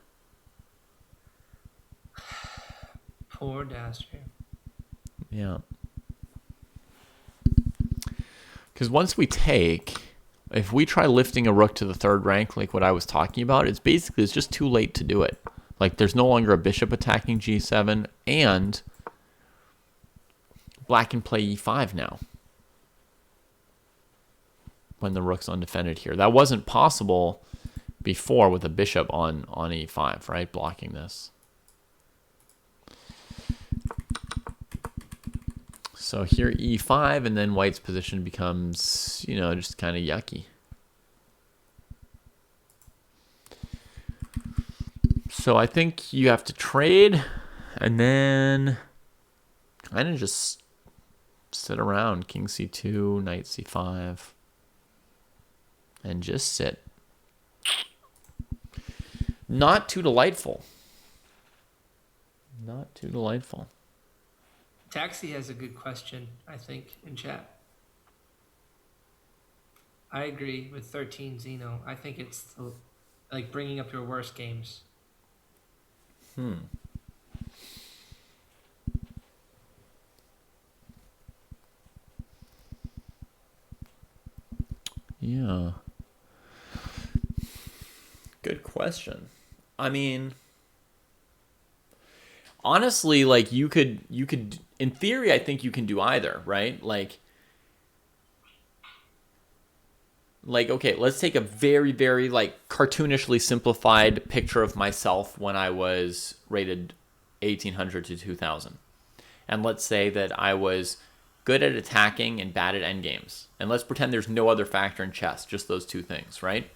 Poor Dasher. Yeah. Because once we take, if we try lifting a rook to the third rank, like what I was talking about, it's just too late to do it. Like there's no longer a bishop attacking g7, and black can play e5 now when the rook's undefended here. That wasn't possible before with a bishop on e5, right? Blocking this. So here e5, and then white's position becomes, just kind of yucky. So I think you have to trade and then kind of just sit around. King c2, knight c5, and just sit. Not too delightful. Not too delightful. Taxi has a good question, I think, in chat. I agree with 13 Zeno. I think it's like bringing up your worst games. Yeah. Good question. I mean, honestly, like you could in theory, I think you can do either, right? Like okay, let's take a very, very like cartoonishly simplified picture of myself when I was rated 1800 to 2000. And let's say that I was good at attacking and bad at endgames. And let's pretend there's no other factor in chess, just those two things, right?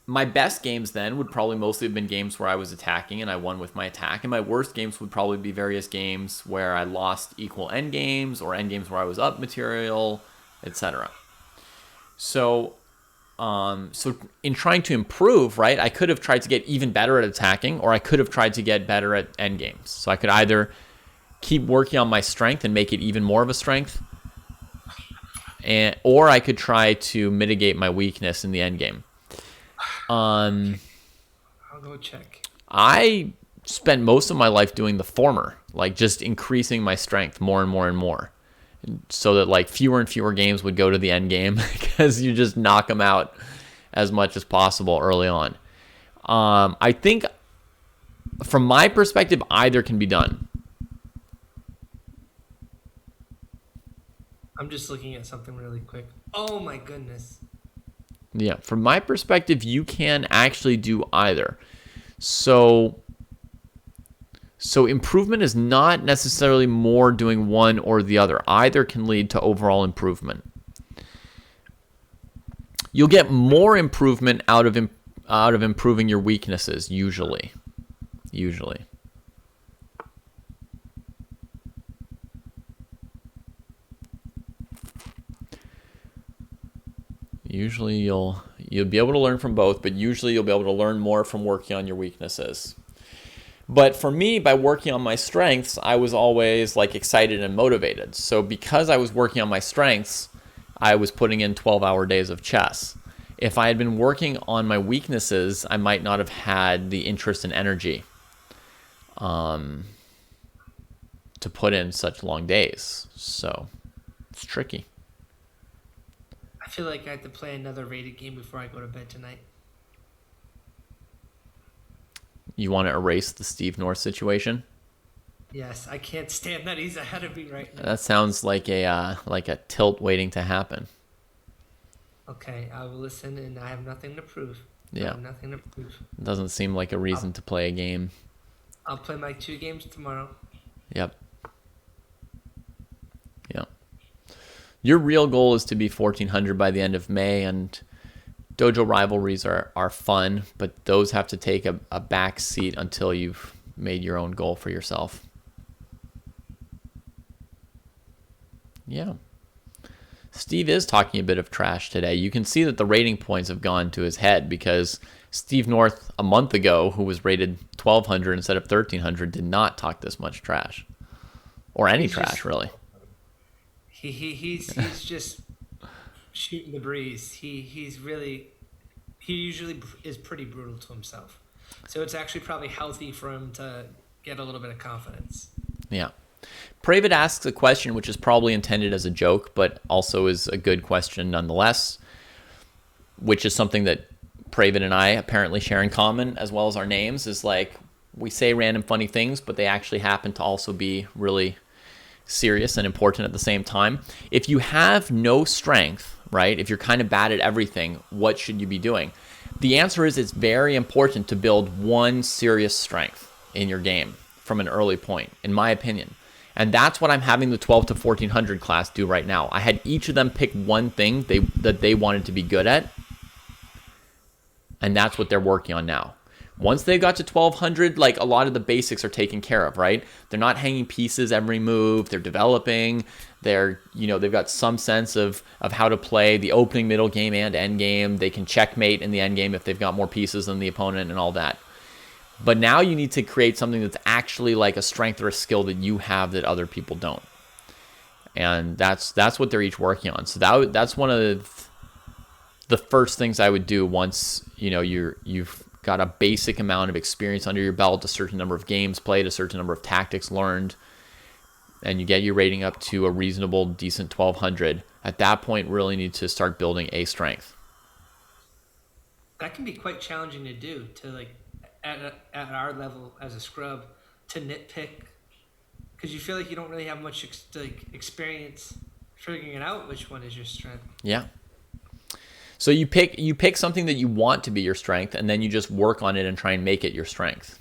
My best games then would probably mostly have been games where I was attacking and I won with my attack. And my worst games would probably be various games where I lost equal endgames or endgames where I was up material, etc. So in trying to improve, right, I could have tried to get even better at attacking, or I could have tried to get better at endgames. So I could either keep working on my strength and make it even more of a strength, or I could try to mitigate my weakness in the endgame. I'll go check. I spent most of my life doing the former, like just increasing my strength more and more and more, so that like fewer and fewer games would go to the end game because you just knock them out as much as possible early on. I think from my perspective, either can be done. I'm just looking at something really quick. Oh my goodness. Yeah, from my perspective, you can actually do either. So improvement is not necessarily more doing one or the other. Either can lead to overall improvement. You'll get more improvement out of improving your weaknesses, usually. Usually you'll be able to learn from both, but usually you'll be able to learn more from working on your weaknesses. But for me, by working on my strengths, I was always like excited and motivated. So because I was working on my strengths, I was putting in 12-hour days of chess. If I had been working on my weaknesses, I might not have had the interest and energy to put in such long days. So it's tricky. I feel like I have to play another rated game before I go to bed tonight. You want to erase the Steve North situation? Yes, I can't stand that he's ahead of me right now. That sounds like a tilt waiting to happen. Okay, I will listen, and I have nothing to prove. Yeah. I have nothing to prove. Doesn't seem like a reason to play a game. I'll play my 2 games tomorrow. Yep. Yeah. Your real goal is to be 1400 by the end of May, and dojo rivalries are fun, but those have to take a back seat until you've made your own goal for yourself. Yeah. Steve is talking a bit of trash today. You can see that the rating points have gone to his head because Steve North a month ago, who was rated 1200 instead of 1300, did not talk this much trash. Or any trash, really. He's just shooting the breeze. He's really he usually is pretty brutal to himself. So it's actually probably healthy for him to get a little bit of confidence. Yeah. Pravid asks a question which is probably intended as a joke, but also is a good question nonetheless, which is something that Pravid and I apparently share in common, as well as our names, is like we say random funny things, but they actually happen to also be really serious and important at the same time. If you have no strength, right, if you're kind of bad at everything, what should you be doing? The answer is it's very important to build one serious strength in your game from an early point, in my opinion. And that's what I'm having the 12 to 1400 class do right now. I had each of them pick one thing that they wanted to be good at, and that's what they're working on now. Once they got to 1200, like a lot of the basics are taken care of, right? They're not hanging pieces every move. They're developing. They're, they've got some sense of how to play the opening, middle game, and end game. They can checkmate in the end game if they've got more pieces than the opponent and all that. But now you need to create something that's actually like a strength or a skill that you have that other people don't. And that's what they're each working on. So that's one of the first things I would do once, you've got a basic amount of experience under your belt, a certain number of games played, a certain number of tactics learned, and you get your rating up to a reasonable, decent 1200. At that point, really need to start building a strength. That can be quite challenging to do, to like at our level as a scrub, to nitpick, because you feel like you don't really have much experience figuring out which one is your strength. Yeah. So you pick something that you want to be your strength, and then you just work on it and try and make it your strength.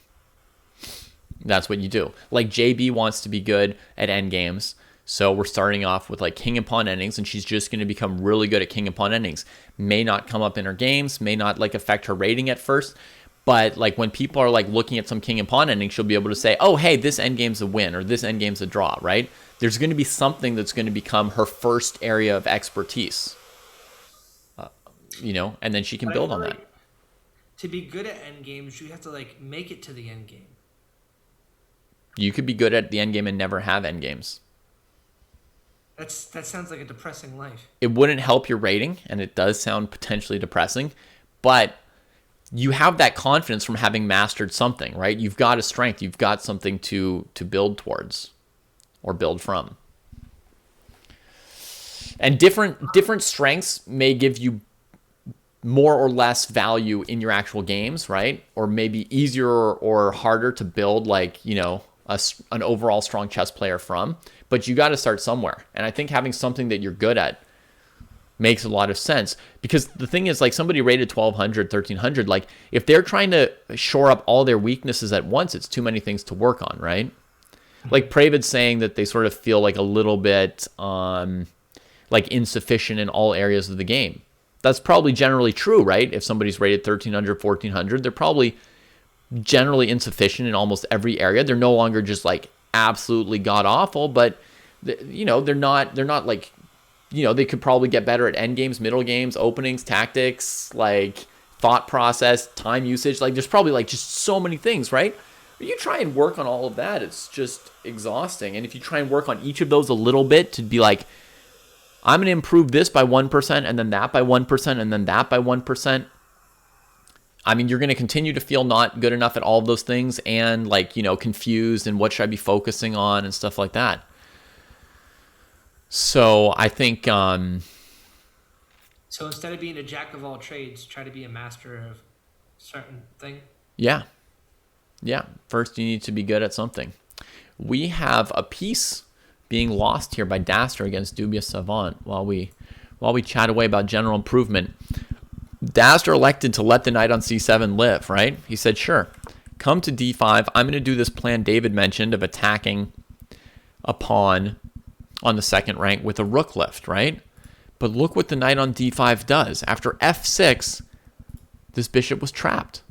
That's what you do. Like JB wants to be good at end games, so we're starting off with like king and pawn endings, and she's just going to become really good at king and pawn endings. May not come up in her games, may not like affect her rating at first, but like when people are like looking at some king and pawn ending, she'll be able to say, oh, hey, this endgame's a win, or this endgame's a draw, right? There's going to be something that's going to become her first area of expertise. And then she can build on that. To be good at end games, you have to like make it to the end game. You could be good at the end game and never have end games. That sounds like a depressing life. It wouldn't help your rating, and it does sound potentially depressing, but you have that confidence from having mastered something, right? You've got a strength. You've got something to build towards or build from. And different strengths may give you more or less value in your actual games, right? Or maybe easier or harder to build like, an overall strong chess player from. But you got to start somewhere. And I think having something that you're good at makes a lot of sense. Because the thing is, like somebody rated 1200, 1300, like if they're trying to shore up all their weaknesses at once, it's too many things to work on, right? Like Pravid's saying that they sort of feel like a little bit like insufficient in all areas of the game. That's probably generally true, right? If somebody's rated 1300, 1400, they're probably generally insufficient in almost every area. They're no longer just like absolutely god awful, but they're not like, they could probably get better at end games, middle games, openings, tactics, like thought process, time usage. Like there's probably like just so many things, right? But you try and work on all of that, it's just exhausting. And if you try and work on each of those a little bit to be like, I'm going to improve this by 1% and then that by 1% and then that by 1%. I mean, you're going to continue to feel not good enough at all of those things and like, confused and what should I be focusing on and stuff like that. So I think... So instead of being a jack of all trades, try to be a master of certain thing? Yeah. Yeah. First, you need to be good at something. We have a piece being lost here by Daster against Dubious Savant while we chat away about general improvement. Daster elected to let the knight on c7 live, right? He said, sure, come to d5. I'm going to do this plan David mentioned of attacking a pawn on the second rank with a rook lift, right? But look what the knight on d5 does. After f6, this bishop was trapped.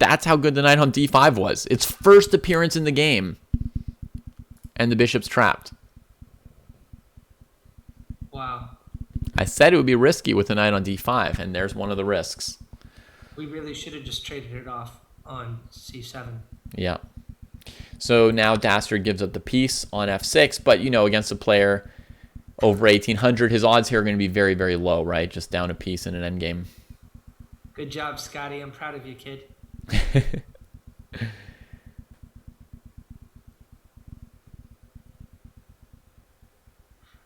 That's how good the knight on d5 was. Its first appearance in the game. And the bishop's trapped. Wow. I said it would be risky with the knight on d5, and there's one of the risks. We really should have just traded it off on c7. Yeah. So now Daster gives up the piece on f6, but, against a player over 1800, his odds here are going to be very, very low, right? Just down a piece in an endgame. Good job, Scotty. I'm proud of you, kid.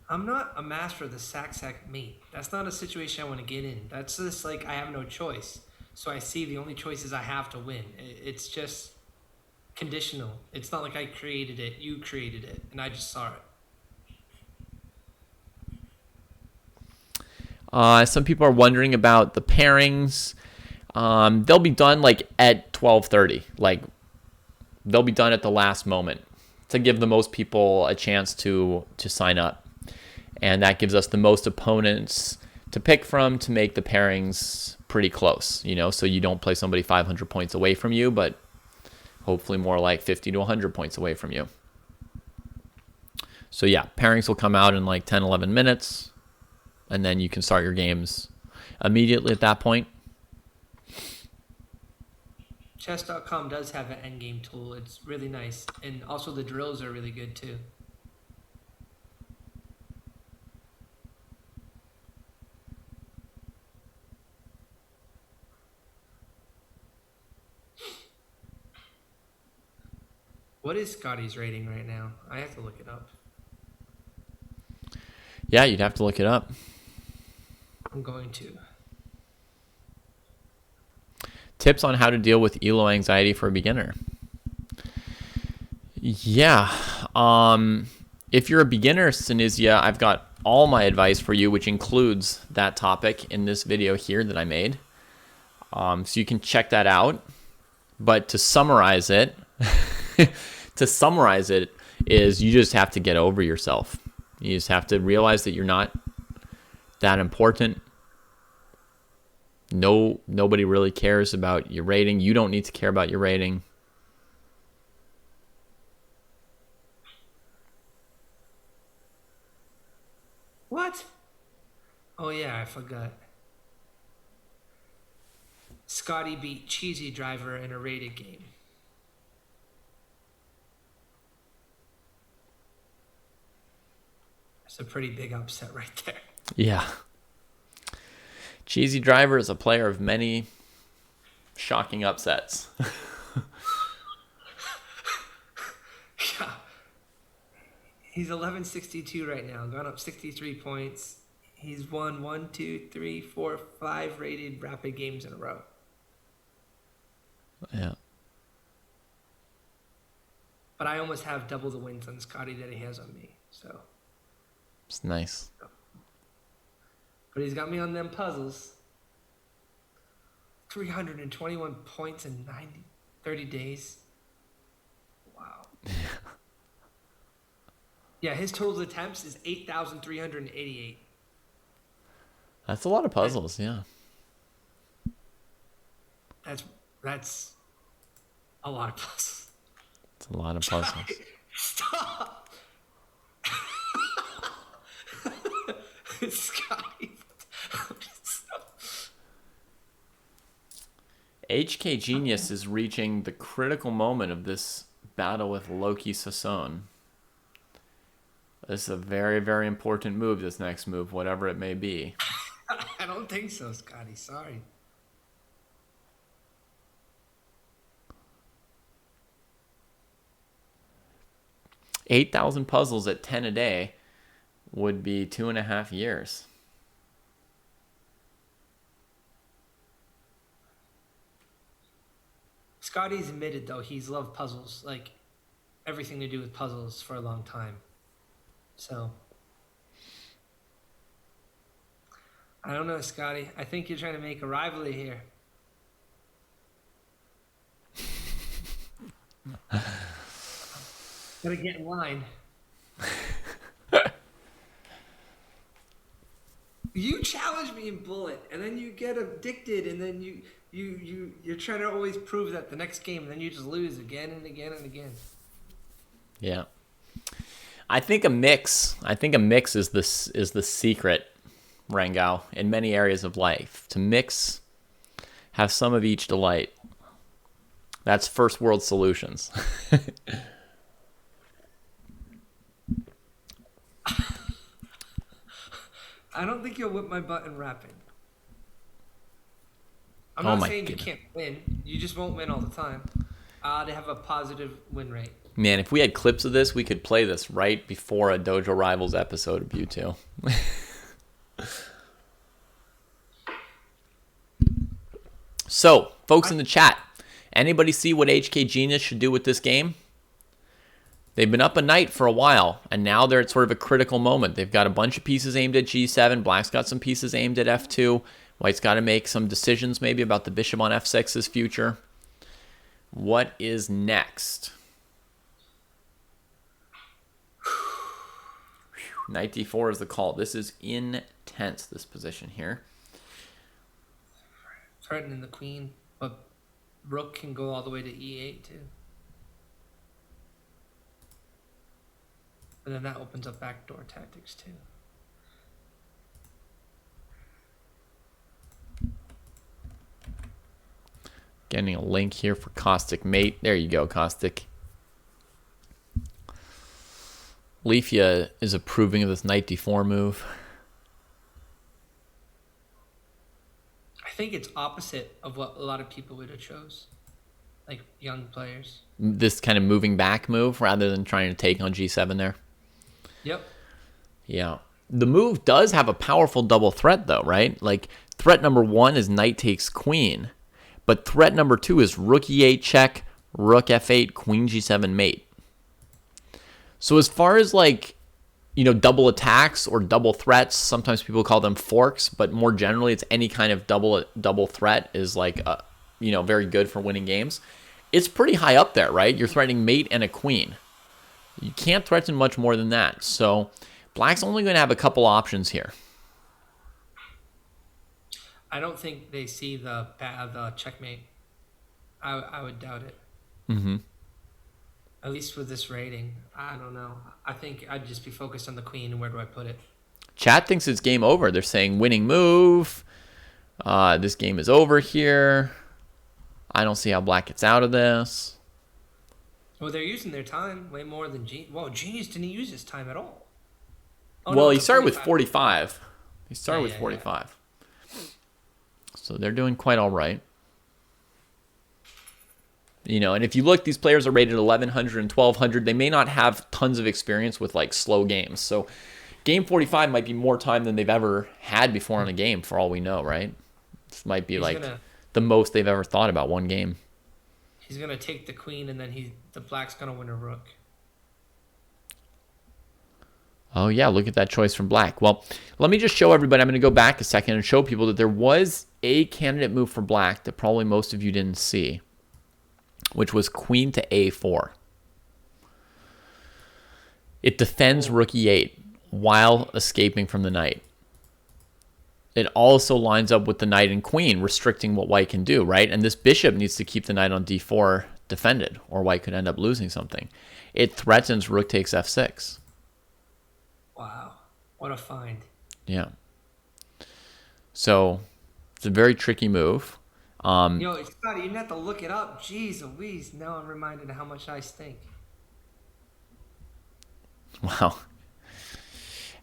I'm not a master of the sack mate. That's not a situation I want to get in. That's just like I have no choice. So I see the only choices I have to win. It's just conditional. It's not like I created it. You created it, and I just saw it. Some people are wondering about the pairings. They'll be done like at 12:30. Like they'll be done at the last moment to give the most people a chance to sign up, and that gives us the most opponents to pick from to make the pairings pretty close. So you don't play somebody 500 points away from you, but hopefully more like 50 to 100 points away from you. So yeah, pairings will come out in like 10, 11 minutes. And then you can start your games immediately at that point. Chess.com does have an endgame tool. It's really nice. And also the drills are really good too. What is Scotty's rating right now? I have to look it up. Yeah, you'd have to look it up. I'm going to. Tips on how to deal with ELO anxiety for a beginner. Yeah. If you're a beginner, Sinizia, I've got all my advice for you, which includes that topic in this video here that I made. So you can check that out. But to summarize it, is you just have to get over yourself. You just have to realize that you're not that important. Nobody really cares about your rating. You don't need to care about your rating. What? Oh yeah, I forgot. Scotty beat Cheesy Driver in a rated game. That's a pretty big upset right there. Yeah. Cheesy Driver is a player of many shocking upsets. Yeah. He's 1162 right now, gone up 63 points. He's won 1, 2, 3, 4, 5 rated rapid games in a row. Yeah. But I almost have double the wins on Scotty that he has on me. So. It's nice. But he's got me on them puzzles. 321 points in 30 days. Wow. Yeah, his total attempts is 8,388. That's a lot of puzzles, yeah. That's a lot of puzzles. It's a lot of puzzles. Stop. Scotty. HK Genius is reaching the critical moment of this battle with Loki Sasson. This is a very, very important move, this next move, whatever it may be. I don't think so, Scotty. Sorry. $8,000 puzzles at 10 a day would be 2.5 years. Scotty's admitted, though, he's loved puzzles, like everything to do with puzzles for a long time. So, I don't know, Scotty. I think you're trying to make a rivalry here. Gotta get in line. You challenge me in Bullet, and then you get addicted, and then you're trying to always prove that the next game, and then you just lose again and again and again. Yeah. I think a mix is the secret, Rangao, in many areas of life. To mix, have some of each delight. That's first world solutions. I don't think you'll whip my butt in rapping. I'm Oh not my saying goodness. you can't win. You just won't win all the time. They have a positive win rate. Man, if we had clips of this, we could play this right before a Dojo Rivals episode of Mewtwo. So, folks in the chat, anybody see what HK Genius should do with this game? They've been up a night for a while, and now they're at sort of a critical moment. They've got a bunch of pieces aimed at G7. Black's got some pieces aimed at F2. White's got to make some decisions maybe about the bishop on F6's future. What is next? Knight D4 is the call. This is intense, this position here. Threatening the queen, but rook can go all the way to E8 too. And then that opens up backdoor tactics too. Getting a link here for Caustic Mate. There you go, Caustic. Leafia is approving of this Knight D4 move. I think it's opposite of what a lot of people would have chose, like young players. This kind of moving back move rather than trying to take on G7 there. Yep. Yeah. The move does have a powerful double threat though, right? Like threat number 1 is knight takes queen, but threat number 2 is rook E8 check, rook F8, queen G7 mate. So as far as like, you know, double attacks or double threats, sometimes people call them forks, but more generally it's any kind of double threat is like, you know, very good for winning games. It's pretty high up there, right? You're threatening mate and a queen. You can't threaten much more than that. So Black's only going to have a couple options here. I don't think they see the checkmate. I would doubt it. Mm-hmm. At least with this rating. I don't know. I think I'd just be focused on the queen and where do I put it? Chat thinks it's game over. They're saying winning move. This game is over here. I don't see how Black gets out of this. Well, they're using their time way more than Genius. Well, Genius didn't use his time at all. Oh, Well, no, he it's a started with 45. He started with yeah. 45. So they're doing quite all right. You know, and if you look, these players are rated 1100 and 1200. They may not have tons of experience with like slow games. So game 45 might be more time than they've ever had before in a game for all we know, right? This might be the most they've ever thought about one game. He's going to take the queen and then the black's going to win a rook. Oh, yeah, look at that choice from Black. Well, let me just show everybody. I'm going to go back a second and show people that there was a candidate move for Black that probably most of you didn't see, which was queen to A4. It defends rook E8 while escaping from the knight. It also lines up with the knight and queen, restricting what white can do, right? And this bishop needs to keep the knight on D4 defended, or white could end up losing something. It threatens rook takes F6. Wow. What a find. Yeah. So it's a very tricky move. Yo, Scotty, you didn't have to look it up. Jeez Louise. Now I'm reminded of how much I stink. Wow.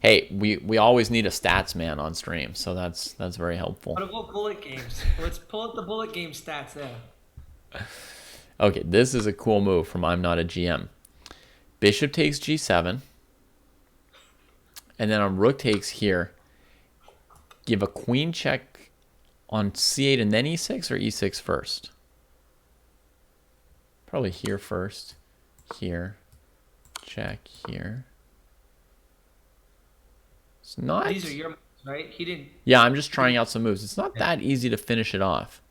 Hey, we always need a stats man on stream, so that's very helpful. What about bullet games? Let's pull up the bullet game stats there. Okay, this is a cool move from I'm Not a GM. Bishop takes G7. And then on rook takes here, give a queen check on C8 and then E6 or E6 first? Probably here first. Here. Check here. It's not. These are your moves, right? He didn't. Yeah, I'm just trying out some moves. It's not that easy to finish it off.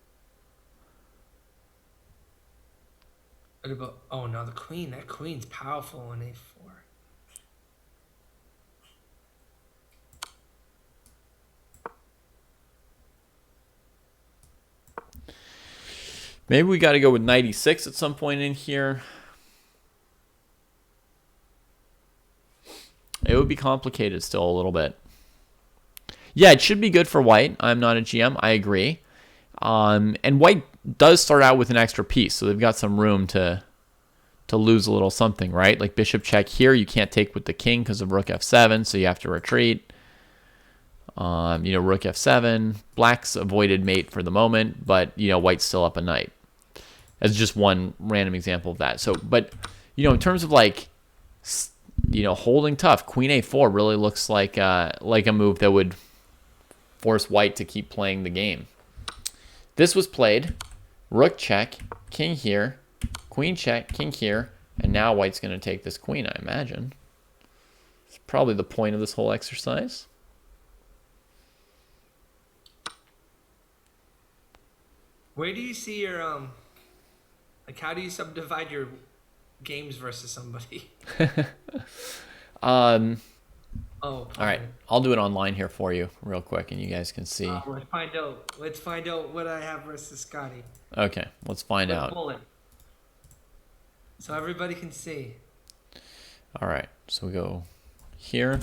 What about? Oh no, the queen. That queen's powerful on A4. Maybe we got to go with 96 at some point in here. It would be complicated still a little bit. Yeah, it should be good for white. I'm Not a GM. I agree. And white does start out with an extra piece, so they've got some room to lose a little something, right? Like bishop check here, you can't take with the king because of rook F7, so you have to retreat. Rook f7. Black's avoided mate for the moment, but white's still up a knight. That's just one random example of that. So, but in terms of like, holding tough, Queen a4 really looks like a move that would force white to keep playing the game. This was played. Rook check, king here, queen check, king here, and now white's going to take this queen, I imagine. It's probably the point of this whole exercise. Where do you see your like how do you subdivide your games versus somebody? All Oh, right, I'll do it online here for you real quick, and you guys can see. let's find out. Let's find out what I have versus Scotty. Okay, let's find out. Bullet. So everybody can see. All right, so we go here,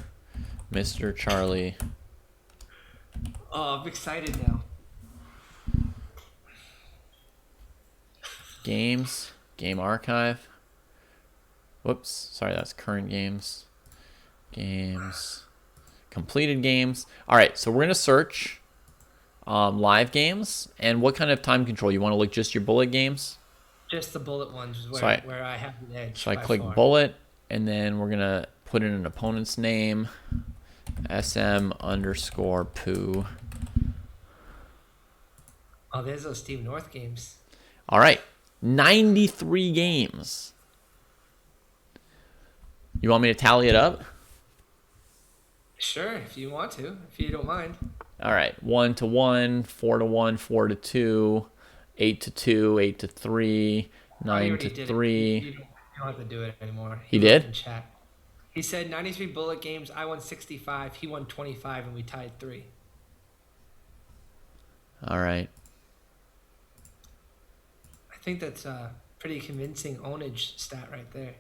Mr. Charlie. Oh, I'm excited now. Games, game archive. Whoops, sorry, that's current games. Games, completed games. All right, so we're gonna search live games. And what kind of time control? You want to look just your bullet games? Just the bullet ones is where I have the edge. So I by click far. bullet, and then we're gonna put in an opponent's name, SM_poo. Oh, there's those Steve North games. All right, 93 games. You want me to tally it up? Sure, if you want to, if you don't mind. All right, 1-1, 4-1, 4-2, 8-2, 8-3, I already 9-3. You don't have to do it anymore. He did? wrote in chat. He said 93 bullet games. I won 65. He won 25, and we tied 3. All right. I think that's a pretty convincing ownage stat right there.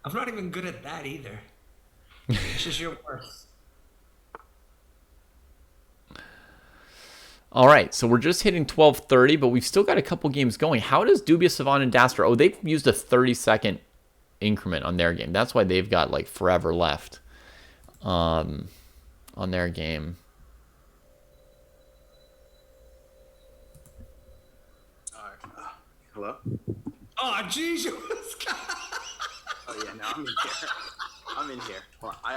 I'm not even good at that either. It's just your worst. All right, so we're just hitting 12:30, but we've still got a couple games going. How does Dubious Savant and Dastra? Oh, they've used a 30-second increment on their game. That's why they've got like forever left on their game. All right. Hello? Oh, jeez, you Oh, yeah, no, I'm in here. I'm in here. Hold on.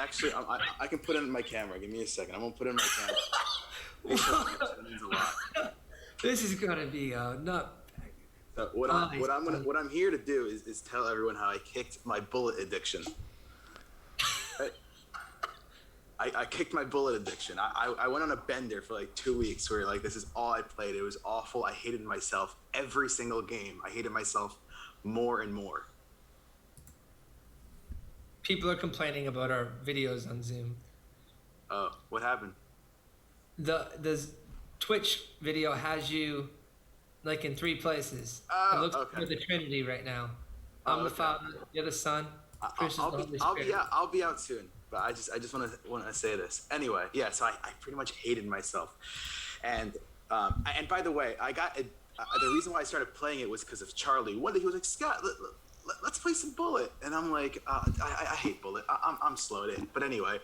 I can put in my camera. Give me a second. I'm going to put in my camera. Make sure that means a lot. This is gonna be not. So what I'm here to do is tell everyone how I kicked my bullet addiction. I kicked my bullet addiction. I went on a bender for like 2 weeks where like this is all I played. It was awful. I hated myself every single game. I hated myself more and more. People are complaining about our videos on Zoom. What happened? The Twitch video has you like in 3 places. It looks okay. like the Trinity right now. I'm the Father, you're the Son. Chris is the Holy Spirit. I'll be out soon. But I just want to say this anyway. Yeah, so I pretty much hated myself, and by the way, I got the reason why I started playing it was because of Charlie. One day he was like, Scott, let's play some Bullet, and I'm like, I hate Bullet. I'm slow at it. But anyway,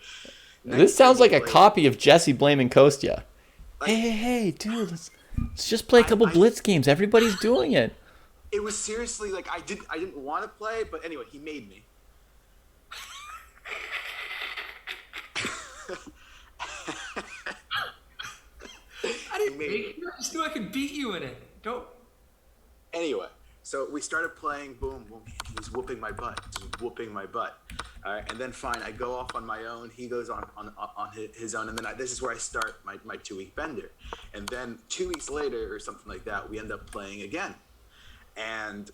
This sounds like a copy of Jesse blaming Kostya. Hey, dude, let's just play a couple Blitz games. Everybody's doing it. It was seriously like I didn't want to play, but anyway, he made me. I didn't make you. I just knew I could beat you in it. Don't. Anyway, so we started playing. Boom, boom. He was whooping my butt. All right, and then fine, I go off on my own. He goes on his own, and then this is where I start my 2-week bender. And then 2 weeks later, or something like that, we end up playing again, and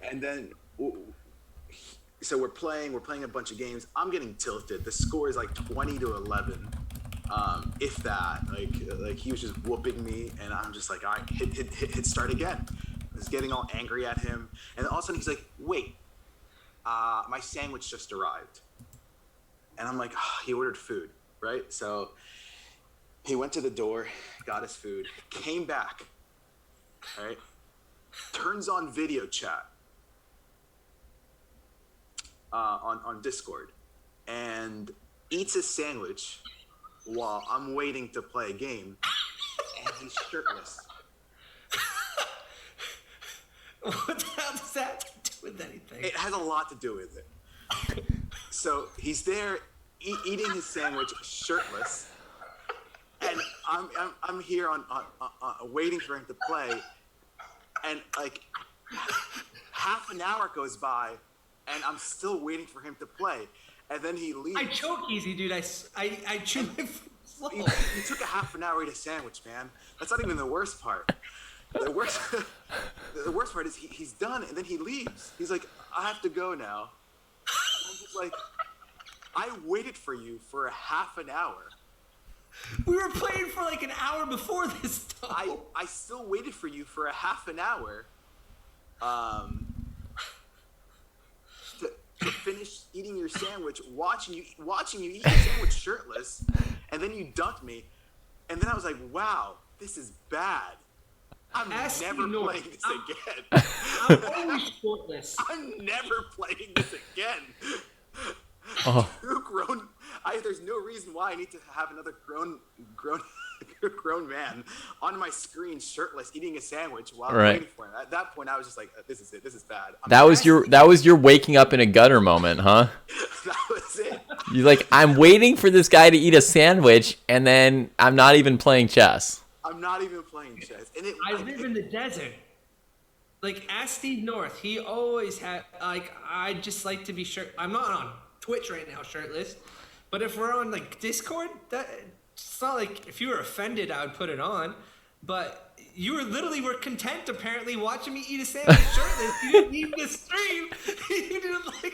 and then. So we're playing a bunch of games. I'm getting tilted. The score is like 20-11, if that. Like he was just whooping me, and I'm just like, all right, hit start again. I was getting all angry at him, and all of a sudden he's like, wait, my sandwich just arrived. And I'm like, oh, he ordered food, right? So he went to the door, got his food, came back, right? Turns on video chat on Discord and eats his sandwich while I'm waiting to play a game, and he's shirtless. What the hell does that have to do with anything? It has a lot to do with it. So he's there eating his sandwich shirtless, and I'm here on waiting for him to play, and like half an hour goes by, and I'm still waiting for him to play, and then he leaves. I choke easy, dude. I chew my food slow. He took a half an hour to eat a sandwich, man. That's not even the worst part. The worst part is he's done, and then he leaves. He's like, I have to go now. And I'm just like, I waited for you for a half an hour. We were playing for like an hour before this though. I still waited for you for a half an hour to finish eating your sandwich, watching you eat your sandwich shirtless, and then you dunked me, and then I was like, wow, this is bad. I'm never playing this again. I'm always shortless. I'm never playing this again. Oh. There's no reason why I need to have another grown man on my screen shirtless eating a sandwich while I'm waiting for him. At that point, I was just like, "This is it. This is bad." That was your waking up in a gutter moment, huh? That was it. You're like, I'm waiting for this guy to eat a sandwich, and then I'm not even playing chess. I'm not even playing chess, and I live in the desert. Like, ask Steve North. He always had, like, I just like to be I'm not on Twitch right now shirtless, but if we're on, like, Discord, it's not like if you were offended, I would put it on, but you were content, apparently, watching me eat a sandwich shirtless. You didn't need to stream. You didn't, like...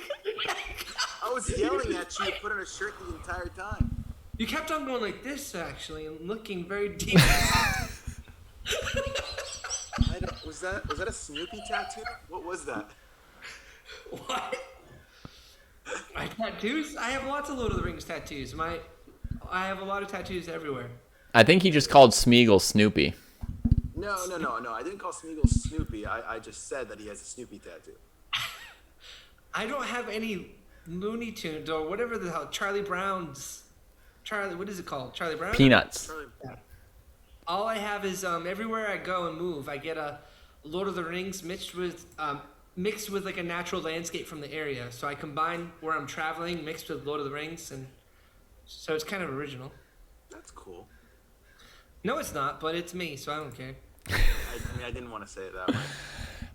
I was yelling at you to put on a shirt the entire time. You kept on going like this, actually, and looking very deep. Was that a Snoopy tattoo? What was that? What? My tattoos? I have lots of Lord of the Rings tattoos. I have a lot of tattoos everywhere. I think he just called Smeagol Snoopy. No. I didn't call Smeagol Snoopy. I just said that he has a Snoopy tattoo. I don't have any Looney Tunes or whatever the hell. What is it called? Charlie Brown? Peanuts. Yeah. All I have is everywhere I go and move, I get a Lord of the Rings mixed with like a natural landscape from the area. So I combine where I'm traveling mixed with Lord of the Rings, and so it's kind of original. That's cool. No, it's not, but it's me, so I don't care. I didn't want to say it that way.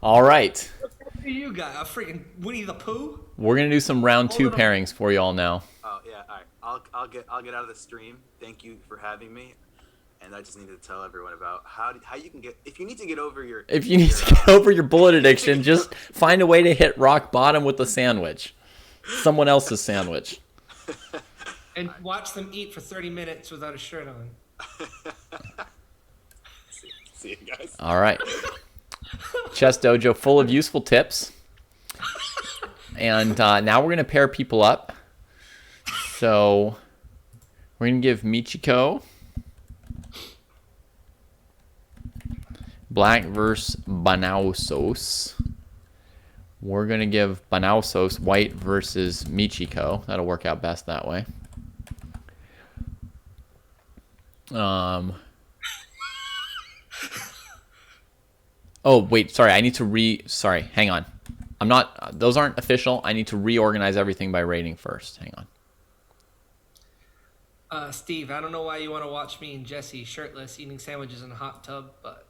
All right. What do you got? A freaking Winnie the Pooh? We're going to do some round 2 pairings for you all now. Oh yeah, all right. I'll get out of the stream. Thank you for having me. And I just needed to tell everyone about how you can get, if you need to get over your bullet addiction, just find a way to hit rock bottom with the sandwich, someone else's sandwich, and watch them eat for 30 minutes without a shirt on. See you guys. All right. Chess Dojo, full of useful tips. And now we're going to pair people up. So we're going to give Michiko Black versus Banausos. We're going to give Banausos White versus Michiko. That'll work out best that way. Oh, wait, sorry. I need to sorry, hang on. Those aren't official. I need to reorganize everything by rating first. Hang on. Steve, I don't know why you want to watch me and Jesse shirtless eating sandwiches in a hot tub, but...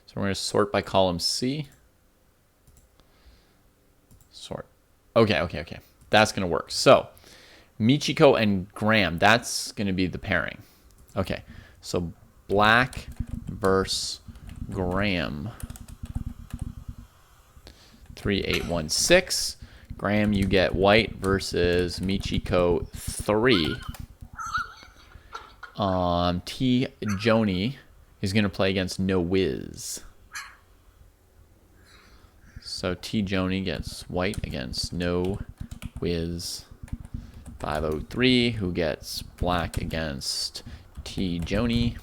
So we're going to sort by column C. Sort. Okay. That's going to work. So, Michiko and Graham, that's going to be the pairing. Okay, so Black versus Graham. 3816. Graham, you get White versus Michiko 3. T. Joni is going to play against No Wiz. So T. Joni gets White against No Quiz 503, who gets black against T. Joni.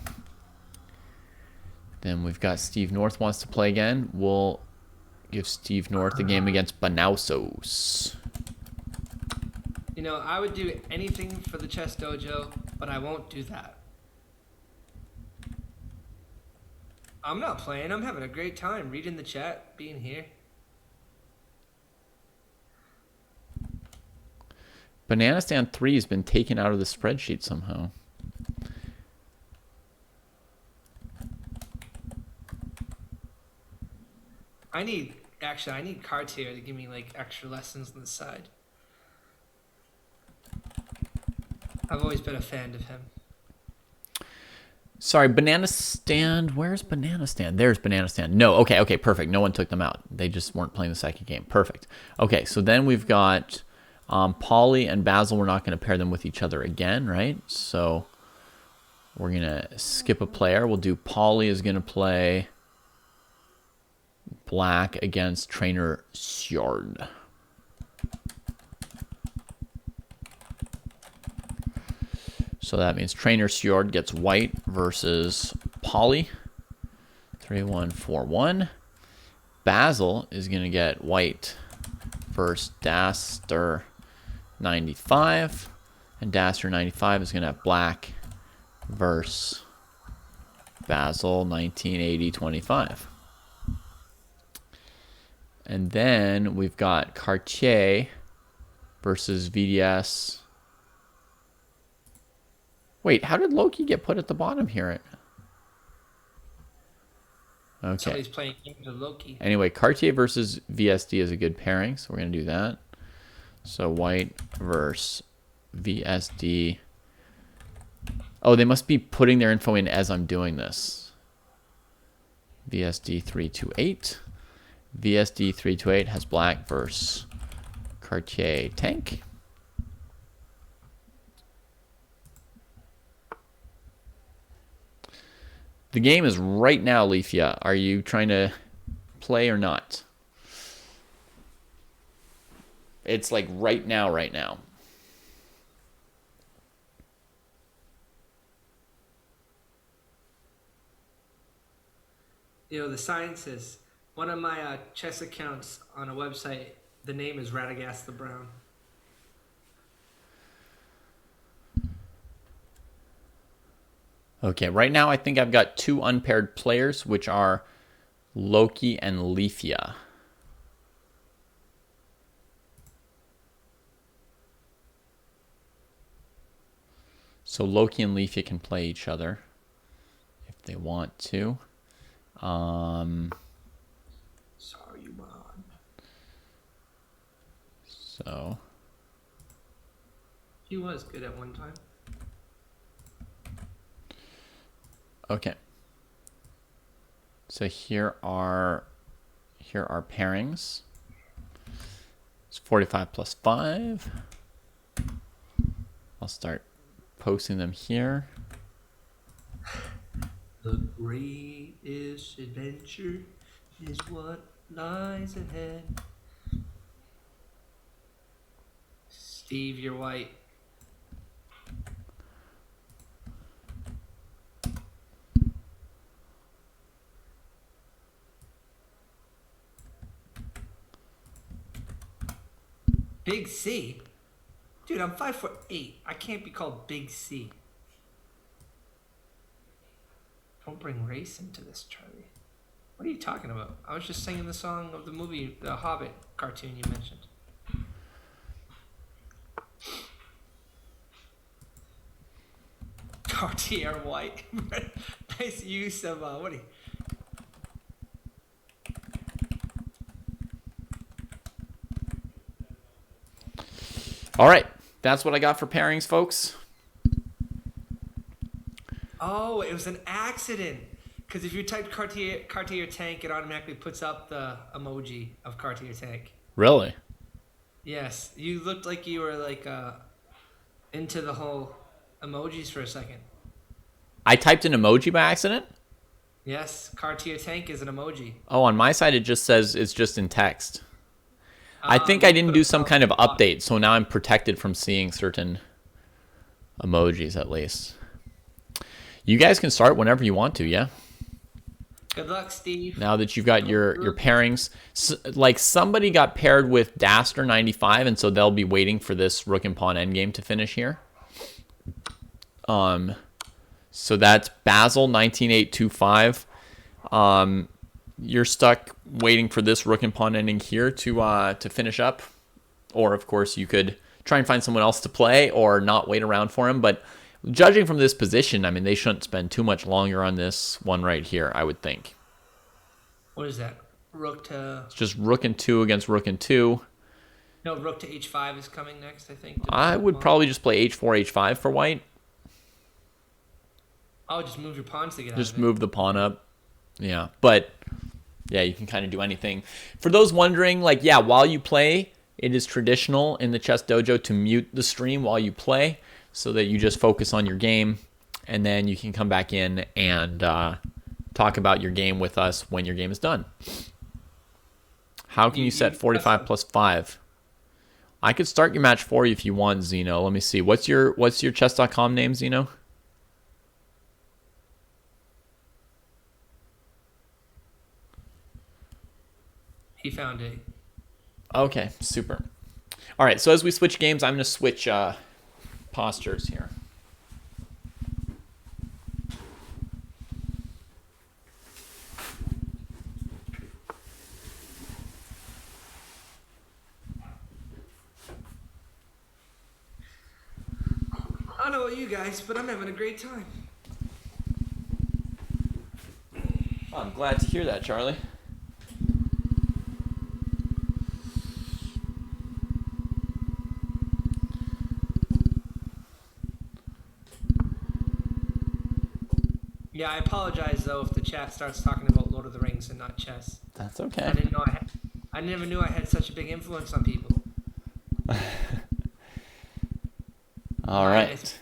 Then we've got Steve North wants to play again. We'll give Steve North a game against Banausos. You know, I would do anything for the chess dojo, but I won't do that. I'm not playing. I'm having a great time reading the chat, being here. Banana Stand 3 has been taken out of the spreadsheet somehow. I need Cartier to give me like extra lessons on the side. I've always been a fan of him. Sorry, Banana Stand. Where's Banana Stand? There's Banana Stand. No, okay, perfect. No one took them out. They just weren't playing the second game. Perfect. Okay, so then we've got Polly and Basil. We're not going to pair them with each other again, right? So we're going to skip a player. We'll do Polly is going to play black against Trainer Sjord. So that means Trainer Sjord gets white versus Polly. 3-1-4-1. Basil is going to get white versus Daster 95. And Daster 95 is going to have black versus Basil 1980-25. And then we've got Cartier versus VDS. Wait, how did Loki get put at the bottom here? Okay. So he's playing into Loki. Anyway, Cartier versus VSD is a good pairing, so we're going to do that. So white versus VSD. Oh, they must be putting their info in as I'm doing this. VSD 328. VSD 328 has black versus Cartier tank. The game is right now, Leafia. Are you trying to play or not? It's like right now. You know, the science is one of my chess accounts on a website. The name is Radagast the Brown. Okay, right now I think I've got two unpaired players, which are Loki and Leafia. So Loki and Leafia can play each other if they want to. Sorry, man. So He was good at one time. okay. So here are pairings. It's 45 plus 5. I'll start posting them here. The greatest adventure is what lies ahead. Steve, you're white. Big C? Dude, I'm 5'8". I can't be called Big C. Don't bring race into this, Charlie. What are you talking about? I was just singing the song of the movie, the Hobbit cartoon you mentioned. Cartier white. Nice use of, what do you... All right, that's what I got for pairings, folks. Oh, it was an accident. Because if you type Cartier tank, it automatically puts up the emoji of Cartier tank. Really? Yes, you looked like you were like into the whole emojis for a second. I typed an emoji by accident? Yes, Cartier tank is an emoji. Oh, on my side it just says it's just in text. I think I didn't put do a some pause kind of at the bottom. update, so now I'm protected from seeing certain emojis at least. You guys can start whenever you want to, yeah? Good luck, Steve. Now that you've got your pairings. Like somebody got paired with Daster 95, and so they'll be waiting for this Rook and Pawn endgame to finish here. So that's Basil 19825. You're stuck waiting for this Rook and Pawn ending here to finish up. Or of course you could try and find someone else to play or not wait around for him, but judging from this position, I mean, they shouldn't spend too much longer on this one right here, I would think. What is that? Rook to... It's just Rook and 2 against Rook and 2. No, Rook to H5 is coming next, I think. I would probably just play H4, H5 for white. Oh, just move your pawns to get out Just of it. move the pawn up. Yeah, but yeah, you can kind of do anything. For those wondering, like, yeah, while you play, it is traditional in the Chess Dojo to mute the stream while you play so that you just focus on your game, and then you can come back in and talk about your game with us when your game is done. How can you set 45 plus 5? I could start your match for you if you want, Zeno. Let me see. What's your chess.com name, Zeno? He found it. Okay, super. All right, so as we switch games, I'm going to switch postures here. I don't know about you guys, but I'm having a great time. Oh, I'm glad to hear that, Charlie. Yeah, I apologize though if the chat starts talking about Lord of the Rings and not chess. That's I okay. didn't know I never knew I had such a big influence on people. All right.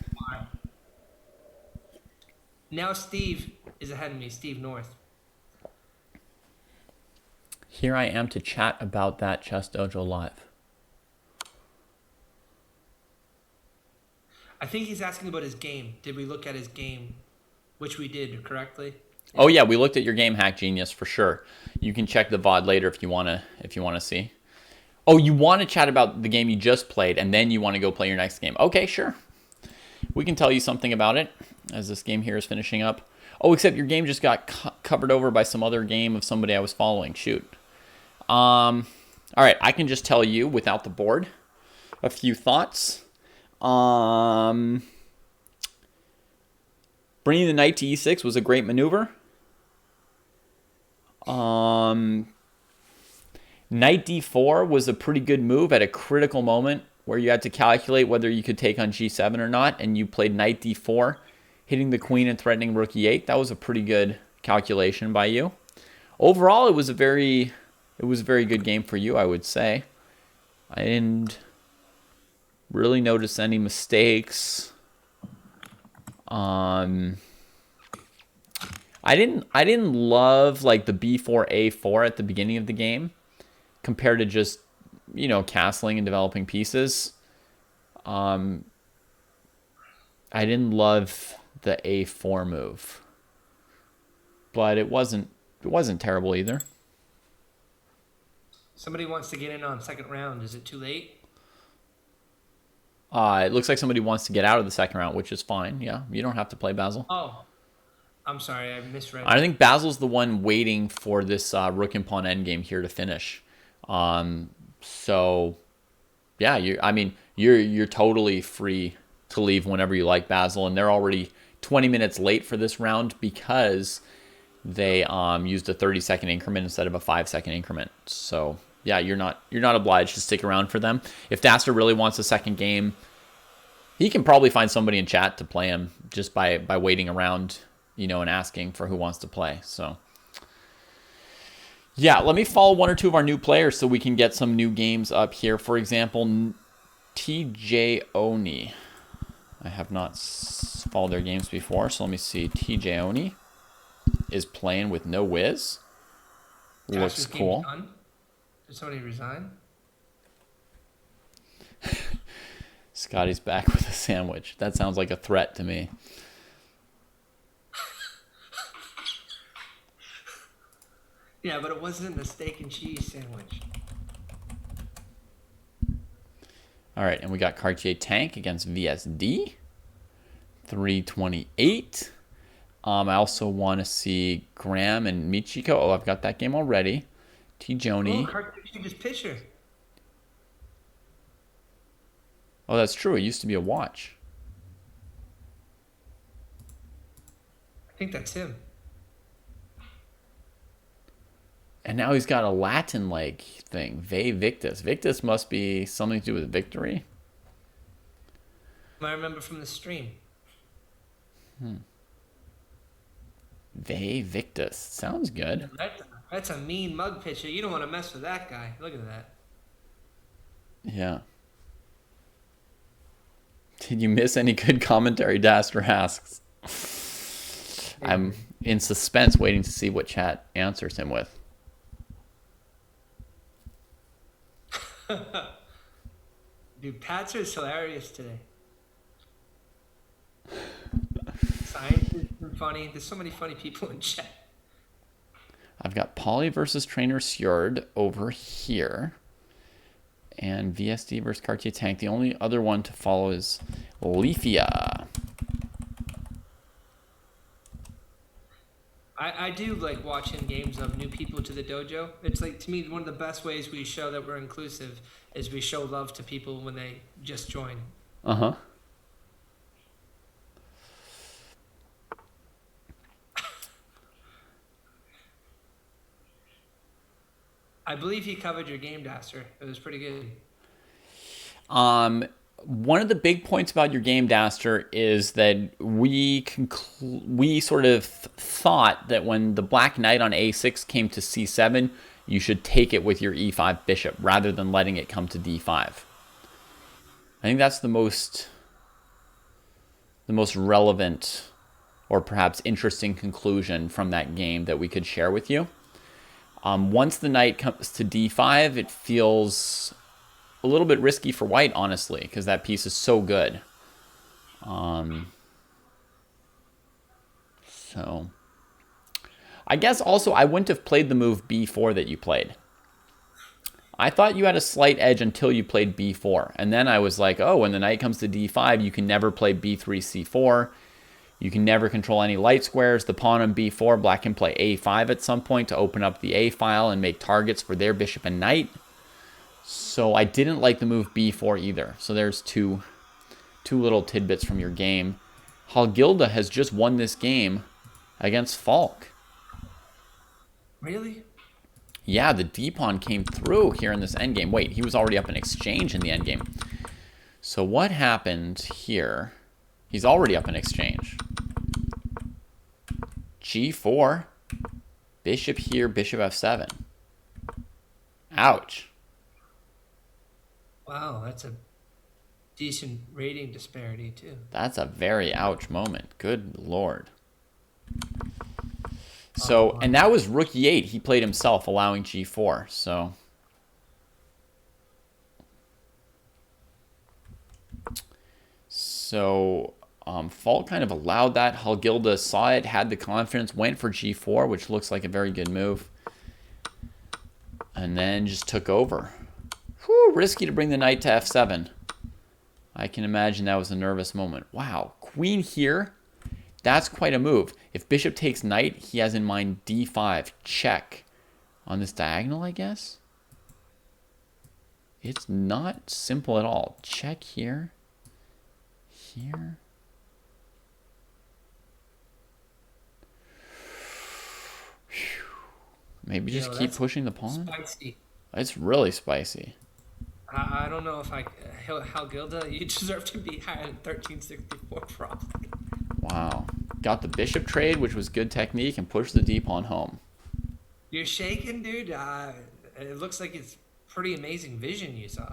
Now Steve is ahead of me, Steve North. Here I am to chat about that Chess Dojo Live. I think he's asking about his game. Did we look at his game? Which we did correctly. Oh yeah, we looked at your game, Hack Genius, for sure. You can check the VOD later if you wanna see. Oh, you want to chat about the game you just played, and then you want to go play your next game. Okay, sure. We can tell you something about it as this game here is finishing up. Oh, except your game just got covered over by some other game of somebody I was following. Shoot. All right, I can just tell you without the board a few thoughts. Bringing the knight to e6 was a great maneuver. Knight d4 was a pretty good move at a critical moment where you had to calculate whether you could take on g7 or not, and you played knight d4, hitting the queen and threatening rook e8. That was a pretty good calculation by you. Overall, it was a very good game for you, I would say. I didn't really notice any mistakes. I didn't love like the b4 a4 at the beginning of the game compared to just, you know, castling and developing pieces. I didn't love the a4 move, but it wasn't terrible either. Somebody wants to get in on second round. Is it too late? It looks like somebody wants to get out of the second round, which is fine. Yeah, you don't have to play Basil. Oh, I'm sorry, I misread. I think Basil's the one waiting for this rook and pawn endgame here to finish. So, yeah, you're totally free to leave whenever you like, Basil, and they're already 20 minutes late for this round because they used a 30-second increment instead of a 5-second increment. So, yeah, you're not obliged to stick around for them. If Daster really wants a second game, he can probably find somebody in chat to play him just by waiting around, you know, and asking for who wants to play. So, yeah, let me follow one or two of our new players so we can get some new games up here. For example, TJ Oni. I have not followed their games before, so let me see. TJ Oni is playing with No Wiz. Looks Daster's game cool. done? Did somebody resign? Scotty's back with a sandwich. That sounds like a threat to me. Yeah, but it wasn't a steak and cheese sandwich. All right, and we got Cartier Tank against VSD. 328. I also want to see Graham and Michiko. Oh, I've got that game already. T. Joni. Oh, Cartouche's pitcher. Oh, that's true. It used to be a watch. I think that's him. And now he's got a Latin-like thing. Ve Victus. Victus must be something to do with victory. I remember from the stream. Ve Victus. Sounds good. That's a mean mug pitcher. You don't want to mess with that guy. Look at that. Yeah. Did you miss any good commentary? Daster asks. I'm in suspense waiting to see what chat answers him with. Dude, Patzer is hilarious today. Science is funny. There's so many funny people in chat. I've got Polly versus Trainer Sjord over here. And VSD versus Cartier Tank. The only other one to follow is Leafia. I do like watching games of new people to the dojo. It's like, to me, one of the best ways we show that we're inclusive is we show love to people when they just join. Uh-huh. I believe he covered your game, Daster. It was pretty good. One of the big points about your game, Daster, is that we sort of thought that when the Black Knight on A6 came to C7, you should take it with your E5 bishop rather than letting it come to D5. I think that's the most relevant or perhaps interesting conclusion from that game that we could share with you. Once the knight comes to D5, it feels a little bit risky for white, honestly, because that piece is so good. So I guess also I wouldn't have played the move B4 that you played. I thought you had a slight edge until you played B4. And then I was like, oh, when the knight comes to D5, you can never play B3, C4. You can never control any light squares. The pawn on B4, black can play A5 at some point to open up the A file and make targets for their bishop and knight. So I didn't like the move B4 either. So there's two little tidbits from your game. Halgilda has just won this game against Falk. Really? Yeah, the d-pawn came through here in this endgame. Wait, he was already up in exchange in the endgame. So what happened here? He's already up in exchange. G4. Bishop here, bishop F7. Ouch. Wow, that's a decent rating disparity, too. That's a very ouch moment. Good lord. So, and that was rook e8. He played himself, allowing G4. So Falk kind of allowed that. Halgilda saw it, had the confidence, went for G4, which looks like a very good move. And then just took over. Whew, risky to bring the knight to F7. I can imagine that was a nervous moment. Wow, queen here. That's quite a move. If bishop takes knight, he has in mind D5. Check. On this diagonal, I guess? It's not simple at all. Check here. Here. Maybe just keep pushing the pawn. Spicy. It's really spicy. I don't know if Halgilda, you deserve to be higher than 1364 probably. Wow. Got the bishop trade, which was good technique, and pushed the d-pawn home. You're shaking, dude. It looks like it's pretty amazing vision you saw.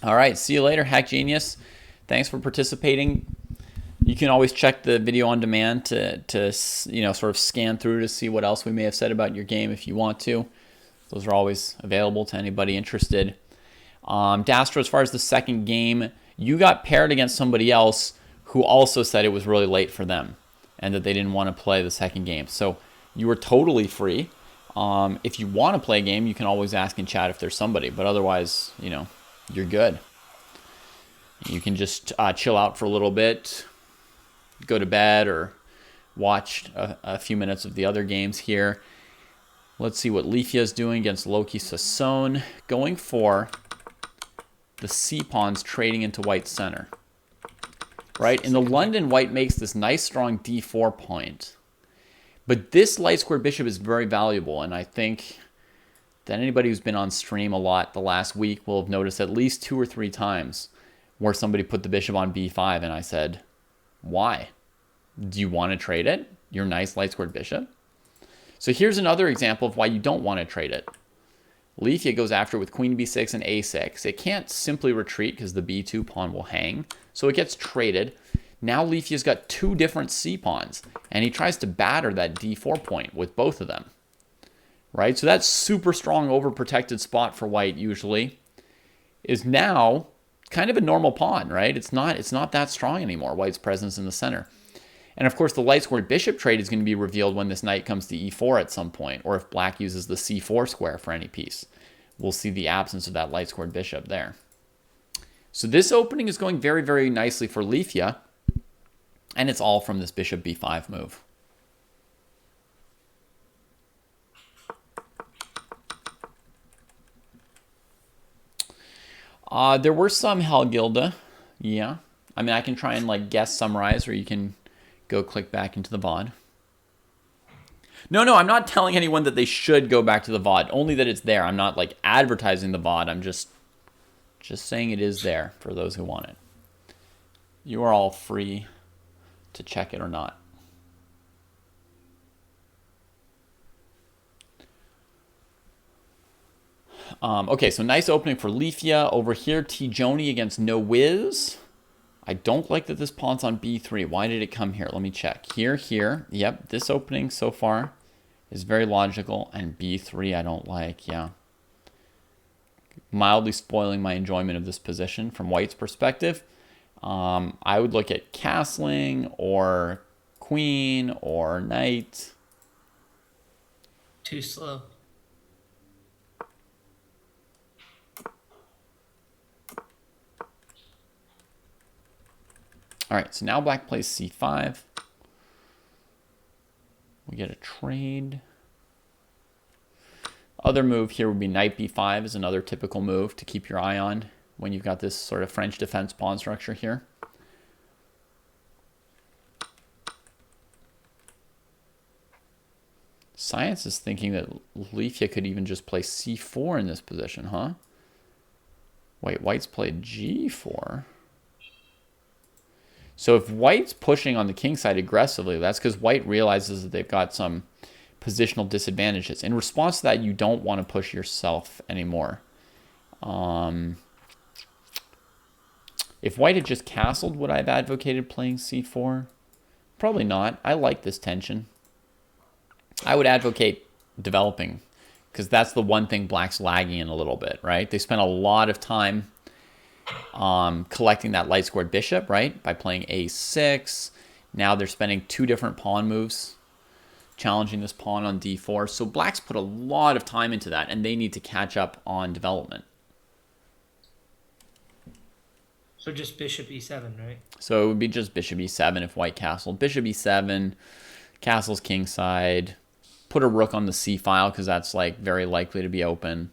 All right. See you later, Hack Genius. Thanks for participating. You can always check the video on demand to sort of scan through to see what else we may have said about your game if you want to. Those are always available to anybody interested. Dastro, as far as the second game, you got paired against somebody else who also said it was really late for them and that they didn't want to play the second game. So you were totally free. If you want to play a game, you can always ask in chat if there's somebody, but otherwise, you're good. You can just chill out for a little bit, go to bed, or watch a few minutes of the other games here. Let's see what Lifia is doing against Loki Sassone. Going for the c-pawns trading into white center. Right? In the London, white makes this nice strong d4 point. But this light square bishop is very valuable, and I think that anybody who's been on stream a lot the last week will have noticed at least 2 or 3 times where somebody put the bishop on b5, and I said, why? Do you want to trade it? Your nice light squared bishop? So here's another example of why you don't want to trade it. Lifia goes after it with queen b6 and a6. It can't simply retreat because the b2 pawn will hang, so it gets traded. Now Lifia's got 2 different c-pawns, and he tries to batter that d4 point with both of them. Right? So that super strong overprotected spot for white usually is now kind of a normal pawn, right? It's not that strong anymore, white's presence in the center. And of course, the light squared bishop trade is going to be revealed when this knight comes to e4 at some point, or if black uses the c4 square for any piece. We'll see the absence of that light squared bishop there. So this opening is going very, very nicely for Lifia, and it's all from this bishop b5 move. There were some Helgilda. Yeah. I mean, I can try and guess summarize, or you can go click back into the VOD. No, I'm not telling anyone that they should go back to the VOD, only that it's there. I'm not advertising the VOD. I'm just saying it is there for those who want it. You are all free to check it or not. Okay, so nice opening for Lifia. Over here, Tijoni against No Wiz. I don't like that this pawn's on b3. Why did it come here? Let me check. Here. Yep, this opening so far is very logical. And b3 I don't like, yeah. Mildly spoiling my enjoyment of this position from white's perspective. I would look at castling or queen or knight. Too slow. All right, so now black plays c5. We get a trade. Other move here would be knight b5 is another typical move to keep your eye on when you've got this sort of French defense pawn structure here. Science is thinking that Lifia could even just play c4 in this position, huh? Wait, white's played g4. So if white's pushing on the king side aggressively, that's because white realizes that they've got some positional disadvantages. In response to that, you don't want to push yourself anymore. If white had just castled, would I have advocated playing c4? Probably not. I like this tension. I would advocate developing, because that's the one thing black's lagging in a little bit, right? They spent a lot of time collecting that light squared bishop, right? By playing a6. Now they're spending 2 different pawn moves, challenging this pawn on d4. So black's put a lot of time into that, and they need to catch up on development. So just bishop e7, right? So it would be just bishop e7 if white castled. Bishop e7, castles kingside. Put a rook on the c file because that's very likely to be open.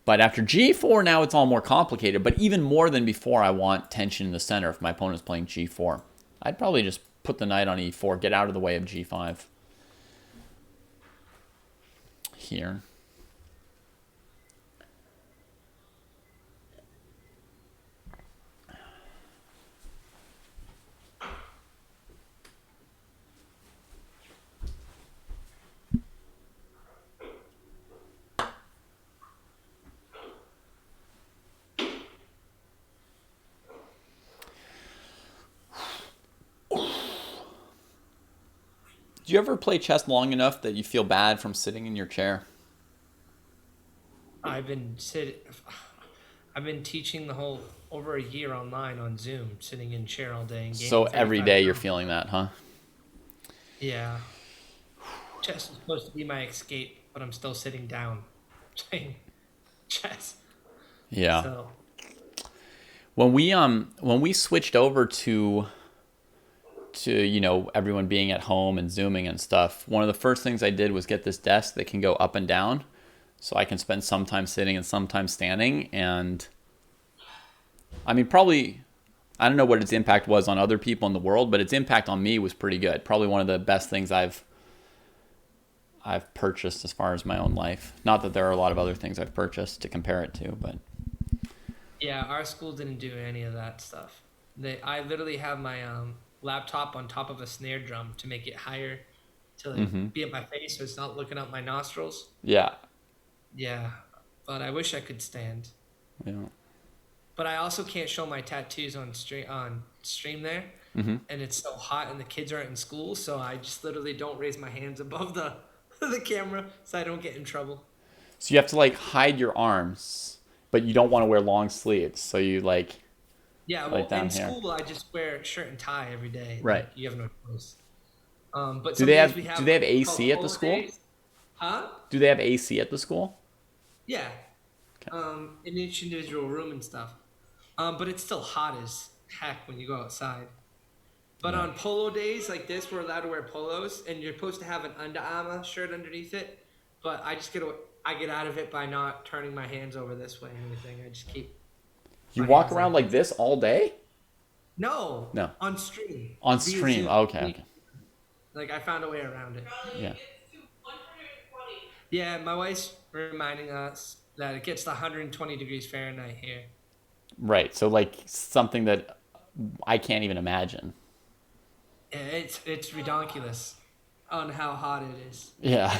But after g4, now it's all more complicated. But even more than before, I want tension in the center if my opponent's playing g4. I'd probably just put the knight on e4, get out of the way of g5. Here. Do you ever play chess long enough that you feel bad from sitting in your chair? I've been teaching the whole over a year online on Zoom, sitting in chair all day and gaming. So every 35 day you're hours. feeling that, huh? Yeah. Chess is supposed to be my escape, but I'm still sitting down playing chess. Yeah. So When we switched over to everyone being at home and zooming and stuff, one of the first things I did was get this desk that can go up and down, so I can spend some time sitting and some time standing. And I mean, probably, I don't know what its impact was on other people in the world, but its impact on me was pretty good. Probably one of the best things I've purchased as far as my own life. Not that there are a lot of other things I've purchased to compare it to, but yeah, our school didn't do any of that stuff. I literally have my laptop on top of a snare drum to make it higher, to like be at my face so it's not looking up my nostrils. yeah. Yeah, but I wish I could stand. Yeah. But I also can't show my tattoos on stream there, and it's so hot, and the kids aren't in school, so I just literally don't raise my hands above the the camera so I don't get in trouble. So you have to like hide your arms, but you don't want to wear long sleeves. So you like, Yeah, well, Like down in here. school I just wear shirt and tie every day. Right. Like, you have no choice. But Do they some days have- we do they have what's AC called at the polo school? days. Huh? do they have AC at the school? Yeah. In each individual room and stuff. But it's still hot as heck when you go outside. But on polo days like this, we're allowed to wear polos, and you're supposed to have an Under Armour shirt underneath it. But I get out of it by not turning my hands over this way and everything. I just keep. You my walk hands around like this all day? No. No. On stream. On Via stream. Zoom. Okay. Like I found a way around it. Charlie, Yeah. it's to 120. Yeah, my wife's reminding us that it gets to 120 degrees Fahrenheit here. Right. So like something that I can't even imagine. Yeah, it's ridiculous on how hot it is. Yeah.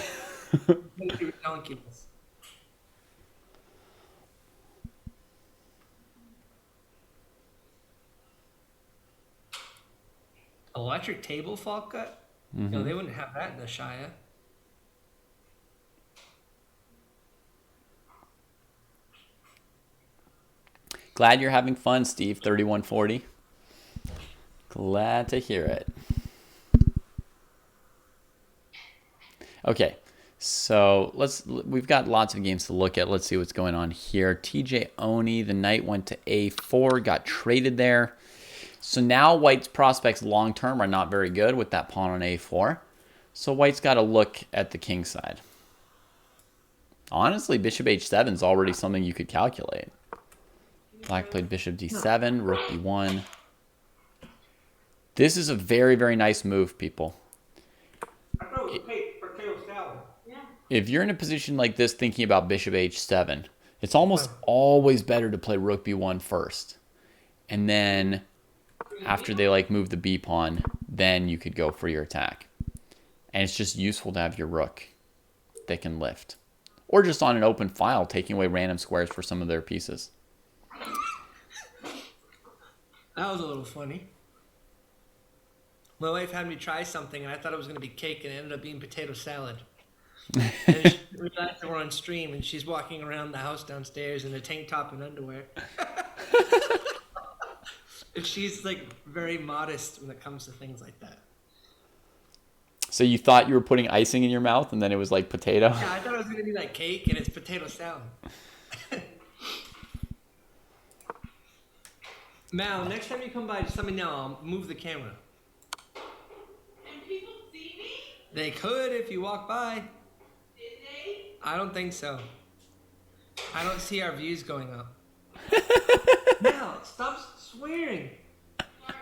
It's ridiculous. Electric table fault cut? No, they wouldn't have that in the Shire. Glad you're having fun, Steve. 3140. Glad to hear it. Okay, so we've got lots of games to look at. Let's see what's going on here. TJ Oni, the knight went to A4, got traded there. So now White's prospects long term are not very good with that pawn on A4. So White's got to look at the king side. Honestly, bishop H7 is already something you could calculate. Black played bishop D7, rook D1. This is a very, very nice move, people. I thought it was potato salad. Yeah. If you're in a position like this thinking about bishop H7, it's almost always better to play rook B1 first. And then after they like move the B pawn, then you could go for your attack. And it's just useful to have your rook that can lift. Or just on an open file, taking away random squares for some of their pieces. That was a little funny. My wife had me try something, and I thought it was going to be cake, and it ended up being potato salad. And she realized that we're on stream, and she's walking around the house downstairs in a tank top and underwear. And she's like very modest when it comes to things like that. So you thought you were putting icing in your mouth, and then it was like potato? Yeah, I thought it was going to be like cake, and it's potato salad. Mal, next time you come by, just let me know. I'll move the camera. And people see me? They could if you walk by. Did they? I don't think so. I don't see our views going up. Mal, stop swearing. Sorry.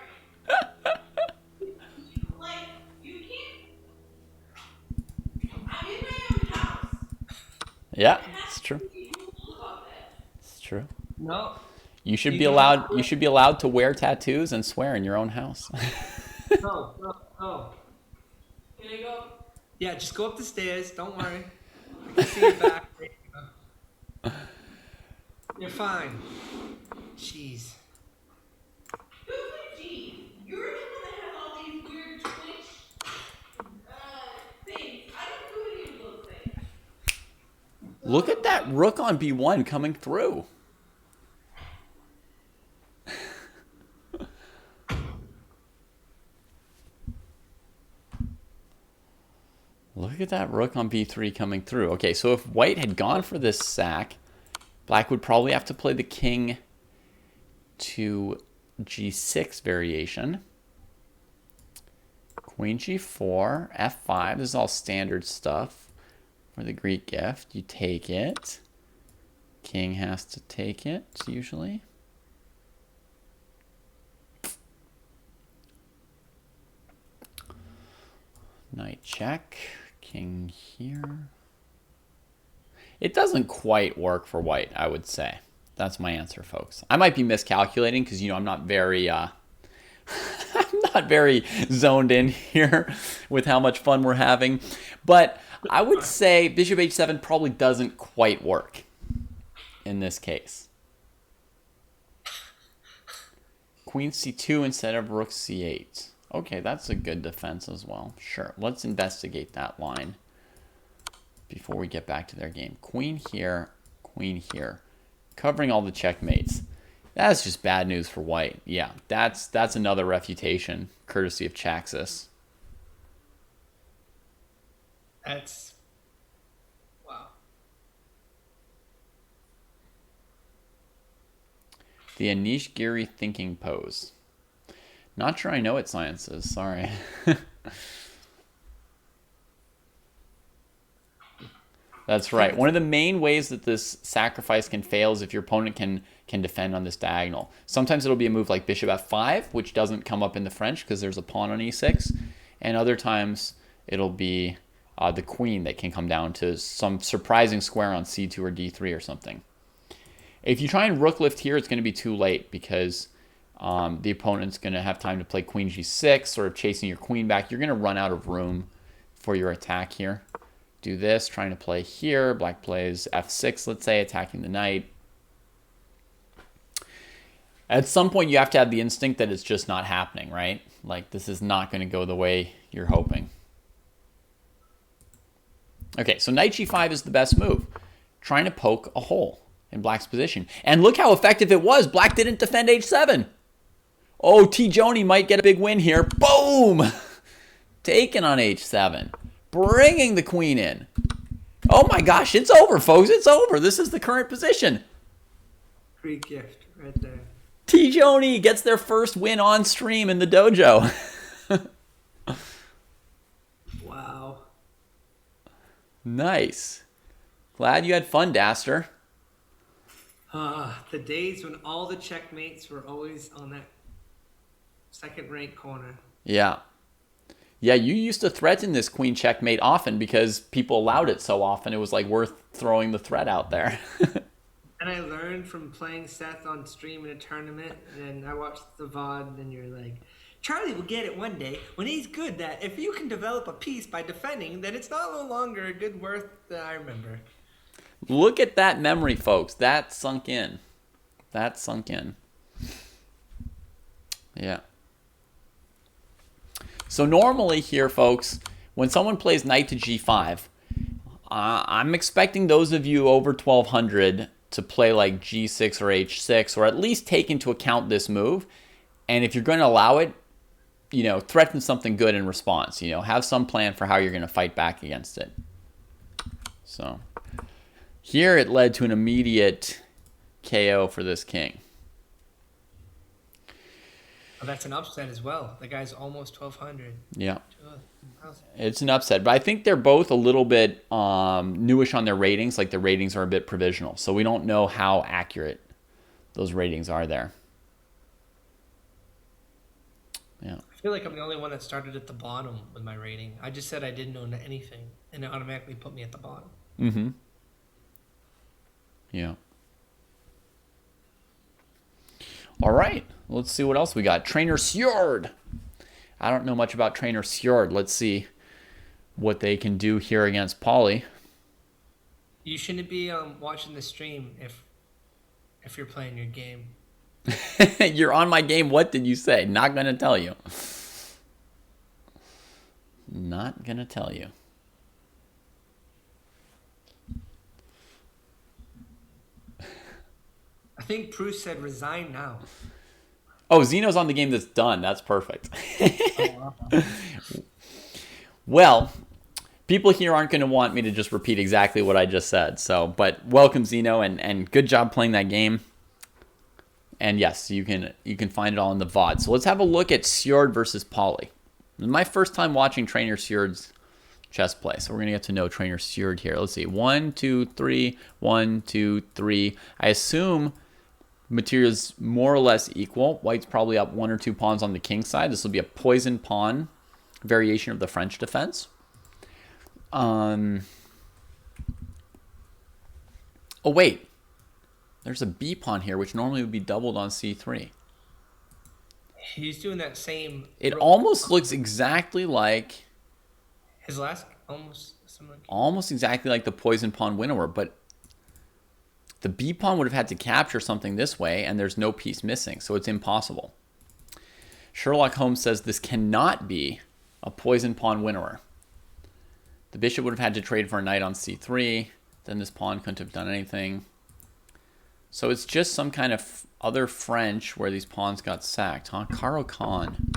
Like, you can't. I'm in my own house. Yeah, it's true. You know about that. It's true. No. You should You be can- allowed. You should be allowed to wear tattoos and swear in your own house. No. No. Can I go? Yeah, just go up the stairs. Don't worry. I can see your back. You're fine. Jeez. Who's the G? You're the one that has all these weird Twitch things. I don't do any of those things. Look at that rook on b1 coming through. Look at that rook on b3 coming through. Okay, so if white had gone for this sack, black would probably have to play the king to g6 variation. Queen g4, f5. This is all standard stuff for the Greek gift. You take it. King has to take it, usually. Knight check. King here. It doesn't quite work for white, I would say. That's my answer, folks. I might be miscalculating because, I'm not very I'm not very zoned in here with how much fun we're having. But I would say bishop h7 probably doesn't quite work in this case. Queen c2 instead of rook c8. Okay, that's a good defense as well. Sure, let's investigate that line before we get back to their game. Queen here, covering all the checkmates. That's just bad news for white. Yeah, that's another refutation, courtesy of Chaxis. That's wow. The Anish Giri thinking pose. Not sure I know what science is. Sorry. That's right. One of the main ways that this sacrifice can fail is if your opponent can defend on this diagonal. Sometimes it'll be a move like bishop f5, which doesn't come up in the French because there's a pawn on e6. And other times it'll be the queen that can come down to some surprising square on c2 or d3 or something. If you try and rook lift here, it's going to be too late because the opponent's going to have time to play queen g6, sort of chasing your queen back. You're going to run out of room for your attack here. Do this, trying to play here. Black plays f6, let's say, attacking the knight. At some point, you have to have the instinct that it's just not happening, right? Like, this is not going to go the way you're hoping. Okay, so knight g5 is the best move. Trying to poke a hole in black's position. And look how effective it was. Black didn't defend h7. Oh, T. Joni might get a big win here. Boom! Taken on h7. Bringing the queen in. Oh my gosh, it's over, folks. It's over. This is the current position. Free gift right there. T. Joni gets their first win on stream in the dojo. Wow. Nice. Glad you had fun, Daster. The days when all the checkmates were always on that second rank corner. Yeah. Yeah, you used to threaten this queen checkmate often because people allowed it so often. It was like worth throwing the threat out there. And I learned from playing Seth on stream in a tournament, and I watched the VOD, and you're like, Charlie will get it one day when he's good that if you can develop a piece by defending, then it's no longer a good worth that I remember. Look at that memory, folks. That sunk in. That sunk in. Yeah. So normally here, folks, when someone plays knight to g5, I'm expecting those of you over 1200 to play like g6 or h6, or at least take into account this move. And if you're going to allow it, threaten something good in response. Have some plan for how you're going to fight back against it. So here it led to an immediate KO for this king. Oh, that's an upset as well. The guy's almost 1200. Yeah. It's an upset, but I think they're both a little bit newish on their ratings. Like, their ratings are a bit provisional, so we don't know how accurate those ratings are there. Yeah. I feel like I'm the only one that started at the bottom with my rating. I just said I didn't know anything, and it automatically put me at the bottom. Mm-hmm. Yeah. All right. Let's see what else we got. Trainer Sjord. I don't know much about Trainer Sjord. Let's see what they can do here against Pauly. You shouldn't be watching the stream if you're playing your game. You're on my game. What did you say? Not going to tell you. Not going to tell you. think Bruce said resign now. Oh, Zeno's on the game that's done. That's perfect. Well, people here aren't going to want me to just repeat exactly what I just said. So, but welcome, Zeno, and good job playing that game. And yes, you can find it all in the VOD. So let's have a look at Sjord versus Polly. This is my first time watching Trainer Sjord's chess play. So we're going to get to know Trainer Sjord here. Let's see. 1, 2, 3. 1, 2, 3. I assume material's more or less equal. White's probably up 1 or 2 pawns on the king side. This will be a poison pawn variation of the French defense. Oh, wait. There's a b pawn here, which normally would be doubled on c3. He's doing that same. It almost looks exactly like... His last, almost similar. Almost exactly like the poison pawn winnower, but the b pawn would have had to capture something this way, and there's no piece missing, so it's impossible. Sherlock Holmes says this cannot be a poison pawn winnower. The bishop would have had to trade for a knight on c3. Then this pawn couldn't have done anything. So it's just some kind of other French where these pawns got sacked, huh? Caro Khan.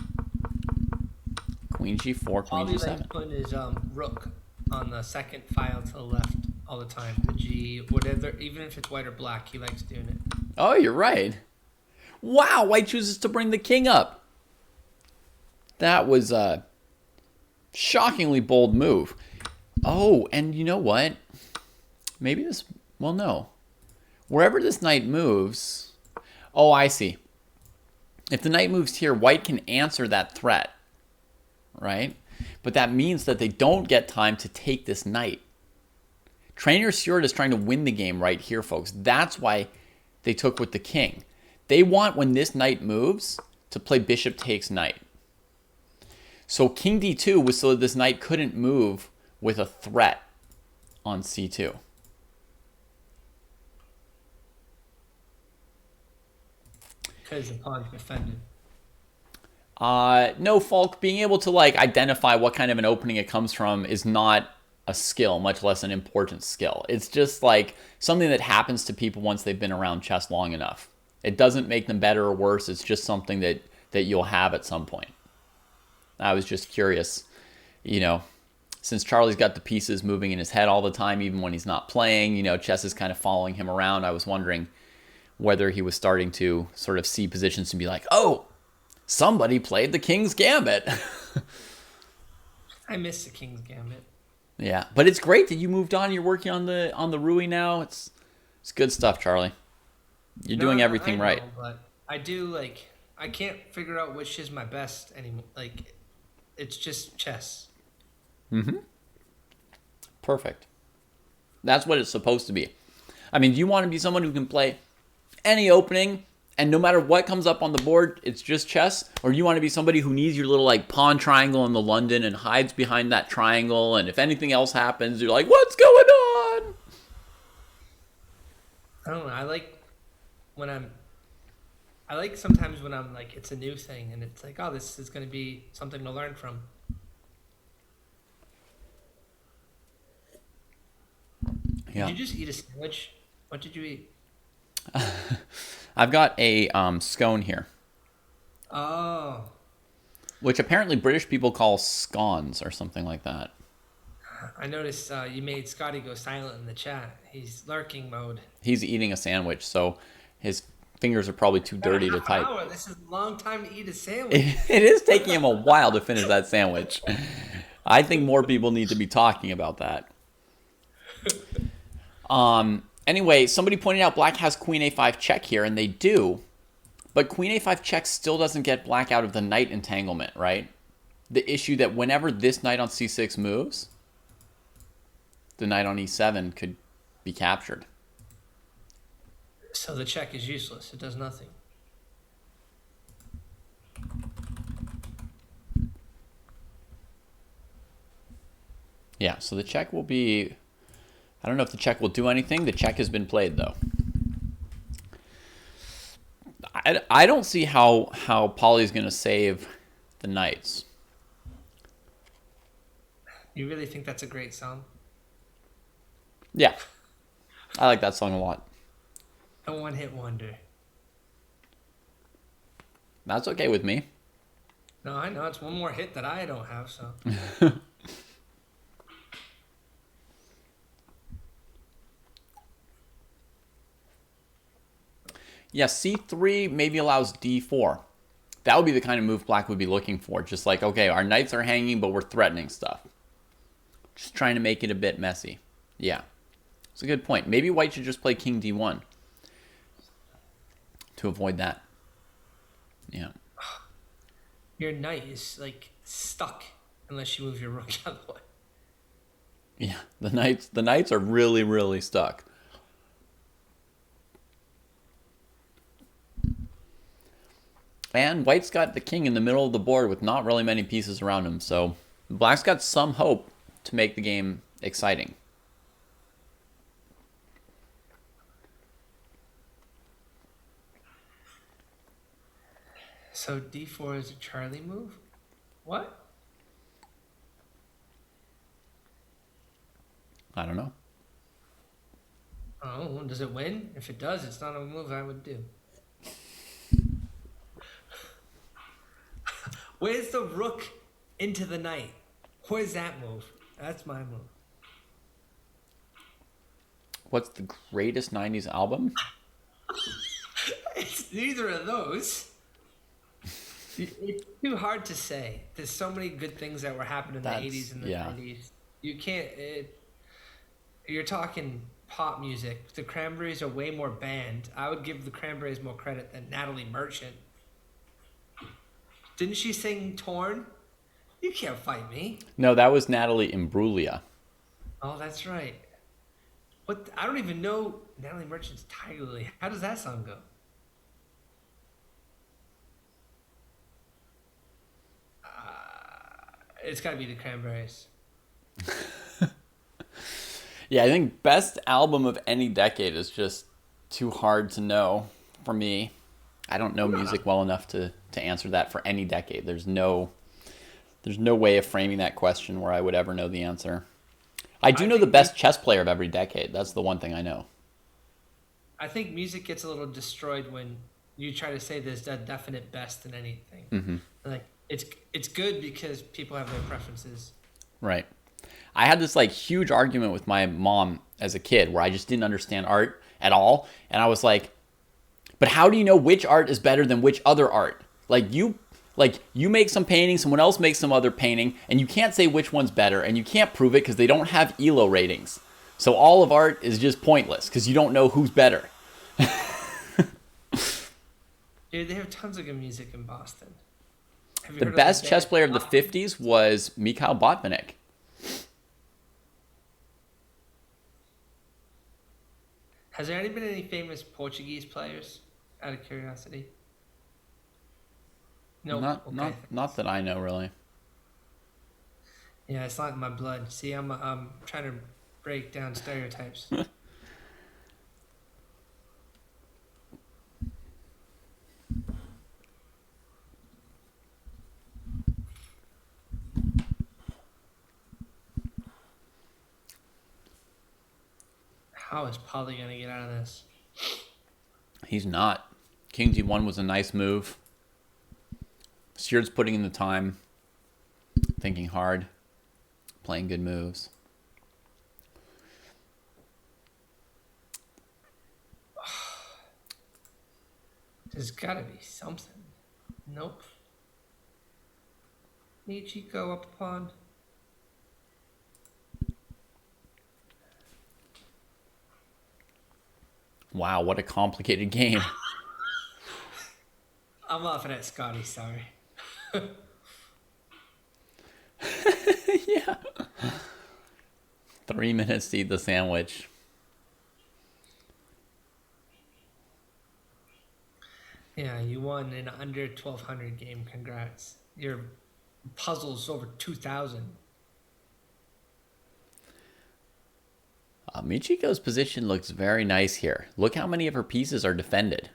Queen g4, queen Probably g7. likes putting his rook on the second file to the left all the time. The g, whatever, even if it's white or black, he likes doing it. Oh, you're right. Wow, white chooses to bring the king up. That was a shockingly bold move. Oh, and you know what? Maybe this... Well, no. Wherever this knight moves... Oh, I see. If the knight moves here, white can answer that threat. Right? But that means that they don't get time to take this knight. Trainer Sjord is trying to win the game right here, folks. That's why they took with the king. They want, when this knight moves, to play bishop takes knight. So king d2 was so that this knight couldn't move with a threat on c2. Because the pawn's defended. No, Falk, being able to like identify what kind of an opening it comes from is not a skill, much less an important skill. It's just like something that happens to people once they've been around chess long enough. It doesn't make them better or worse. It's just something that you'll have at some point. I was just curious, you know, since Charlie's got the pieces moving in his head all the time, even when he's not playing, you know, chess is kind of following him around. I was wondering whether he was starting to sort of see positions to be like, oh, somebody played the King's Gambit. I miss the King's Gambit. Yeah, but it's great that you moved on. You're working on the Rui now. It's good stuff, Charlie. You're doing everything right. But I do like I can't figure out which is my best anymore. Like it's just chess. Mm-hmm. Perfect. That's what it's supposed to be. I mean, do you want to be someone who can play any opening and no matter what comes up on the board, it's just chess? Or do you want to be somebody who needs your little like pawn triangle in the London and hides behind that triangle, and if anything else happens, you're like, what's going on? I don't know. I like sometimes when I'm like, it's a new thing and it's like, oh, this is going to be something to learn from. Yeah. Did you just eat a sandwich? What did you eat? I've got a scone here, Oh, which apparently British people call scones or something like that. I noticed you made Scotty go silent in the chat. He's lurking mode. He's eating a sandwich, so his fingers are probably too dirty to type. Hour. This is a long time to eat a sandwich. It is taking him a while to finish that sandwich. I think more people need to be talking about that. Anyway, somebody pointed out black has queen a5 check here, and they do. But queen a5 check still doesn't get black out of the knight entanglement, right? The issue that whenever this knight on c6 moves, the knight on e7 could be captured. So the check is useless. It does nothing. Yeah, so the check will be... I don't know if the check will do anything. The check has been played, though. I don't see how Polly's going to save the knights. You really think that's a great song? Yeah. I like that song a lot. A one-hit wonder. That's okay with me. No, I know. It's one more hit that I don't have, so. Yeah, C3 maybe allows D4. That would be the kind of move black would be looking for. Just like, okay, our knights are hanging, but we're threatening stuff. Just trying to make it a bit messy. Yeah. It's a good point. Maybe white should just play king D1 to avoid that. Yeah. Your knight is, like, stuck unless you move your rook out of the way. Yeah, the knights are really, really stuck. And white's got the king in the middle of the board with not really many pieces around him, so black's got some hope to make the game exciting. So D4 is a Charlie move? What? I don't know. Oh, does it win? If it does, it's not a move I would do. Where's the rook into the knight? Where's that move? That's my move. What's the greatest 90s album? It's neither of those. It's too hard to say. There's so many good things that were happening in the 80s and the 90s. You can't... you're talking pop music. The Cranberries are way more band. I would give the Cranberries more credit than Natalie Merchant. Didn't she sing Torn? You can't fight me. No, that was Natalie Imbruglia. Oh, that's right. What? I don't even know Natalie Merchant's Tiger Lily. How does that song go? It's got to be the Cranberries. Yeah, I think best album of any decade is just too hard to know for me. I don't know music well enough to answer that for any decade. There's no way of framing that question where I would ever know the answer. I know the best chess player of every decade. That's the one thing I know. I think music gets a little destroyed when you try to say there's a definite best in anything. Mm-hmm. Like it's good because people have their preferences. Right. I had this like huge argument with my mom as a kid where I just didn't understand art at all. And I was like, but how do you know which art is better than which other art? Like you make some painting, someone else makes some other painting, and you can't say which one's better, and you can't prove it because they don't have ELO ratings. So all of art is just pointless because you don't know who's better. Dude, they have tons of good music in Boston. Have you The heard of best band chess player of the Boston? 50s was Mikhail Botvinnik. Has there been any famous Portuguese players? Out of curiosity. No. Not that I know, really. Yeah, it's not in my blood. See, I'm trying to break down stereotypes. How is Polly gonna get out of this? He's not. King D1 was a nice move. Seard's putting in the time, thinking hard, playing good moves. There's gotta be something. Nope. Michiko up a pond. Wow, what a complicated game. I'm laughing at Scotty, sorry. Yeah. 3 minutes to eat the sandwich. Yeah, you won in under 1200 game. Congrats. Your puzzle's over 2000. Michiko's position looks very nice here. Look how many of her pieces are defended.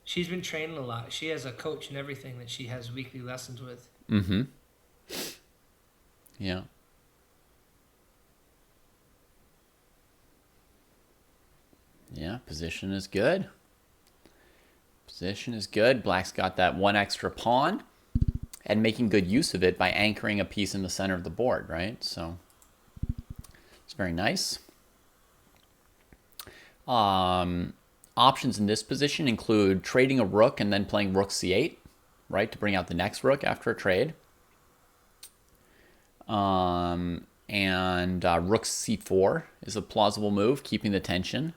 She's been training a lot. She has a coach and everything that she has weekly lessons with. Mm-hmm. Yeah. Yeah. Yeah, position is good. Position is good. Black's got that one extra pawn and making good use of it by anchoring a piece in the center of the board, right? So it's very nice. Options in this position include trading a rook and then playing rook c8, right, to bring out the next rook after a trade. And rook c4 is a plausible move, keeping the tension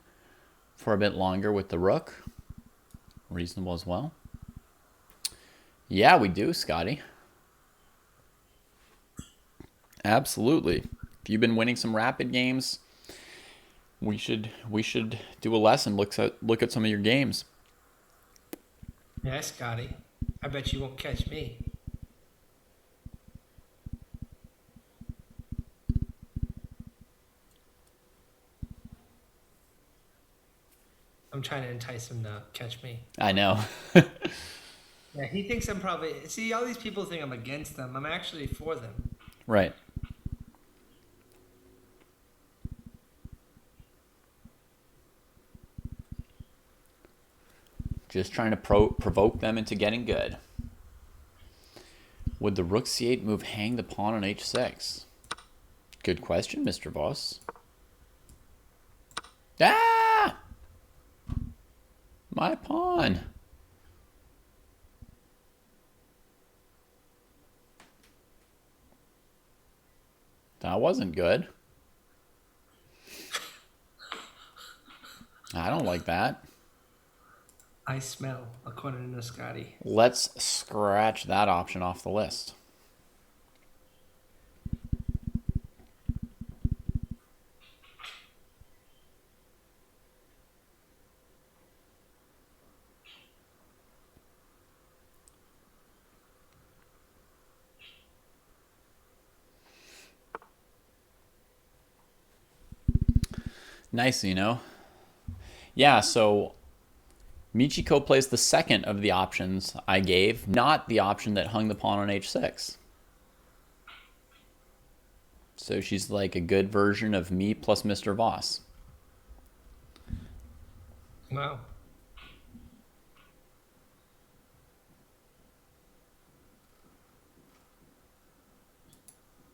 for a bit longer with the rook. Reasonable as well. Yeah, we do, Scotty. Absolutely. If you've been winning some rapid games, we should do a lesson. Look at some of your games. Yeah, Scotty. I bet you won't catch me. I'm trying to entice him to catch me. I know. Yeah, he thinks I'm probably... See, all these people think I'm against them. I'm actually for them. Right. Just trying to provoke them into getting good. Would the rook c8 move hang the pawn on h6? Good question, Mr. Voss. Ah! My pawn. That wasn't good. I don't like that. I smell, according to Scotty. Let's scratch that option off the list. Nice, you know. Yeah, so Michiko plays the second of the options I gave, not the option that hung the pawn on h6. So she's like a good version of me plus Mr. Voss. Wow.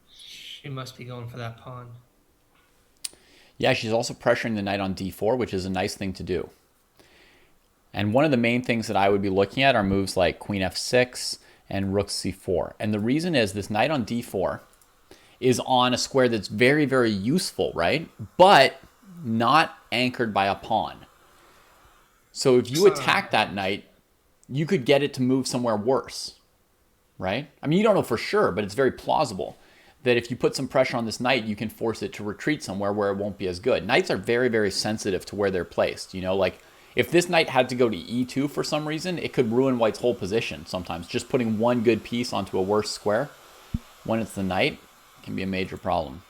She must be going for that pawn. Yeah, she's also pressuring the knight on d4, which is a nice thing to do. And one of the main things that I would be looking at are moves like queen f6 and rook c4. And the reason is this knight on d4 is on a square that's very, very useful, right? But not anchored by a pawn. So if you attack that knight, you could get it to move somewhere worse, right? I mean, you don't know for sure, but it's very plausible that if you put some pressure on this knight, you can force it to retreat somewhere where it won't be as good. Knights are very, very sensitive to where they're placed. You know, like if this knight had to go to e2 for some reason, it could ruin white's whole position sometimes. Just putting one good piece onto a worse square when it's the knight can be a major problem.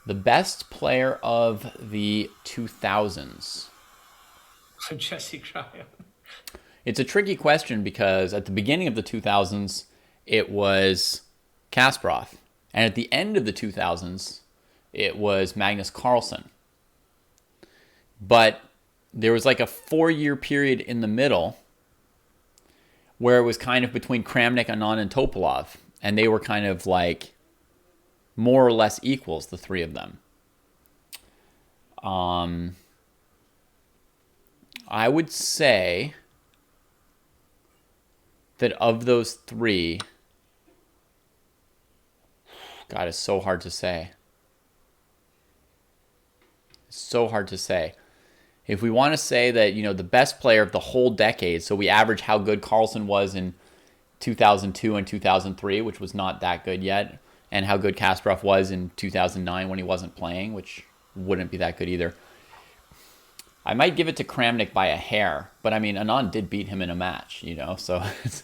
The best player of the 2000s. Jesse Cryer. It's a tricky question because at the beginning of the 2000s, it was Kasparov. And at the end of the 2000s, it was Magnus Carlsen. But there was like a 4-year period in the middle where it was kind of between Kramnik, Anand, and Topalov. And they were kind of like more or less equals, the three of them. I would say that of those three, God, it's so hard to say. It's so hard to say. If we want to say that, you know, the best player of the whole decade, so we average how good Carlsen was in 2002 and 2003, which was not that good yet, and how good Kasparov was in 2009 when he wasn't playing, which wouldn't be that good either. I might give it to Kramnik by a hair, but I mean, Anand did beat him in a match, you know, so it's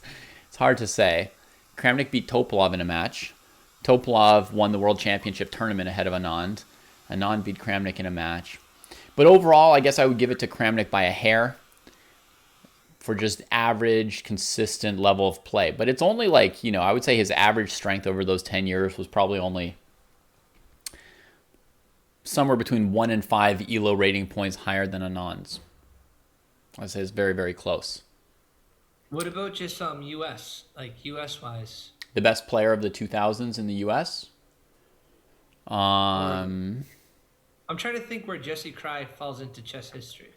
hard to say. Kramnik beat Topalov in a match. Topalov won the World Championship tournament ahead of Anand. Anand beat Kramnik in a match. But overall, I guess I would give it to Kramnik by a hair for just average, consistent level of play. But it's only like, you know, I would say his average strength over those 10 years was probably only somewhere between 1 and 5 ELO rating points higher than Anand's. I'd say it's very, very close. What about just US, like US wise? The best player of the 2000s in the US? I'm trying to think where Jesse Cry falls into chess history.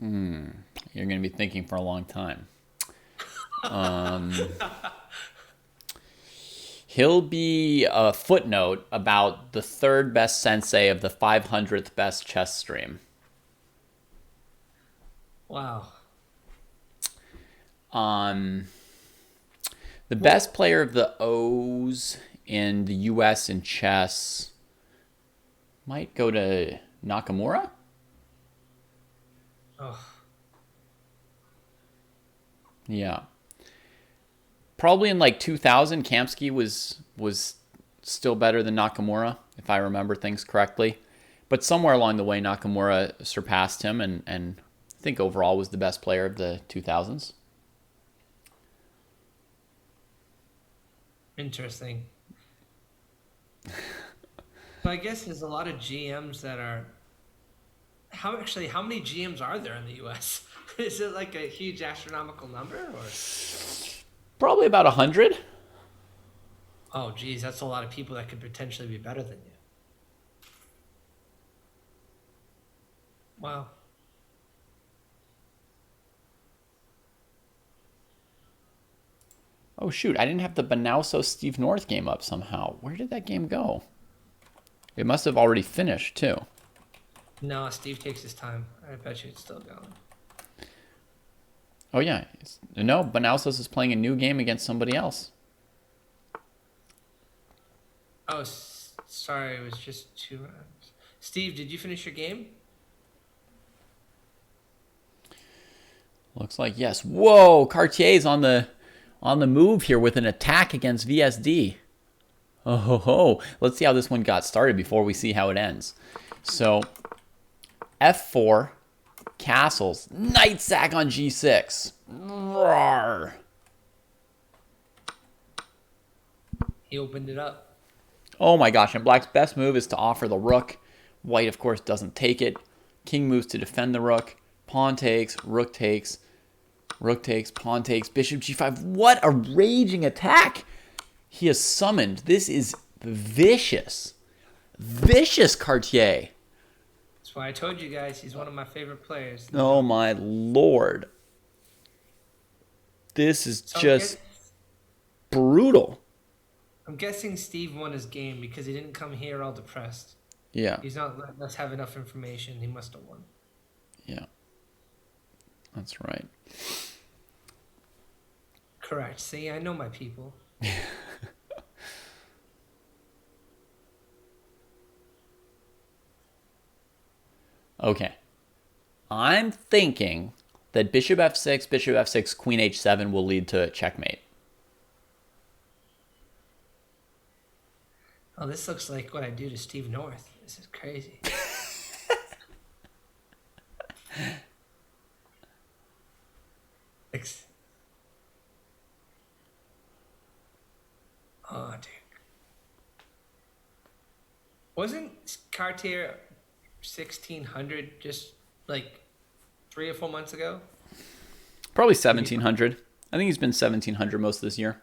You're going to be thinking for a long time. He'll be a footnote about the third best sensei of the 500th best chess stream. Wow. The best player of the O's in the US in chess might go to Nakamura? Oh, Yeah. Probably in like 2000, Kamsky was still better than Nakamura, if I remember things correctly. But somewhere along the way, Nakamura surpassed him and I think overall was the best player of the 2000s. interesting. So I guess there's a lot of GMs that are. How many GMs are there in the US? Is it like a huge astronomical number, or? Probably about 100. Oh, geez, that's a lot of people that could potentially be better than you. Wow. Oh, shoot. I didn't have the Banauso Steve North game up somehow. Where did that game go? It must have already finished, too. No, Steve takes his time. I bet you it's still going. Oh, yeah. No, Banausos is playing a new game against somebody else. Oh, sorry, it was just 2 rounds. Steve, did you finish your game? Looks like yes. Whoa, Cartier's on the move here with an attack against VSD. Oh ho ho. Let's see how this one got started before we see how it ends. So F4, castles, knight sack on G6. Roar. He opened it up. Oh my gosh, and Black's best move is to offer the rook. White, of course, doesn't take it. King moves to defend the rook. Pawn takes, rook takes, pawn takes, bishop g5. What a raging attack he has summoned. This is vicious. Vicious Cartier. That's why I told you guys he's one of my favorite players. Oh my lord. This is just brutal. I'm guessing Steve won his game because he didn't come here all depressed. Yeah. He's not letting us have enough information. He must have won. Yeah. That's right. Correct. See, I know my people. Okay. I'm thinking that bishop f6, queen h7 will lead to checkmate. Oh, this looks like what I do to Steve North. This is crazy. Oh, dude. Wasn't Cartier 1600 just like 3 or 4 months ago? Probably 1700. I think he's been 1700 most of this year.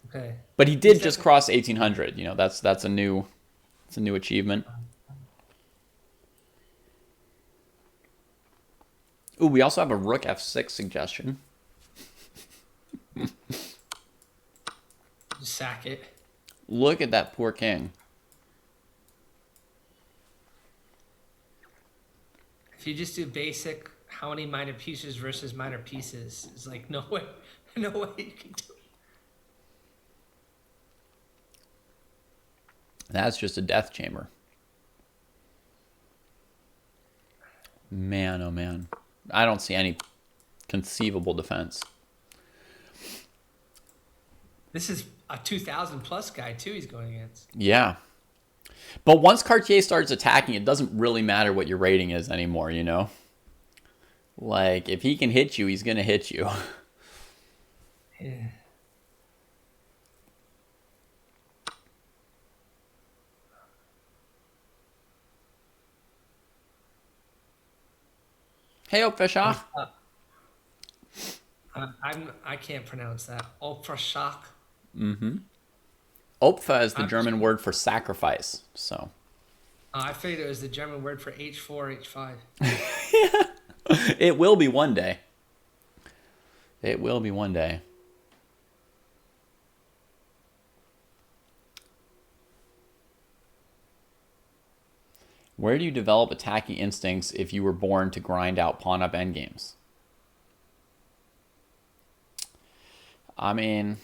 Okay. But he did just cross 1800. You know, that's a new achievement. Ooh, we also have a rook f6 suggestion. Just sack it. Look at that poor king. If you just do basic, how many minor pieces versus minor pieces, it's like no way you can do it. That's just a death chamber. Man, oh man. I don't see any conceivable defense. This is a 2000 plus guy too he's going against. Yeah. But once Cartier starts attacking, it doesn't really matter what your rating is anymore, you know? Like, if he can hit you, he's going to hit you. Yeah. Hey, Opfeshach. I can't pronounce that. Ultrashock. Opfer is the I'm- German word for sacrifice. So I figured it was the German word for H4, H5. it will be one day. It will be one day. Where do you develop attacking instincts if you were born to grind out pawn-up endgames? I mean,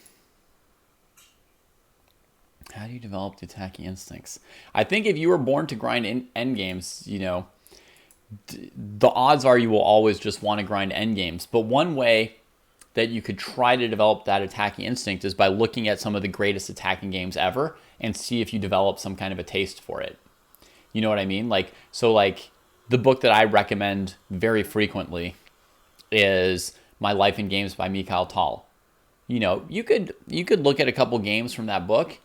how do you develop the attacking instincts? I think if you were born to grind endgames, the odds are you will always just want to grind endgames. But one way that you could try to develop that attacking instinct is by looking at some of the greatest attacking games ever and see if you develop some kind of a taste for it. You know what I mean? Like the book that I recommend very frequently is My Life in Games by Mikhail Tal. You could look at a couple games from that book,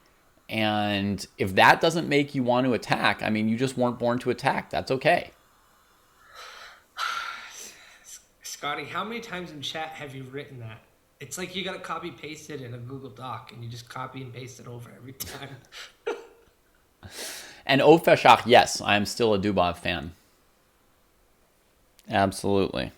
and if that doesn't make you want to attack, I mean, you just weren't born to attack. That's okay. Scotty, how many times in chat have you written that? It's like you got to copy paste it in a Google Doc, and you just copy and paste it over every time. And Ofeshach, yes, I'm still a Dubov fan. Absolutely.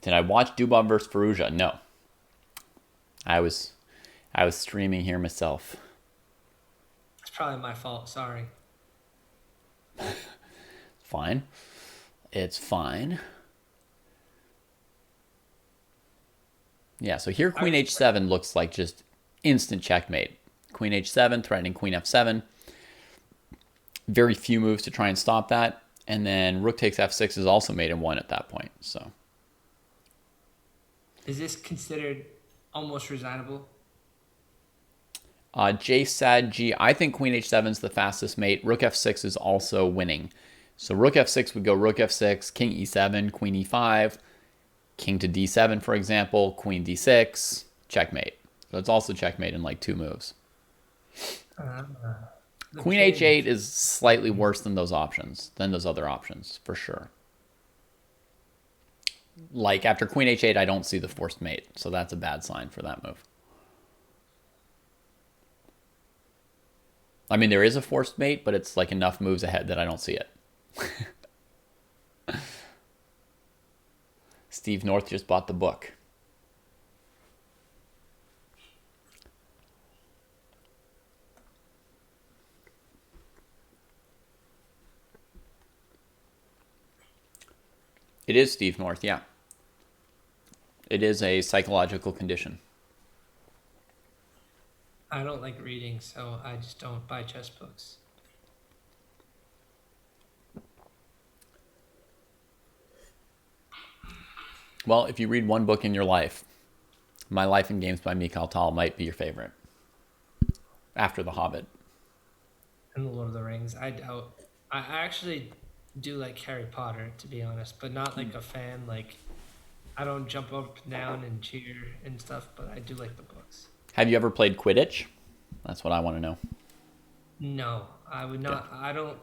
Did I watch Dubov versus Firouzja? No. I was streaming here myself. It's probably my fault. Sorry. Fine. It's fine. Yeah, so here Queen H7 looks like just instant checkmate. Queen H7, threatening Queen F7. Very few moves to try and stop that. And then Rook takes F6 is also mate in one at that point. So, is this considered almost resignable? J Sad G, I think Queen H7 is the fastest mate. Rook F6 is also winning. So Rook F6 would go Rook F6, King E7, Queen E5, King to D7, for example, Queen D6, checkmate. So it's also checkmate in like 2 moves. Queen H8 is slightly worse than those options, than those other options, for sure. Like after Queen H8, I don't see the forced mate, so that's a bad sign for that move. I mean, there is a forced mate, but it's like enough moves ahead that I don't see it. Steve North just bought the book. It is Steve North, yeah. It is a psychological condition. I don't like reading, so I just don't buy chess books. Well, if you read one book in your life, My Life in Games by Mikhail Tal might be your favorite. After The Hobbit. And The Lord of the Rings, I doubt. I actually do like Harry Potter, to be honest, but not like a fan. Like, I don't jump up and down and cheer and stuff, but I do like the books. Have you ever played Quidditch? That's what I want to know. No, I would not. Yeah. I don't.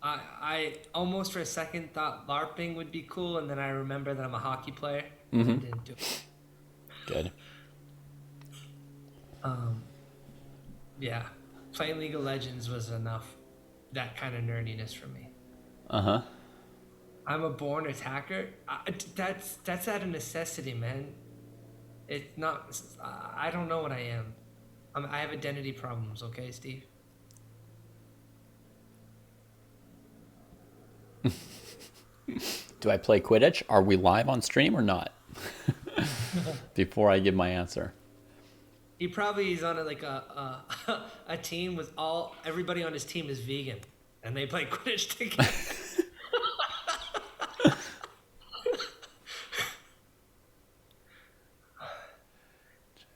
I almost for a second thought LARPing would be cool, and then I remember that I'm a hockey player. And I didn't do it. Good. Yeah, playing League of Legends was enough. That kind of nerdiness for me. Uh-huh. I'm a born attacker. That's out of necessity, man. It's not. I don't know what I am. I have identity problems. Okay, Steve. Do I play Quidditch? Are we live on stream or not? Before I give my answer. He probably is on a team with everybody on his team is vegan, and they play Quidditch together.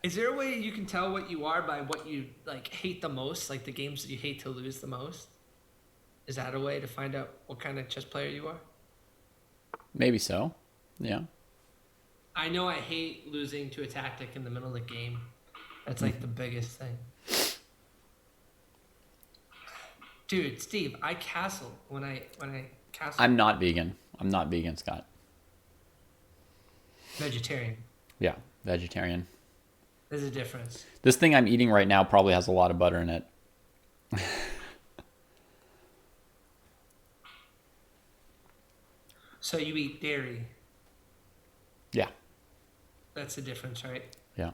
Is there a way you can tell what you are by what you like hate the most, like the games that you hate to lose the most? Is that a way to find out what kind of chess player you are? Maybe so. Yeah. I know I hate losing to a tactic in the middle of the game. That's like the biggest thing. Dude, Steve, I castle when I castle. I'm not vegan. I'm not vegan, Scott. Vegetarian. Yeah, vegetarian. There's a difference. This thing I'm eating right now probably has a lot of butter in it. So you eat dairy. Yeah, That's the difference, right? yeah.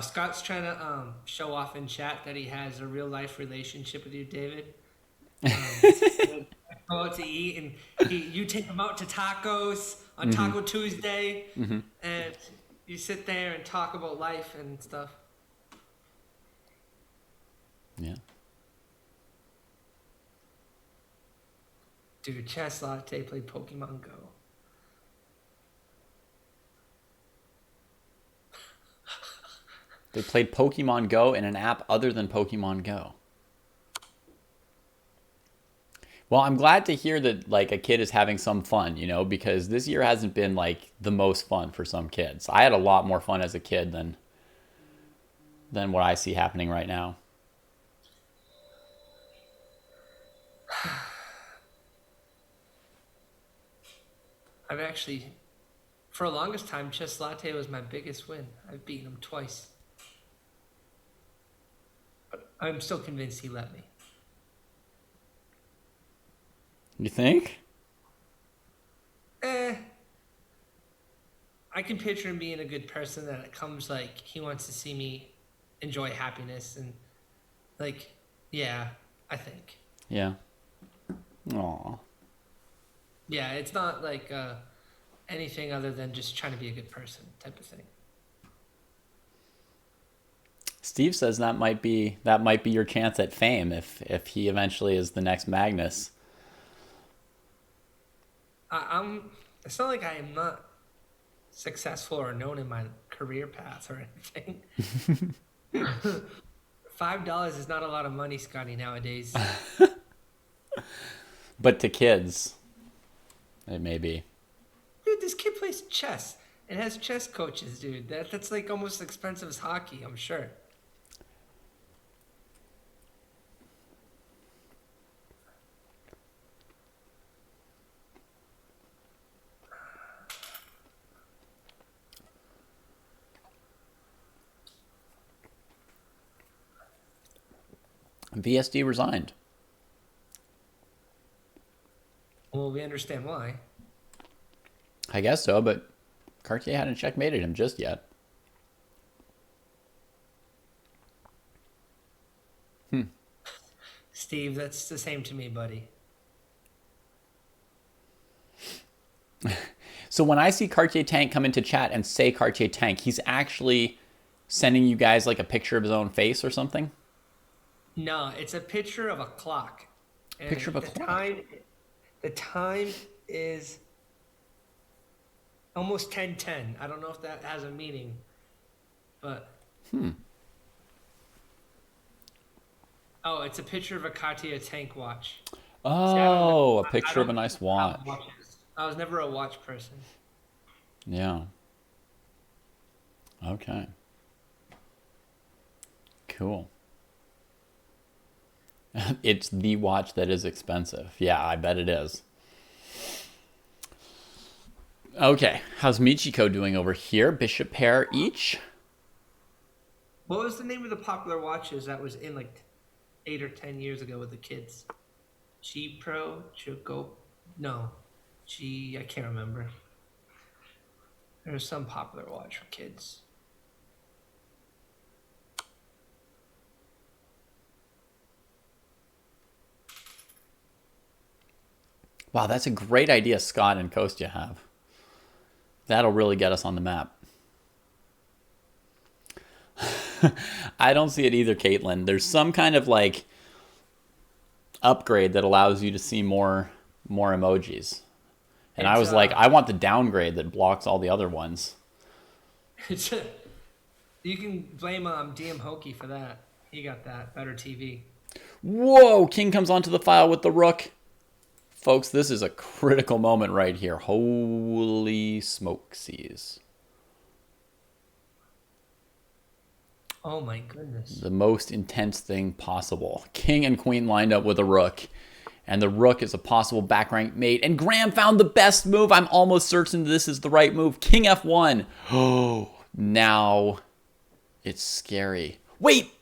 Scott's trying to show off in chat that he has a real life relationship with you, David. Go out to eat, and you take him out to tacos on Taco Tuesday, and you sit there and talk about life and stuff. Yeah. Dude, Chess Latte played Pokemon Go. They played Pokemon Go in an app other than Pokemon Go. Well, I'm glad to hear that like a kid is having some fun, you know, because this year hasn't been like the most fun for some kids. I had a lot more fun as a kid than what I see happening right now. I've actually, for the longest time, Chess Latte was my biggest win. I've beaten him twice. But I'm still convinced he let me. You think? I can picture him being a good person that it comes like he wants to see me enjoy happiness and like, yeah, I think. Yeah. Aw. Yeah, it's not like anything other than just trying to be a good person type of thing. Steve says that might be your chance at fame if he eventually is the next Magnus. It's not like I am not successful or known in my career path or anything. $5 is not a lot of money, Scotty, nowadays. But to kids, it may be. Dude, this kid plays chess and has chess coaches, dude. That's like almost as expensive as hockey, I'm sure. VSD resigned. Well, we understand why. I guess so, but Cartier hadn't checkmated him just yet. Steve, that's the same to me, buddy. So when I see Cartier Tank come into chat and say Cartier Tank, he's actually sending you guys like a picture of his own face or something? No, it's a picture of a clock. And Picture of a clock? The time is almost 10:10. I don't know if that has a meaning, but... Oh, it's a picture of a Cartier Tank watch. Oh, a picture of a nice watch. I was never a watch person. Yeah. Okay. Cool. It's the watch that is expensive. Yeah, I bet it is. Okay, how's Michiko doing over here? Bishop pair each. What was the name of the popular watches that was in like 8 or 10 years ago with the kids? G Pro, Choco, no, I can't remember. There was some popular watch for kids. Wow, that's a great idea Scott and Kostya have. That'll really get us on the map. I don't see it either, Caitlin. There's some kind of like upgrade that allows you to see more emojis. And I was like, I want the downgrade that blocks all the other ones. You can blame DM Hokey for that. He got that. Better TV. Whoa, King comes onto the file with the rook. Folks, this is a critical moment right here. Holy smokesies. Oh my goodness. The most intense thing possible. King and queen lined up with a rook. And the rook is a possible back rank mate. And Graham found the best move. I'm almost certain this is the right move. King F1. Oh, now it's scary. Wait.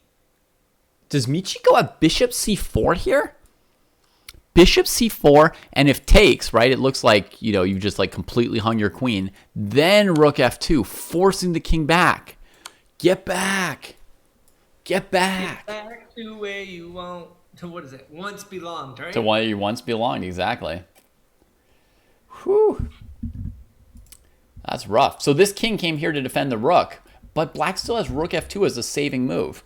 Does Michiko have bishop c4 here? Bishop c4, and if takes, right, it looks like, you know, you've just like completely hung your queen. Then rook f2, forcing the king back. Get back. Get back. Get back to where you want. To what is it? Once belonged, right? To what you once belonged, exactly. Whew. That's rough. So this king came here to defend the rook, but black still has rook f2 as a saving move.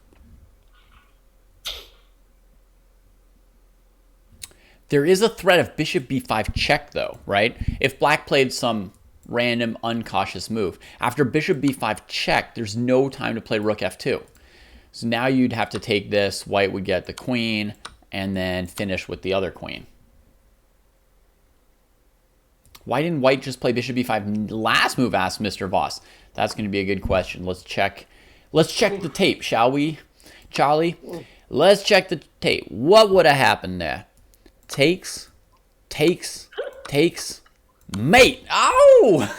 There is a threat of bishop b5 check, though, right? If black played some random, uncautious move. After bishop b5 check, there's no time to play rook f2. So now you'd have to take this. White would get the queen and then finish with the other queen. Why didn't white just play bishop b5 last move, asked Mr. Voss. That's going to be a good question. Let's check the tape, shall we, Charlie? Let's check the tape. What would have happened there? Takes, mate. Oh!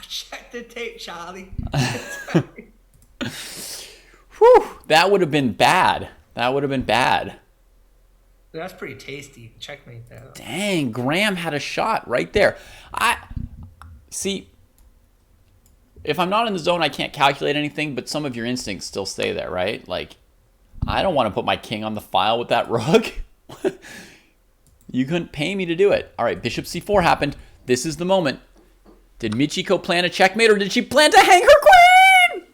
Check the tape, Charlie. Whew, that would have been bad. That would have been bad. That's pretty tasty. Checkmate that. Dang, Graham had a shot right there. See, if I'm not in the zone, I can't calculate anything, but some of your instincts still stay there, right? Like, I don't want to put my king on the file with that rook. You couldn't pay me to do it. All right, bishop c4 happened. This is the moment. Did Michiko plan a checkmate, or did she plan to hang her queen?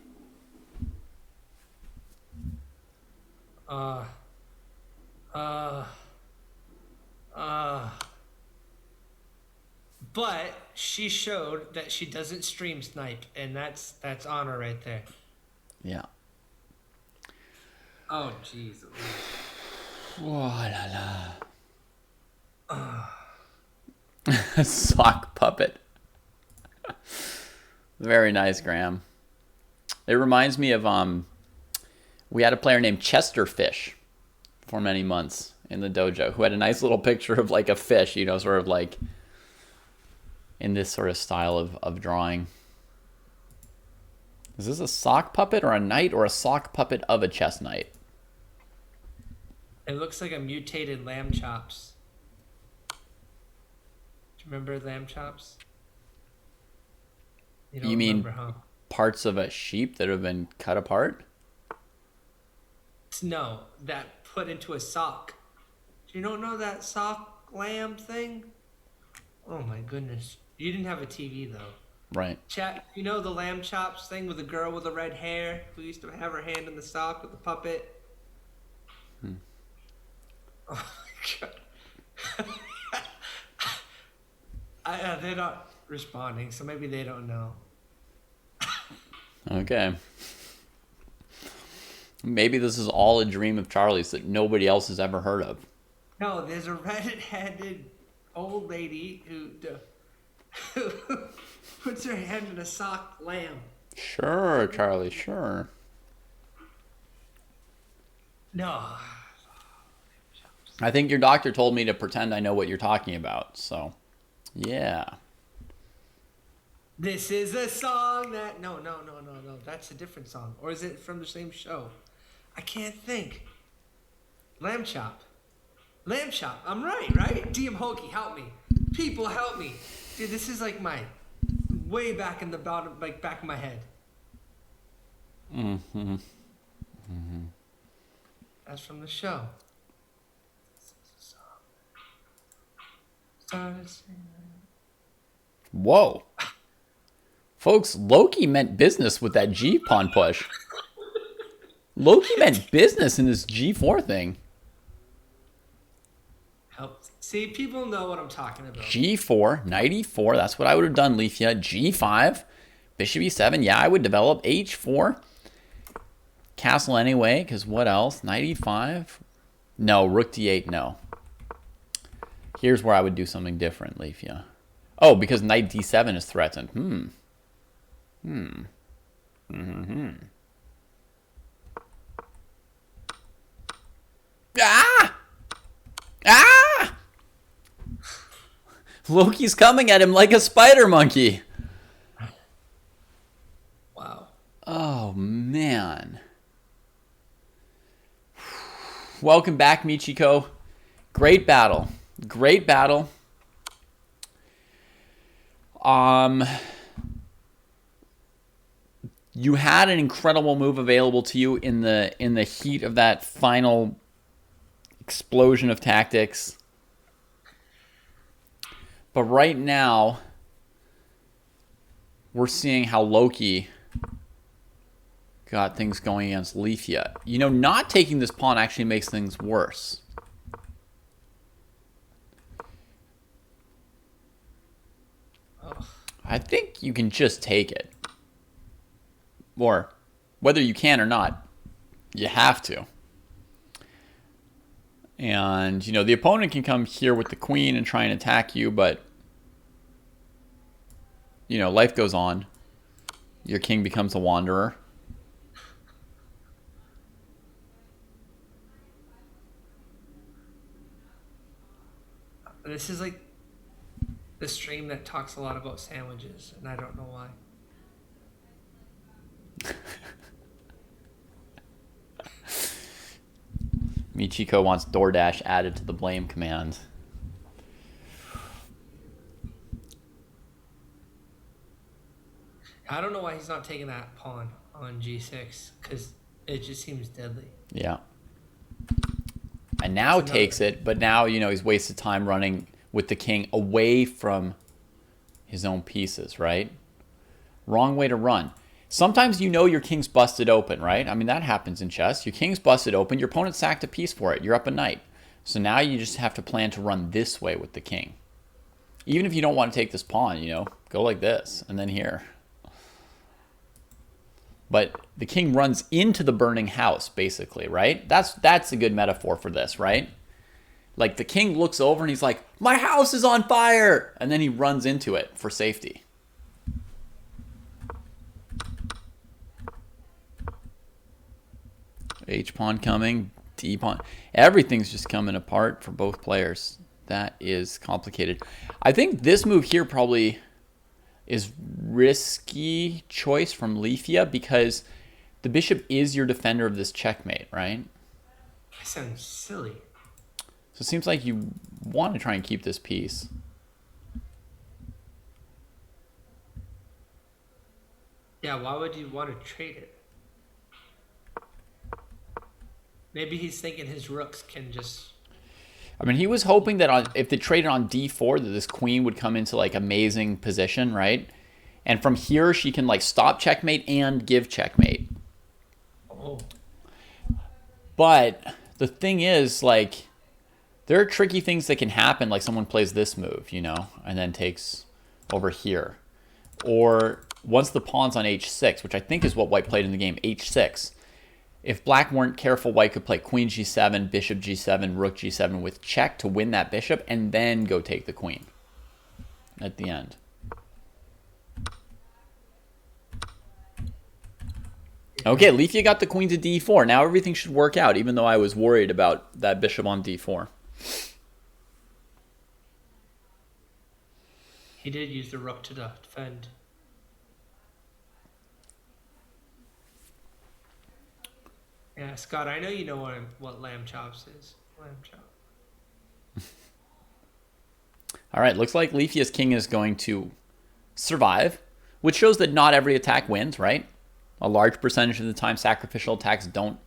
But she showed that she doesn't stream snipe, and that's honor right there. Yeah. Oh, jeez. Oh, la la. Sock puppet. Very nice, Graham. It reminds me of we had a player named Chester Fish for many months in the dojo who had a nice little picture of like a fish, you know, sort of like in this sort of style of drawing. Is this a sock puppet or a knight or a sock puppet of a chess knight? It looks like a mutated lamb chops. Do you remember lamb chops? Don't You mean remember, huh? parts of a sheep that have been cut apart? No, that put into a sock. Do you don't know that sock lamb thing? Oh my goodness. You didn't have a TV though. Right. Chat, you know the lamb chops thing with the girl with the red hair who used to have her hand in the sock with the puppet? Oh my god. They're not responding, so maybe they don't know. Okay. Maybe this is all a dream of Charlie's that nobody else has ever heard of. No, there's a red-handed old lady who puts her hand in a sock lamb. Sure, Charlie, sure. No. I think your doctor told me to pretend I know what you're talking about, so yeah. This is a song that... No. That's a different song. Or is it from the same show? I can't think. Lamb chop. Lamb chop. I'm right? DM Hokey, help me. People, help me. Dude, this is like my... way back in the bottom, like back of my head. That's from the show. Whoa. Folks, Loki meant business with that G pawn push. Loki meant business in this G4 thing. Help. See, people know what I'm talking about. G4, knight e4, that's what I would have done, Leafia. G5, bishop e7, yeah, I would develop H4. Castle anyway, because what else? Knight e5. No, rook d8, no. Here's where I would do something different, Leafia. Oh, because knight d7 is threatened. Ah! Ah! Loki's coming at him like a spider monkey. Wow. Oh, man. Welcome back, Michiko. Great battle. Great battle. You had an incredible move available to you in the heat of that final explosion of tactics. But right now, we're seeing how Loki got things going against Leafia. You know, not taking this pawn actually makes things worse. I think you can just take it. Or, whether you can or not, you have to. And, you know, the opponent can come here with the queen and try and attack you, but, you know, life goes on. Your king becomes a wanderer. This is like the stream that talks a lot about sandwiches, and I don't know why. Michiko wants DoorDash added to the blame command. I don't know why he's not taking that pawn on g6, because it just seems deadly. Yeah. And now takes it, but now, you know, he's wasted time running with the king away from his own pieces, right? Wrong way to run. Sometimes you know your king's busted open, right? I mean, that happens in chess. Your king's busted open. Your opponent sacked a piece for it. You're up a knight. So now you just have to plan to run this way with the king. Even if you don't want to take this pawn, you know, go like this and then here. But the king runs into the burning house, basically, right? That's a good metaphor for this, right? Like the king looks over and he's like, my house is on fire! And then he runs into it for safety. H pawn coming, D pawn. Everything's just coming apart for both players. That is complicated. I think this move here probably is risky choice from Leafia because the bishop is your defender of this checkmate, right? That sounds silly. So it seems like you want to try and keep this piece. Yeah, why would you want to trade it? Maybe he's thinking his rooks can just... I mean, he was hoping that if they traded on d4, that this queen would come into like amazing position, right? And from here, she can like stop checkmate and give checkmate. Oh. But the thing is, like, there are tricky things that can happen. Like someone plays this move, you know, and then takes over here. Or once the pawn's on h6, which I think is what white played in the game, h6. If black weren't careful, white could play queen g7, bishop g7, rook g7 with check to win that bishop, and then go take the queen at the end. Okay, Leafia got the queen to d4. Now everything should work out, even though I was worried about that bishop on d4. He did use the rook to defend. Yeah, Scott, I know you know what lamb chops is. Lamb chop. All right, looks like Leafia's king is going to survive, which shows that not every attack wins, right? A large percentage of the time, sacrificial attacks don't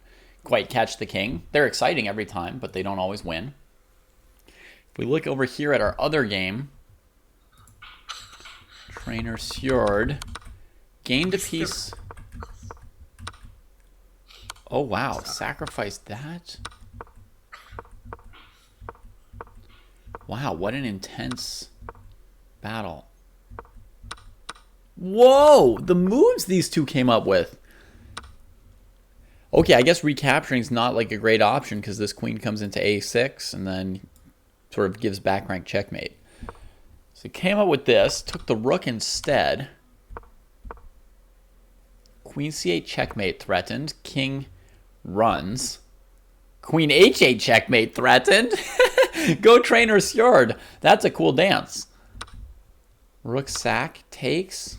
quite catch the king. They're exciting every time, but they don't always win. If we look over here at our other game, Trainer Sjord gained a piece. Oh, wow. Sacrificed that? Wow, what an intense battle. Whoa! The moves these two came up with. Okay, I guess recapturing is not like a great option because this queen comes into a6 and then sort of gives back rank checkmate. So he came up with this, took the rook instead. Queen c8 checkmate threatened. King runs. Queen h8 checkmate threatened. Go trainer Sjord. That's a cool dance. Rook sack takes.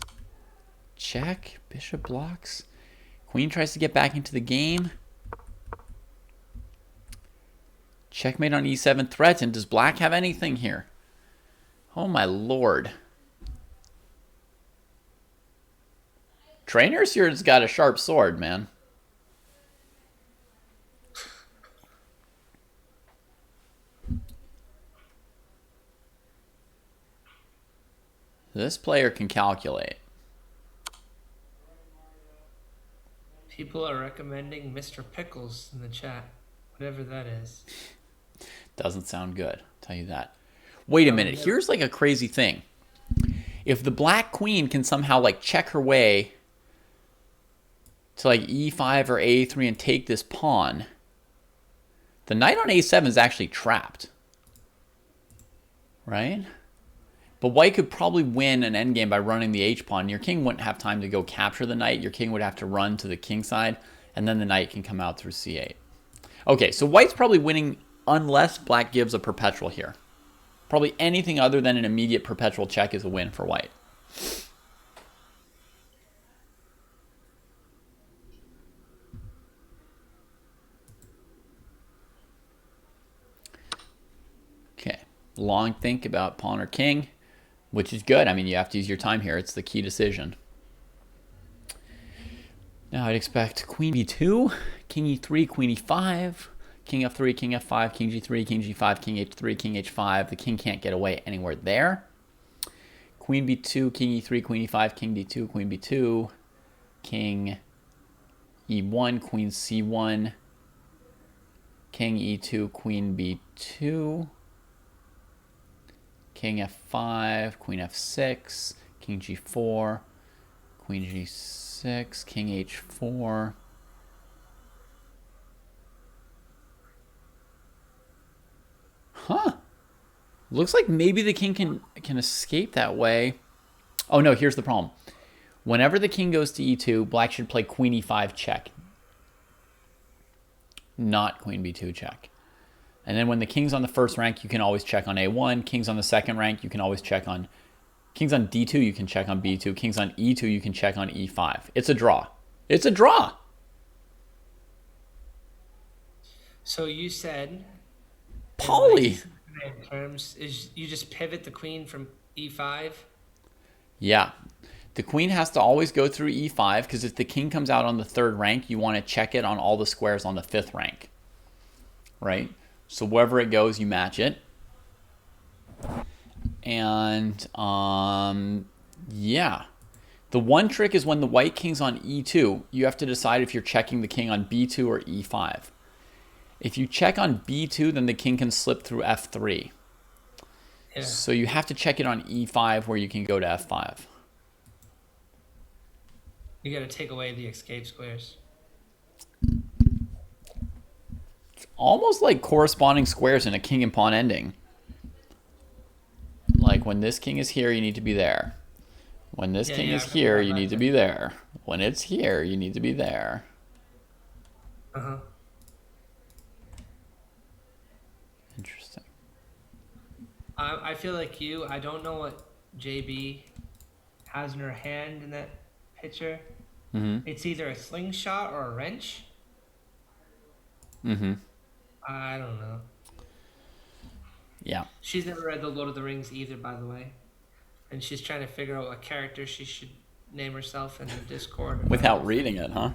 Check. Bishop blocks. Queen tries to get back into the game. Checkmate on e7 threatened. Does black have anything here? Oh my lord. Trainer Sjord's got a sharp sword, man. This player can calculate. People are recommending Mr. Pickles in the chat, whatever that is. Doesn't sound good, I'll tell you that. Wait a minute, here's like a crazy thing. If the black queen can somehow like check her way to like e5 or a3 and take this pawn, the knight on a7 is actually trapped. Right? But white could probably win an endgame by running the h-pawn. Your king wouldn't have time to go capture the knight. Your king would have to run to the king side, and then the knight can come out through c8. Okay, so white's probably winning unless black gives a perpetual here. Probably anything other than an immediate perpetual check is a win for white. Okay, long think about pawn or king, which is good. I mean, you have to use your time here. It's the key decision. Now I'd expect queen b2, king e3, queen e5, king f3, king f5, king g3, king g5, king h3, king h5. The king can't get away anywhere there. Queen b2, king e3, queen e5, king d2, queen b2, king e1, queen c1, king e2, queen b2, king f5, queen f6, king g4, queen g6, king h4. Huh. Looks like maybe the king can escape that way. Oh no, here's the problem. Whenever the king goes to e2, black should play queen e5 check. Not queen b2 check. And then when the king's on the first rank, you can always check on a1. King's on the second rank, you can always check on... King's on d2, you can check on b2. King's on e2, you can check on e5. It's a draw. It's a draw! So you said... Polly! In terms, is you just pivot the queen from e5? Yeah. The queen has to always go through e5, because if the king comes out on the third rank, you want to check it on all the squares on the fifth rank. Right? So wherever it goes, you match it. And, yeah. The one trick is when the white king's on e2, you have to decide if you're checking the king on b2 or e5. If you check on b2, then the king can slip through f3. Yeah. So you have to check it on e5 where you can go to f5. You got to take away the escape squares. Almost like corresponding squares in a king and pawn ending. Like when this king is here, you need to be there. When this king is here, you need to be there. When it's here, you need to be there. Uh-huh. Interesting. I feel like you. I don't know what JB has in her hand in that picture. Mm-hmm. It's either a slingshot or a wrench. Mm-hmm. I don't know. Yeah. She's never read The Lord of the Rings either, by the way. And she's trying to figure out what character she should name herself in the Discord. Without reading it, huh?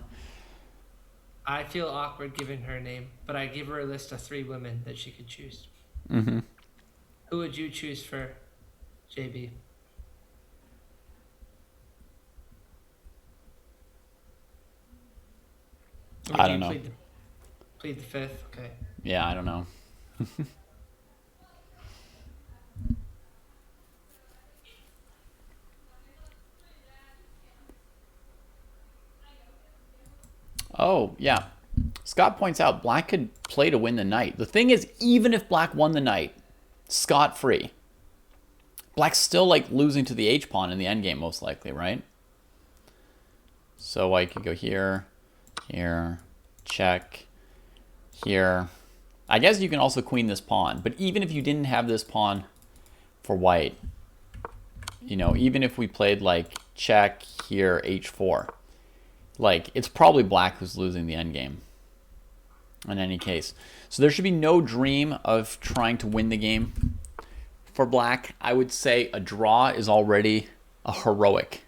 I feel awkward giving her a name, but I give her a list of 3 women that she could choose. Mm-hmm. Who would you choose for JB? Or I do you don't know. Plead the fifth? Okay. Yeah, I don't know. Oh, yeah. Scott points out black could play to win the knight. The thing is, even if black won the knight, scot-free, black's still like losing to the h-pawn in the endgame most likely, right? So I could go here, here, check, here. I guess you can also queen this pawn, but even if you didn't have this pawn for white, you know, even if we played like check here, h4, like it's probably black who's losing the endgame in any case. So there should be no dream of trying to win the game for black. I would say a draw is already a heroic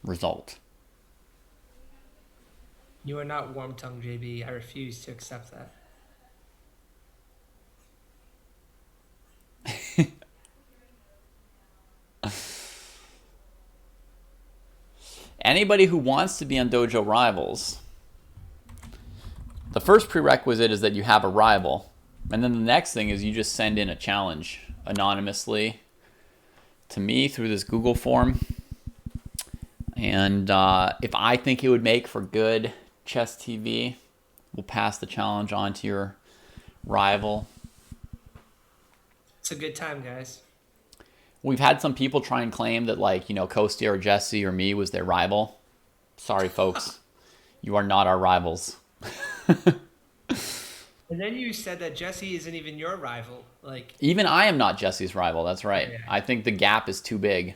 result. You are not warm tongue, JB. I refuse to accept that. Anybody who wants to be on Dojo Rivals, the first prerequisite is that you have a rival. And then the next thing is you just send in a challenge anonymously to me through this Google form. And if I think it would make for good Chess TV, we'll pass the challenge on to your rival. It's a good time, guys. We've had some people try and claim that, like, you know, Kostya or Jesse or me was their rival. Sorry, folks. You are not our rivals. And then you said that Jesse isn't even your rival. Like, even I am not Jesse's rival. That's right. Yeah. I think the gap is too big.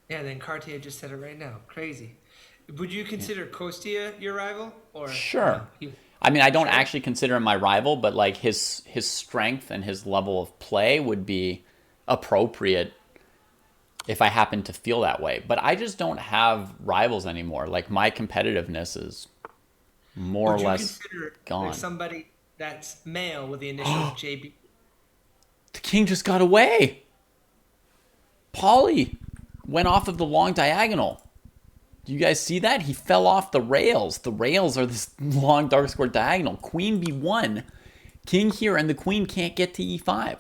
yeah, then Cartier just said it right now. Crazy. Would you consider Kostya your rival? Or Sure. no? I mean, I don't actually consider him my rival, but like his strength and his level of play would be appropriate if I happen to feel that way. But I just don't have rivals anymore. Like, my competitiveness is more Would or you less consider gone. like somebody that's male with the initials JB? The king just got away. Paulie went off of the long diagonal. Do you guys see that? He fell off the rails. The rails are this long dark square diagonal. Queen b1, king here, and the queen can't get to e5.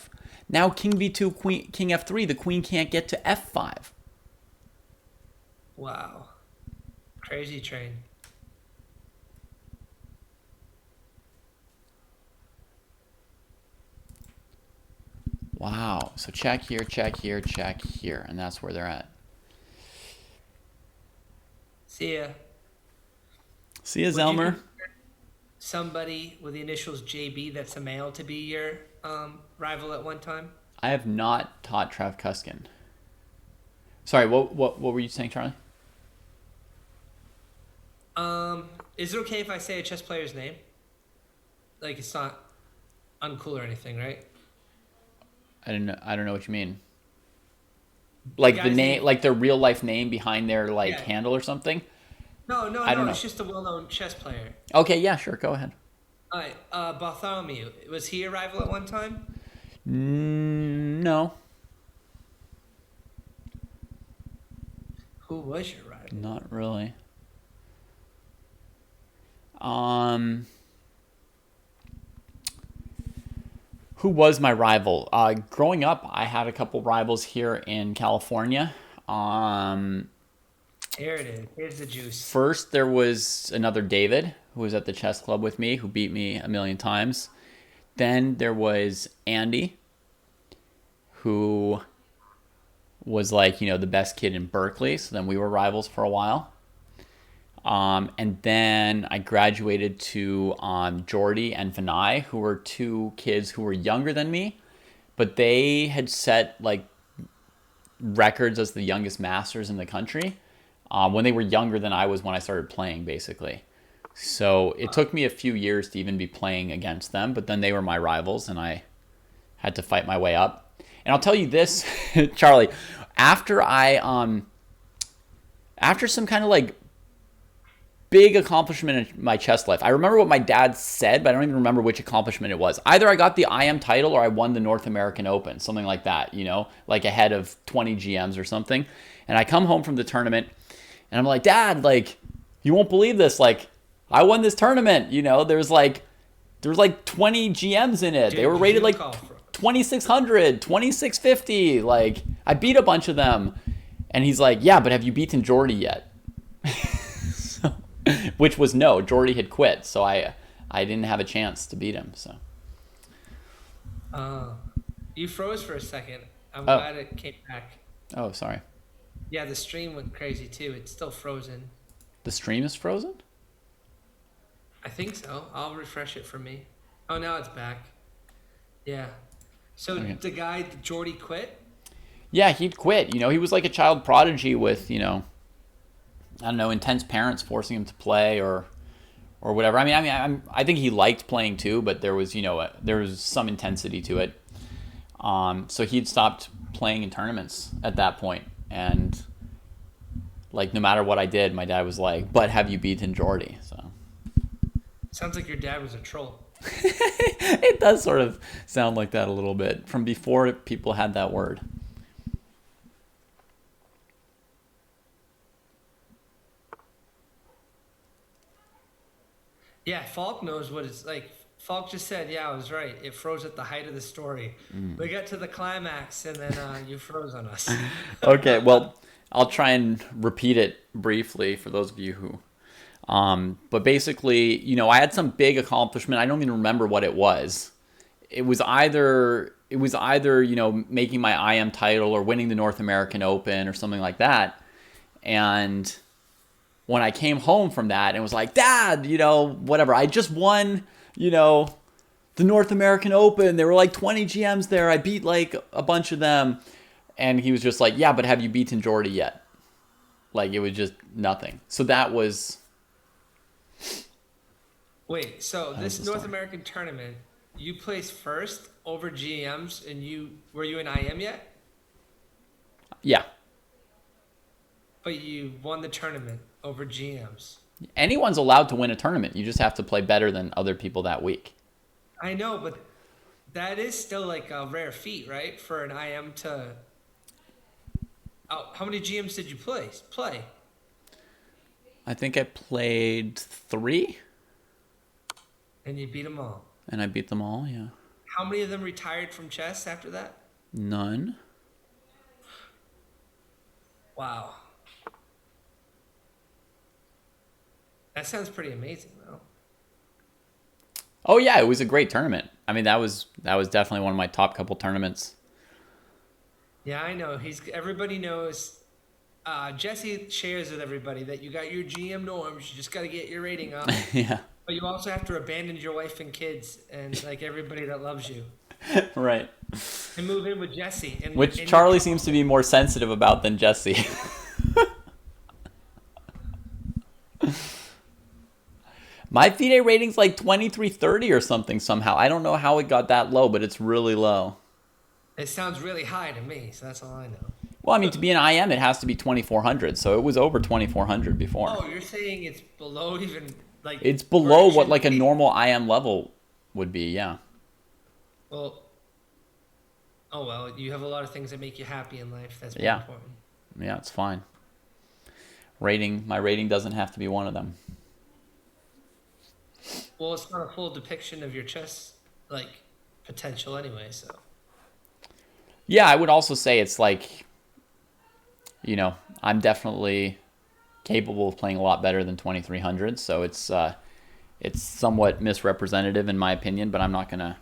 Now king b2, king f3, the queen can't get to f5. Wow. Crazy train. Wow. So check here, check here, check here, and that's where they're at. See ya. See ya, Would you Zelmer. consider somebody with the initials JB that's a male to be your rival at one time? I have not taught Trav Kuskin. Sorry, what were you saying, Charlie? Is it okay if I say a chess player's name? Like, it's not uncool or anything, right? I don't know what you mean. Like the guy's name, name- like their real life name behind their like Yeah. handle or something. No, I don't know. it's just a well-known chess player. Okay, yeah, sure, go ahead. All right, Bartholomew. Was he a rival at one time? No, Who was your rival? not really. Who was my rival? Growing up, I had a couple rivals here in California. Here it is. Here's the juice. First, there was another David who was at the chess club with me, who beat me a million times. Then there was Andy, who was like, you know, the best kid in Berkeley. So then we were rivals for a while. And then I graduated to Jordy and Vinay, who were two kids who were younger than me, but they had set like records as the youngest masters in the country when they were younger than I was when I started playing, basically. So it took me a few years to even be playing against them, but then they were my rivals and I had to fight my way up. And I'll tell you this, Charlie, after some kind of like big accomplishment in my chess life. I remember what my dad said, but I don't even remember which accomplishment it was. Either I got the IM title or I won the North American Open, something like that, you know, like ahead of 20 GMs or something. And I come home from the tournament and I'm like, Dad, like, you won't believe this. Like, I won this tournament, you know, there was like 20 GMs in it. They were rated like 2,600, 2,650. Like, I beat a bunch of them. And he's like, yeah, but have you beaten Jordy yet? Which was no, Jordy had quit, so I didn't have a chance to beat him. So You froze for a second. I'm glad it came back. Oh, sorry. Yeah, the stream went crazy too. It's still frozen. The stream is frozen? I think so. I'll refresh it for me. Oh, now it's back. Yeah. So Okay. the guy, Jordy, quit? Yeah, he'd quit. He was like a child prodigy with, I don't know, intense parents forcing him to play or whatever. I think he liked playing too, but there was, there was some intensity to it. So he'd stopped playing in tournaments at that point, and like no matter what I did, my dad was like, "But have you beaten Jordy?" So Sounds like your dad was a troll. it does sort of sound like that a little bit from before people had that word. Yeah, Falk knows what it's like. Falk just said, "Yeah, I was right. It froze at the height of the story. We got to the climax, and then you froze on us." Okay, well, I'll try and repeat it briefly for those of you who. But basically, I had some big accomplishment. I don't even remember what it was. It was either making my IM title or winning the North American Open or something like that. And when I came home from that and was like, "Dad, whatever. I just won, the North American Open. There were like 20 GMs there. I beat like a bunch of them." And he was just like, "Yeah, but have you beaten Jordy yet?" Like it was just nothing. So that was. Wait, so was this the North story. American tournament, you placed first over GMs, and were you in IM yet? Yeah. But you won the tournament over GMs. Anyone's allowed to win a tournament. You just have to play better than other people that week. I know, but that is still like a rare feat, right? For an IM to. Oh, how many GMs did you play? I think I played 3 And you beat them all. and I beat them all, yeah. How many of them retired from chess after that? None. Wow. That sounds pretty amazing, though. Oh yeah, it was a great tournament. I mean, that was definitely one of my top couple tournaments. Yeah, I know. Everybody knows. Jesse shares with everybody that you got your GM norms. You just got to get your rating up. Yeah. But you also have to abandon your wife and kids and like everybody that loves you Right. and move in with Jesse. Which Charlie seems to be more sensitive about than Jesse. My FIDE rating's like 2330 or something somehow. I don't know how it got that low, but it's really low. It sounds really high to me, so that's all I know. Well, I mean, to be an IM, it has to be 2400, so it was over 2400 before. Oh, you're saying it's below even like. It's below where it what should like a be? normal IM level would be, yeah. Well. Oh well, you have a lot of things that make you happy in life. That's more Yeah. important. Yeah, it's fine. My rating doesn't have to be one of them. Well, it's not a full depiction of your chess like potential anyway. So. Yeah, I would also say it's like, I'm definitely capable of playing a lot better than 2300, so it's somewhat misrepresentative in my opinion, but I'm not gonna.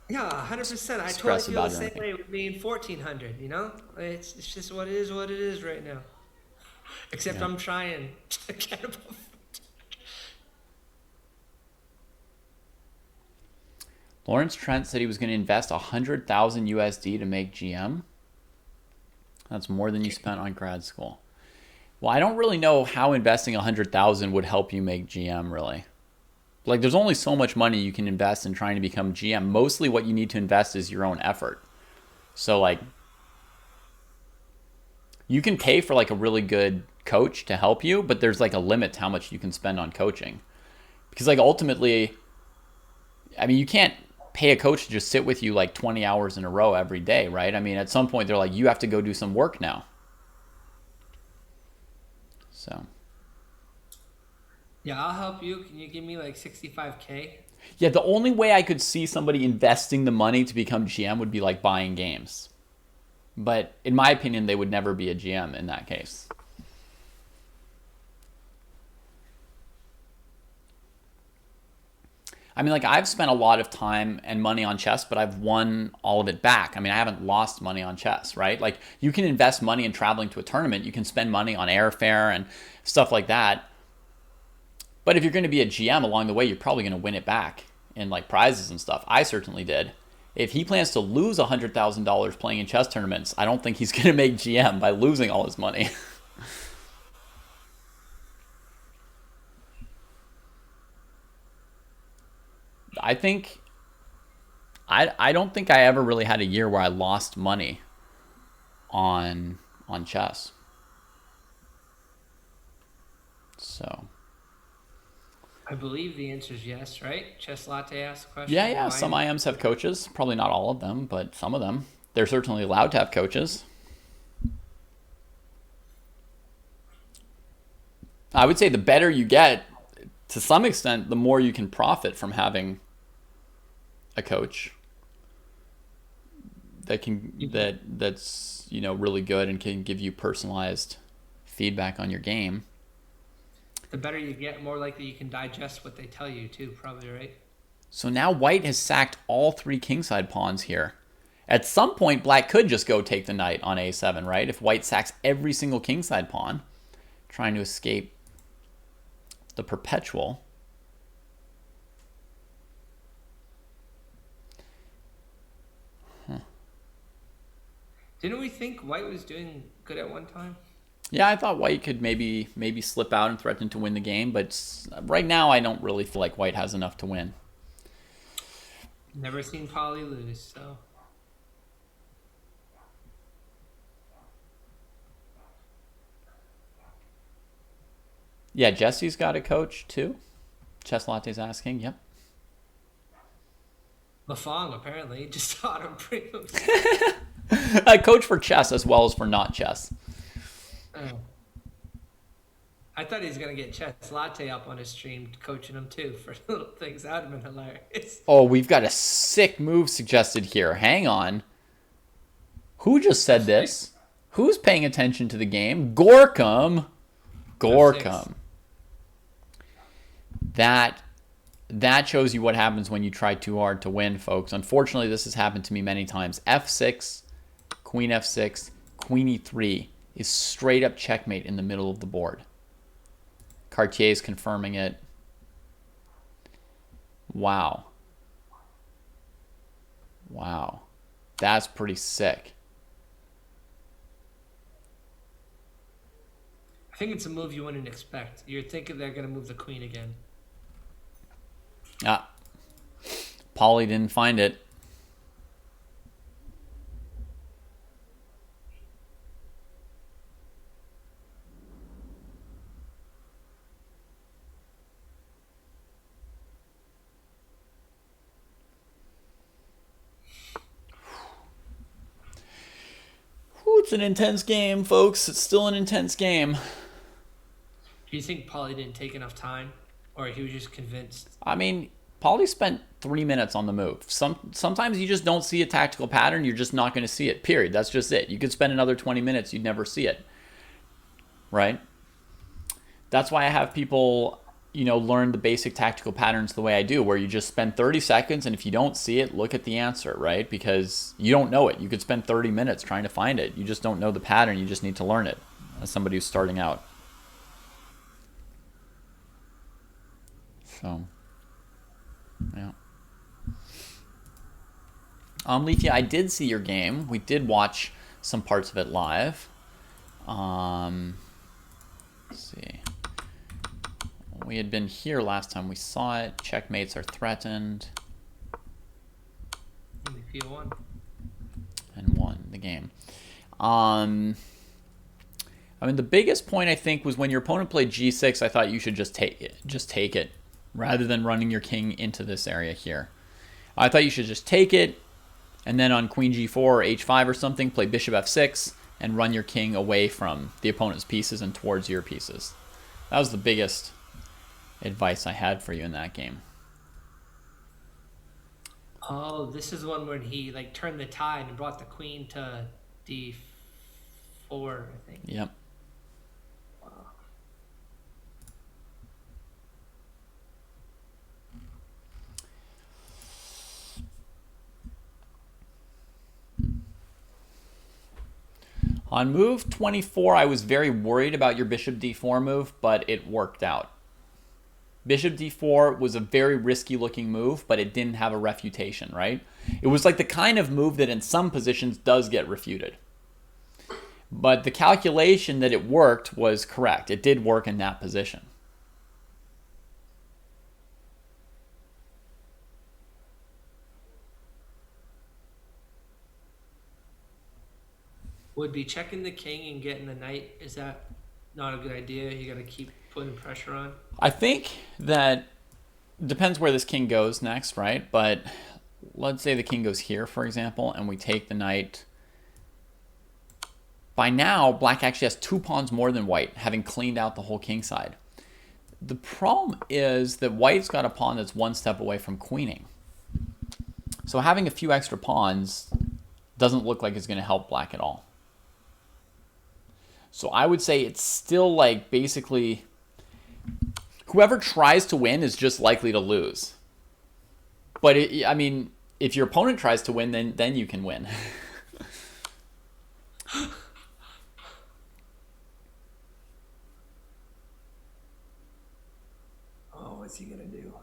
Yeah, 100%. I Stress totally feel about the it or same anything. way with me in 1400. It's just what it is right now. Except Yeah. I'm trying to get above. Lawrence Trent said he was going to invest 100,000 USD to make GM. That's more than you spent on grad school. Well, I don't really know how investing 100,000 would help you make GM really. Like there's only so much money you can invest in trying to become GM. Mostly what you need to invest is your own effort. So like you can pay for like a really good coach to help you, but there's like a limit to how much you can spend on coaching. Because like ultimately, I mean, you can't pay a coach to just sit with you like 20 hours in a row every day, right? I mean, at some point they're like, you have to go do some work now. So. Yeah, I'll help you. Can you give me like 65K? Yeah, the only way I could see somebody investing the money to become GM would be like buying games. But in my opinion, they would never be a GM in that case. I mean, like, I've spent a lot of time and money on chess, but I've won all of it back. I mean, I haven't lost money on chess, right? Like, you can invest money in traveling to a tournament. You can spend money on airfare and stuff like that. But if you're going to be a GM along the way, you're probably going to win it back in, like, prizes and stuff. I certainly did. If he plans to lose $100,000 playing in chess tournaments, I don't think he's going to make GM by losing all his money. I think I don't think I ever really had a year where I lost money on chess. So I believe the answer is yes, right? Chess Latte asked the question. yeah, Why- some IMs have coaches. Probably not all of them, but some of them. They're certainly allowed to have coaches. I would say the better you get, to some extent, the more you can profit from having a coach that's really good and can give you personalized feedback on your game. The better you get, more likely you can digest what they tell you too, probably, right? So now white has sacked all 3 kingside pawns here. At some point, black could just go take the knight on a7, right? If white sacks every single kingside pawn, trying to escape the perpetual. Didn't we think white was doing good at one time? Yeah, I thought white could maybe slip out and threaten to win the game, but right now I don't really feel like white has enough to win. Never seen Polly lose, so. Yeah, Jesse's got a coach too. Chess Latte's asking. Yep. Lafong apparently just taught him pretty much. A coach for chess as well as for not chess. Oh. I thought he was gonna get Chess Latte up on his stream, coaching him too for little things. That would have been hilarious. Oh, we've got a sick move suggested here. Hang on. Who just said this? Who's paying attention to the game? Gorkum. Gorkum. That shows you what happens when you try too hard to win, folks. Unfortunately, this has happened to me many times. F6, queen f6, queen e3 is straight up checkmate in the middle of the board. Cartier's confirming it. Wow. Wow. That's pretty sick. I think it's a move you wouldn't expect. You're thinking they're gonna move the queen again. Ah. Paulie didn't find it. Ooh, it's an intense game, folks. It's still an intense game. Do you think Polly didn't take enough time, or he was just convinced? I mean, Paulie spent 3 minutes on the move. Sometimes you just don't see a tactical pattern. You're just not going to see it, period. That's just it. You could spend another 20 minutes. You'd never see it, right? That's why I have people, learn the basic tactical patterns the way I do, where you just spend 30 seconds, and if you don't see it, look at the answer, right? Because you don't know it. You could spend 30 minutes trying to find it. You just don't know the pattern. You just need to learn it as somebody who's starting out. So, yeah. Leafy, I did see your game. We did watch some parts of it live. Let's see. We had been here last time we saw it. Checkmates are threatened. MVP won. And won the game. I mean, the biggest point, I think, was when your opponent played g6, I thought you should just take it. Just take it, rather than running your king into this area here. I thought you should just take it, and then on queen g4 or h5 or something, play bishop f6, and run your king away from the opponent's pieces and towards your pieces. That was the biggest advice I had for you in that game. Oh, this is one where he turned the tide and brought the queen to d4, I think. Yep. On move 24, I was very worried about your bishop d4 move, but it worked out. Bishop d4 was a very risky looking move, but it didn't have a refutation, right? It was like the kind of move that in some positions does get refuted. But the calculation that it worked was correct. It did work in that position. Would be checking the king and getting the knight. Is that not a good idea? You got to keep putting pressure on. I think that depends where this king goes next, right? But let's say the king goes here, for example, and we take the knight. By now, black actually has 2 pawns more than white, having cleaned out the whole king side. The problem is that white's got a pawn that's 1 step away from queening. So having a few extra pawns doesn't look like it's going to help black at all. So I would say it's still like basically whoever tries to win is just likely to lose. But I mean, if your opponent tries to win, then you can win. Oh, what's he gonna do?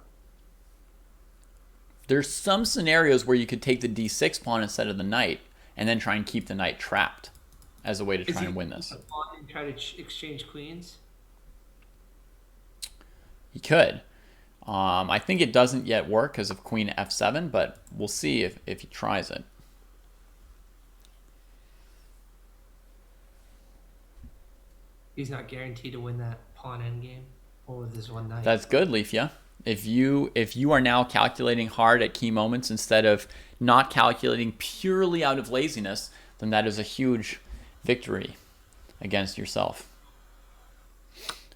There's some scenarios where you could take the d6 pawn instead of the knight and then try and keep the knight trapped as a way to try and win this. And try to exchange queens. He could. I think it doesn't yet work because of queen f7, but we'll see if he tries it. He's not guaranteed to win that pawn endgame or with this one knight. That's good, Leafia. If you are now calculating hard at key moments instead of not calculating purely out of laziness, then that is a huge victory against yourself.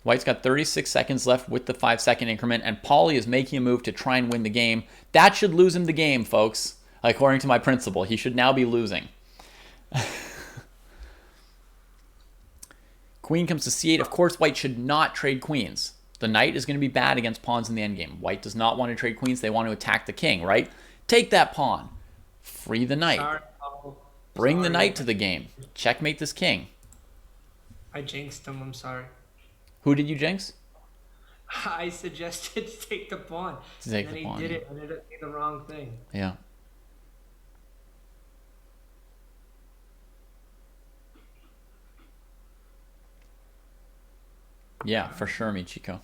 White's got 36 seconds left with the 5-second increment, and Paulie is making a move to try and win the game. That should lose him the game, folks. According to my principal, he should now be losing. Queen comes to c8. Of course, white should not trade queens. The knight is going to be bad against pawns in the endgame. White does not want to trade queens. They want to attack the king, right? Take that pawn. Free the knight. Bring the knight to the game. Checkmate this king. I jinxed him. I'm sorry. Who did you jinx? I suggested to take the pawn. To take and the then pawn, he did yeah. it and ended up doing the wrong thing. Yeah. Yeah, for sure, Michiko.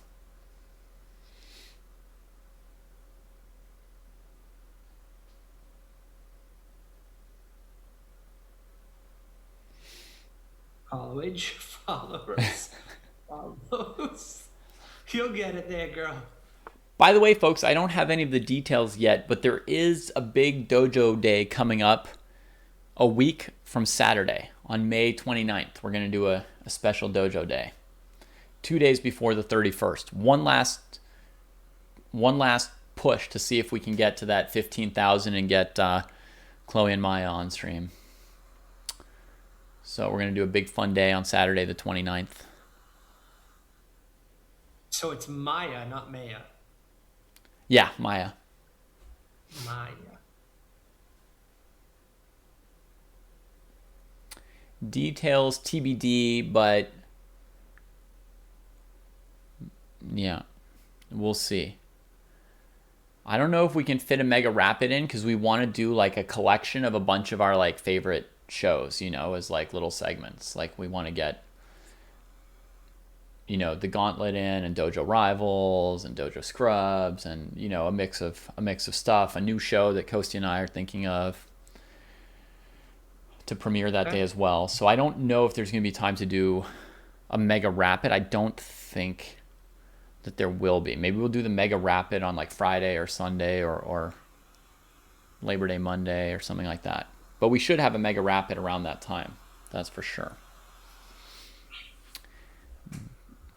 Followage, followers, follows. You'll get it there, girl. By the way, folks, I don't have any of the details yet, but there is a big dojo day coming up a week from Saturday on May 29th. We're going to do a special dojo day. 2 days before the 31st. One last push to see if we can get to that 15,000 and get Chloe and Maya on stream. So we're going to do a big fun day on Saturday the 29th. So it's Maya, not Maya. Yeah, Maya. Maya. Details TBD, but yeah, we'll see. I don't know if we can fit a Mega Rapid in because we want to do like a collection of a bunch of our like favorite shows, you know, as like little segments. Like we want to get, you know, the Gauntlet in and Dojo Rivals and Dojo Scrubs and, you know, a mix of stuff. A new show that Kosti and I are thinking of to premiere that day as well. So I don't know if there's going to be time to do a Mega Rapid. I don't think that there will be. Maybe we'll do the Mega Rapid on like Friday or Sunday or Labor Day Monday or something like that. But we should have a Mega Rapid around that time. That's for sure.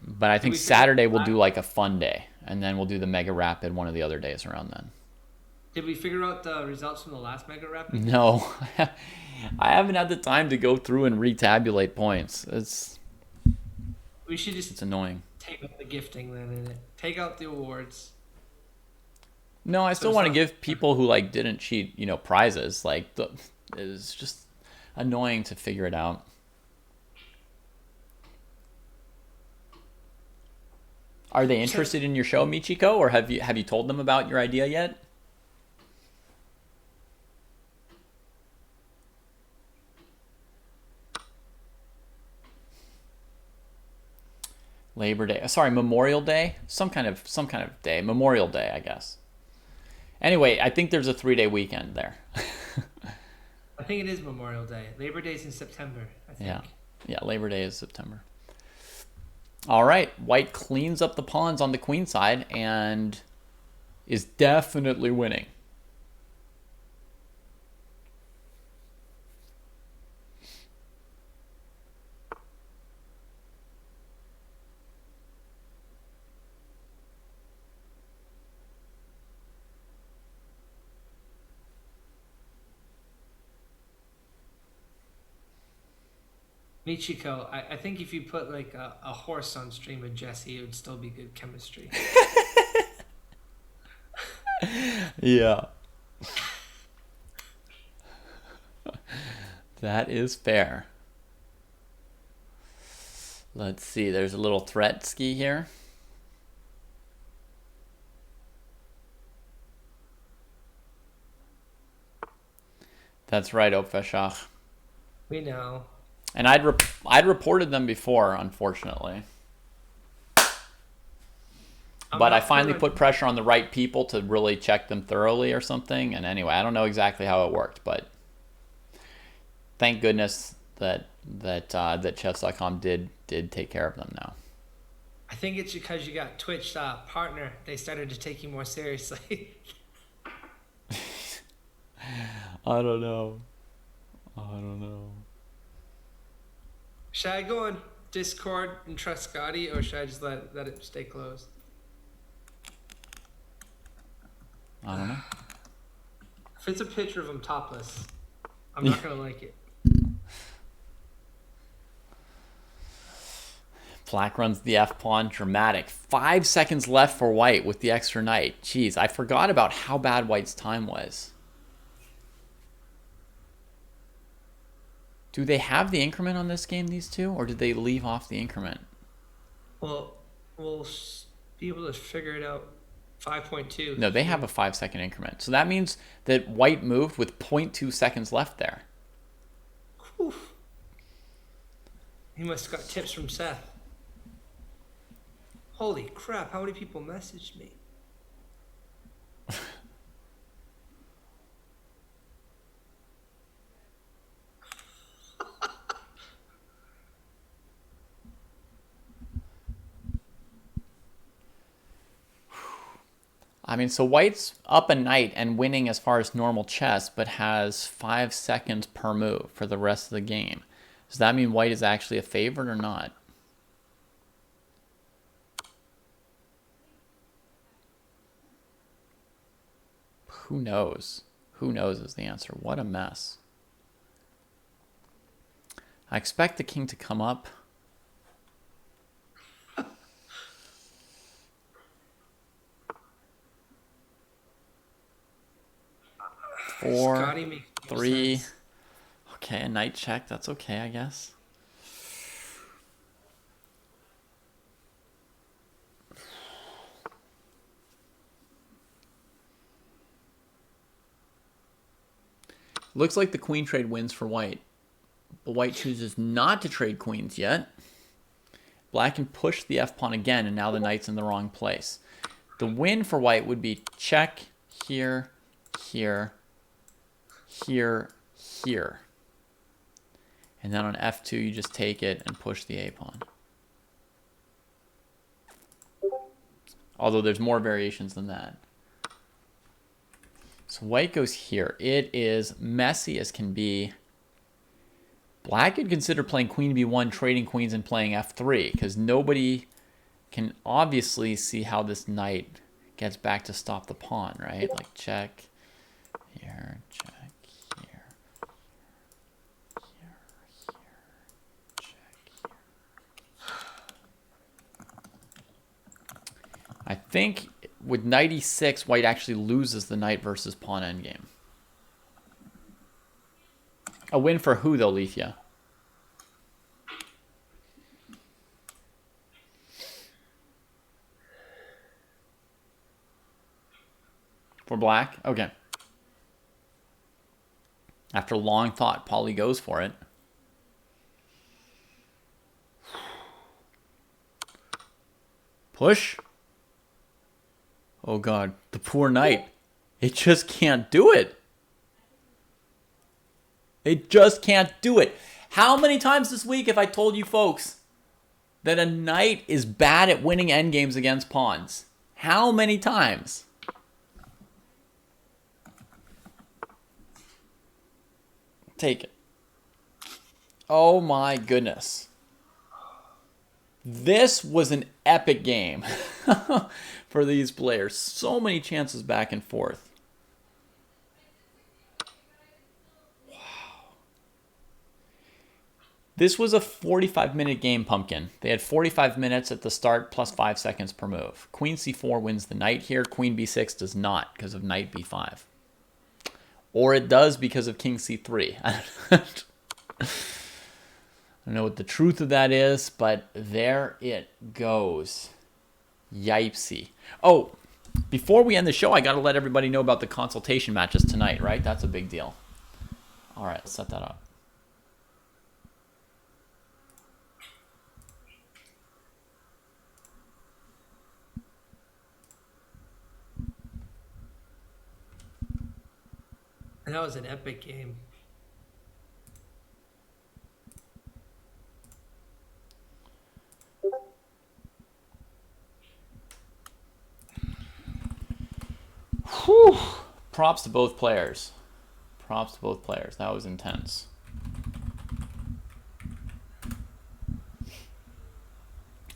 But I think Saturday we'll do like a fun day, and then we'll do the Mega Rapid one of the other days around then. Did we figure out the results from the last Mega Rapid? No. I haven't had the time to go through and retabulate points. We should It's just annoying. take out the gifting then in it. Take out the awards. No, I still it's want to not- give people who like didn't cheat, you know, prizes. Like it's just annoying to figure it out. Are they interested in your show, Michiko, or have you told them about your idea yet? Labor Day. Sorry, Memorial Day. Some kind of day. Memorial Day, I guess. Anyway, I think there's a 3-day weekend there. I think it is Memorial Day. Labor Day's in September, I think. Yeah, Labor Day is September. All right, white cleans up the pawns on the queen side and is definitely winning. Michiko, I think if you put like a horse on stream with Jesse, it would still be good chemistry. Yeah. That is fair. Let's see, there's a little threat ski here. That's right, Opfeshach. We know. And I'd reported them before, unfortunately. But I finally put pressure on the right people to really check them thoroughly or something. And anyway, I don't know exactly how it worked, but thank goodness that chess.com did take care of them now. I think it's because you got Twitch partner. They started to take you more seriously. I don't know. Should I go on Discord and trust Scotty, or should I just let it stay closed? I don't know. If it's a picture of him topless, I'm not gonna like it. Black runs the F pawn, dramatic. 5 seconds left for white with the extra knight. Jeez, I forgot about how bad white's time was. Do they have the increment on this game, these two, or did they leave off the increment? Well, we'll be able to figure it out. 5.2. No, they have a 5-second increment. So that means that white moved with 0.2 seconds left there. Whew. He must have got tips from Seth. Holy crap, how many people messaged me? I mean, so white's up a knight and winning as far as normal chess, but has 5 seconds per move for the rest of the game. Does that mean white is actually a favorite or not? Who knows? Who knows is the answer. What a mess. I expect the king to come up. Four, three. Okay, a knight check. That's okay, I guess. Looks like the queen trade wins for white. But white chooses not to trade queens yet. Black can push the f-pawn again, and now the knight's in the wrong place. The win for white would be check here, here, here, here. And then on f2, you just take it and push the a-pawn. Although there's more variations than that. So white goes here. It is messy as can be. Black could consider playing queen b1, trading queens, and playing f3, because nobody can obviously see how this knight gets back to stop the pawn, right? Like check here, check here, here, check here. I think with knight e6, white actually loses the knight versus pawn endgame. A win for who, though, Lethia? for black? Okay. After long thought, Paulie goes for it. Push. Oh god, the poor knight. It just can't do it. It just can't do it. How many times this week have I told you folks that a knight is bad at winning endgames against pawns? How many times? Take it. Oh my goodness. This was an epic game for these players. So many chances back and forth. Wow. This was a 45-minute game, Pumpkin. They had 45 minutes at the start plus 5 seconds per move. Queen c4 wins the knight here. Queen b6 does not because of knight b5. Or it does because of king c3. I don't know what the truth of that is, but there it goes. Yipesy. Oh, before we end the show, I got to let everybody know about the consultation matches tonight, right? That's a big deal. All right, let's set that up. And that was an epic game. Whew. Props to both players. Props to both players. That was intense.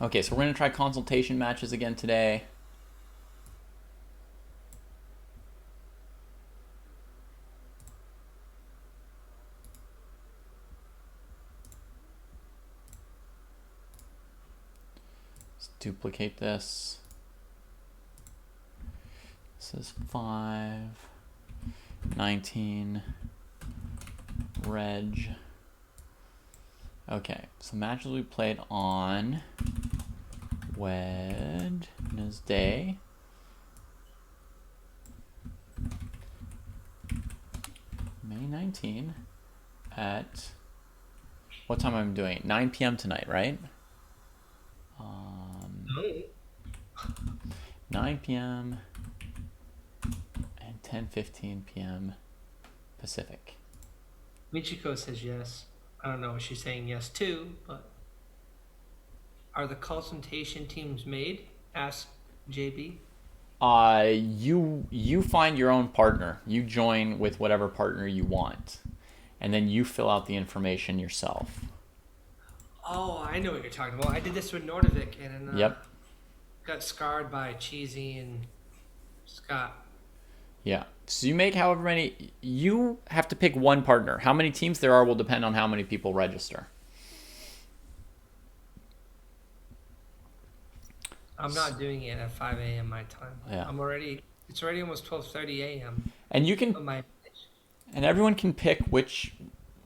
Okay, so we're going to try consultation matches again today. Let's duplicate this. This is 5, 19, reg. Okay, so matches we played on Wednesday. May 19 at, what time am I doing? 9 p.m. tonight, right? 9 p.m. and 10:15 p.m. Pacific. Michiko says yes. I don't know what she's saying yes to, but are the consultation teams made? Ask JB. You find your own partner. You join with whatever partner you want, and then you fill out the information yourself. Oh, I know what you're talking about. I did this with Nordovik, and Yep. got scarred by Cheesy and Scott. Yeah. So you make however many. You have to pick one partner. How many teams there are will depend on how many people register. I'm not doing it at 5 a.m. my time. Yeah. It's already almost 12:30 a.m. And you can, on my and everyone can pick which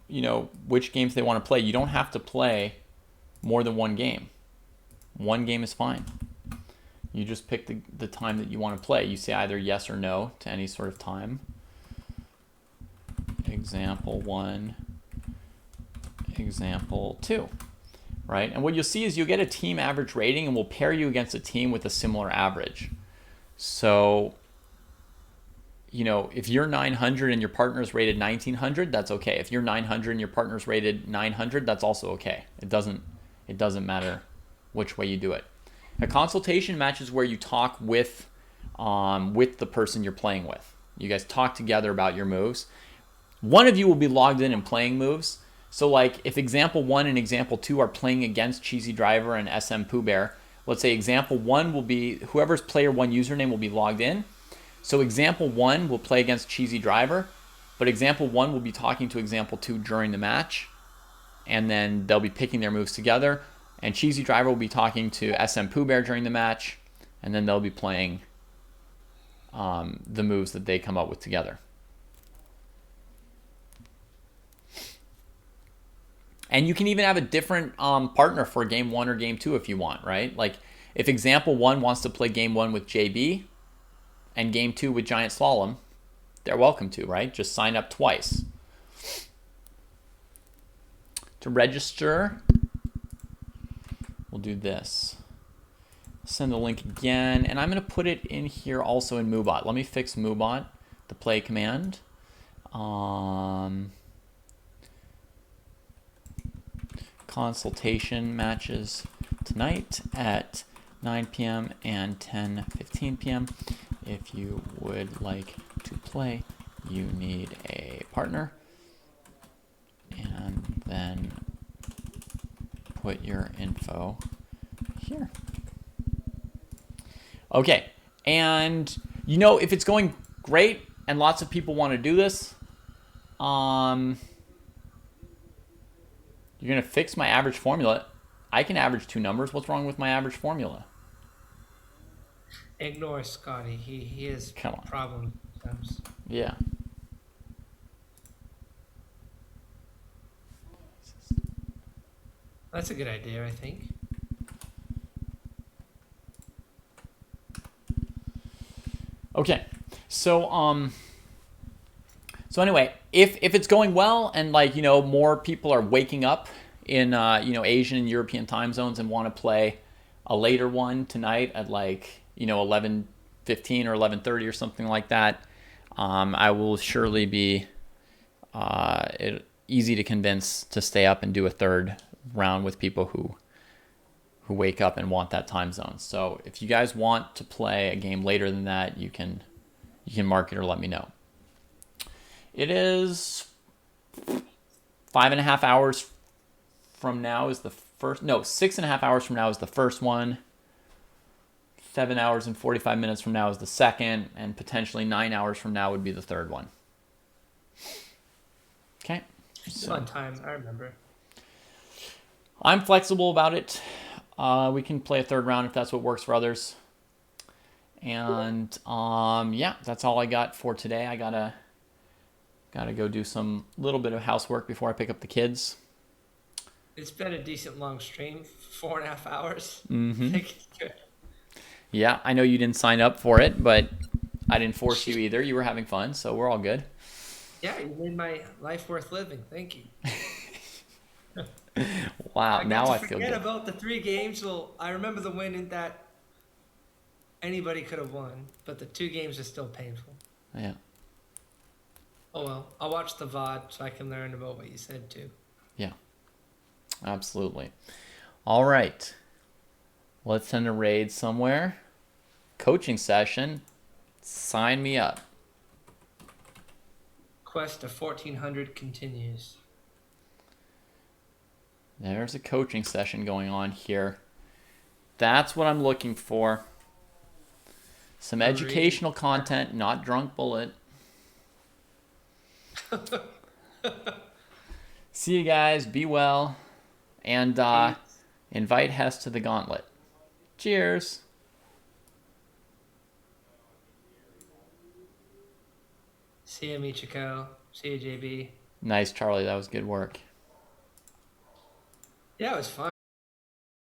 games they want to play. You don't have to play more than one game. One game is fine. You just pick the time that you want to play. You say either yes or no to any sort of time. Example 1, example 2, right? And what you'll see is you'll get a team average rating, and we'll pair you against a team with a similar average. So, if you're 900 and your partner's rated 1900, that's okay. If you're 900 and your partner's rated 900, that's also okay. It doesn't matter which way you do it. A consultation match is where you talk with the person you're playing with. You guys talk together about your moves. One of you will be logged in and playing moves. So like if example 1 and example 2 are playing against Cheesy Driver and SM Pooh Bear, let's say example 1 will be, whoever's player 1 username will be logged in. So example 1 will play against Cheesy Driver, but example 1 will be talking to example 2 during the match, and then they'll be picking their moves together. And Cheesy Driver will be talking to SM Pooh Bear during the match, and then they'll be playing the moves that they come up with together. And you can even have a different partner for game 1 or game 2 if you want, right? Like if example 1 wants to play game 1 with JB, and game 2 with Giant Slalom, they're welcome to, right? Just sign up twice. To register, we'll do this. Send the link again, and I'm going to put it in here also in MooBot. Let me fix MooBot, the play command. Consultation matches tonight at 9 p.m. and 10:15 p.m. If you would like to play, you need a partner. And then put your info here. Okay, and you know, if it's going great and lots of people want to do this, you're gonna fix my average formula. I can average 2 numbers. What's wrong with my average formula? Ignore Scotty. He has Come on. problems sometimes. Yeah. That's a good idea, I think. Okay, so anyway, if it's going well and like, you know, more people are waking up in you know, Asian and European time zones and want to play a later one tonight at like, you know, 11:15 or 11:30 or something like that, I will surely be easy to convince to stay up and do a third round with people who wake up and want that time zone. So if you guys want to play a game later than that, you can mark it or let me know. It is 5.5 hours from now is the first, no, 6.5 hours from now is the first one. 7 hours and 45 minutes from now is the second, and potentially 9 hours from now would be the third one. Okay. It's a fun time, I remember. I'm flexible about it. We can play a third round if that's what works for others. And yeah, that's all I got for today. I gotta go do some little bit of housework before I pick up the kids. It's been a decent long stream, 4.5 hours. Mm-hmm. I think it's good. Yeah, I know you didn't sign up for it, but I didn't force you either. You were having fun, so we're all good. Yeah, you made my life worth living. Thank you. Wow, now I feel forget good. about the 3 games. Well, I remember the win in that anybody could have won, but the 2 games are still painful. Yeah. Oh well, I'll watch the VOD so I can learn about what you said too. Yeah. Absolutely. All right. Let's send a raid somewhere. Coaching session. Sign me up. Quest to 1400 continues. There's a coaching session going on here. That's what I'm looking for. Some educational content, not drunk bullet. See you guys. Be well. And invite Hess to the gauntlet. Cheers. See you, Michiko. See you, JB. Nice, Charlie. That was good work. Yeah, it was fun.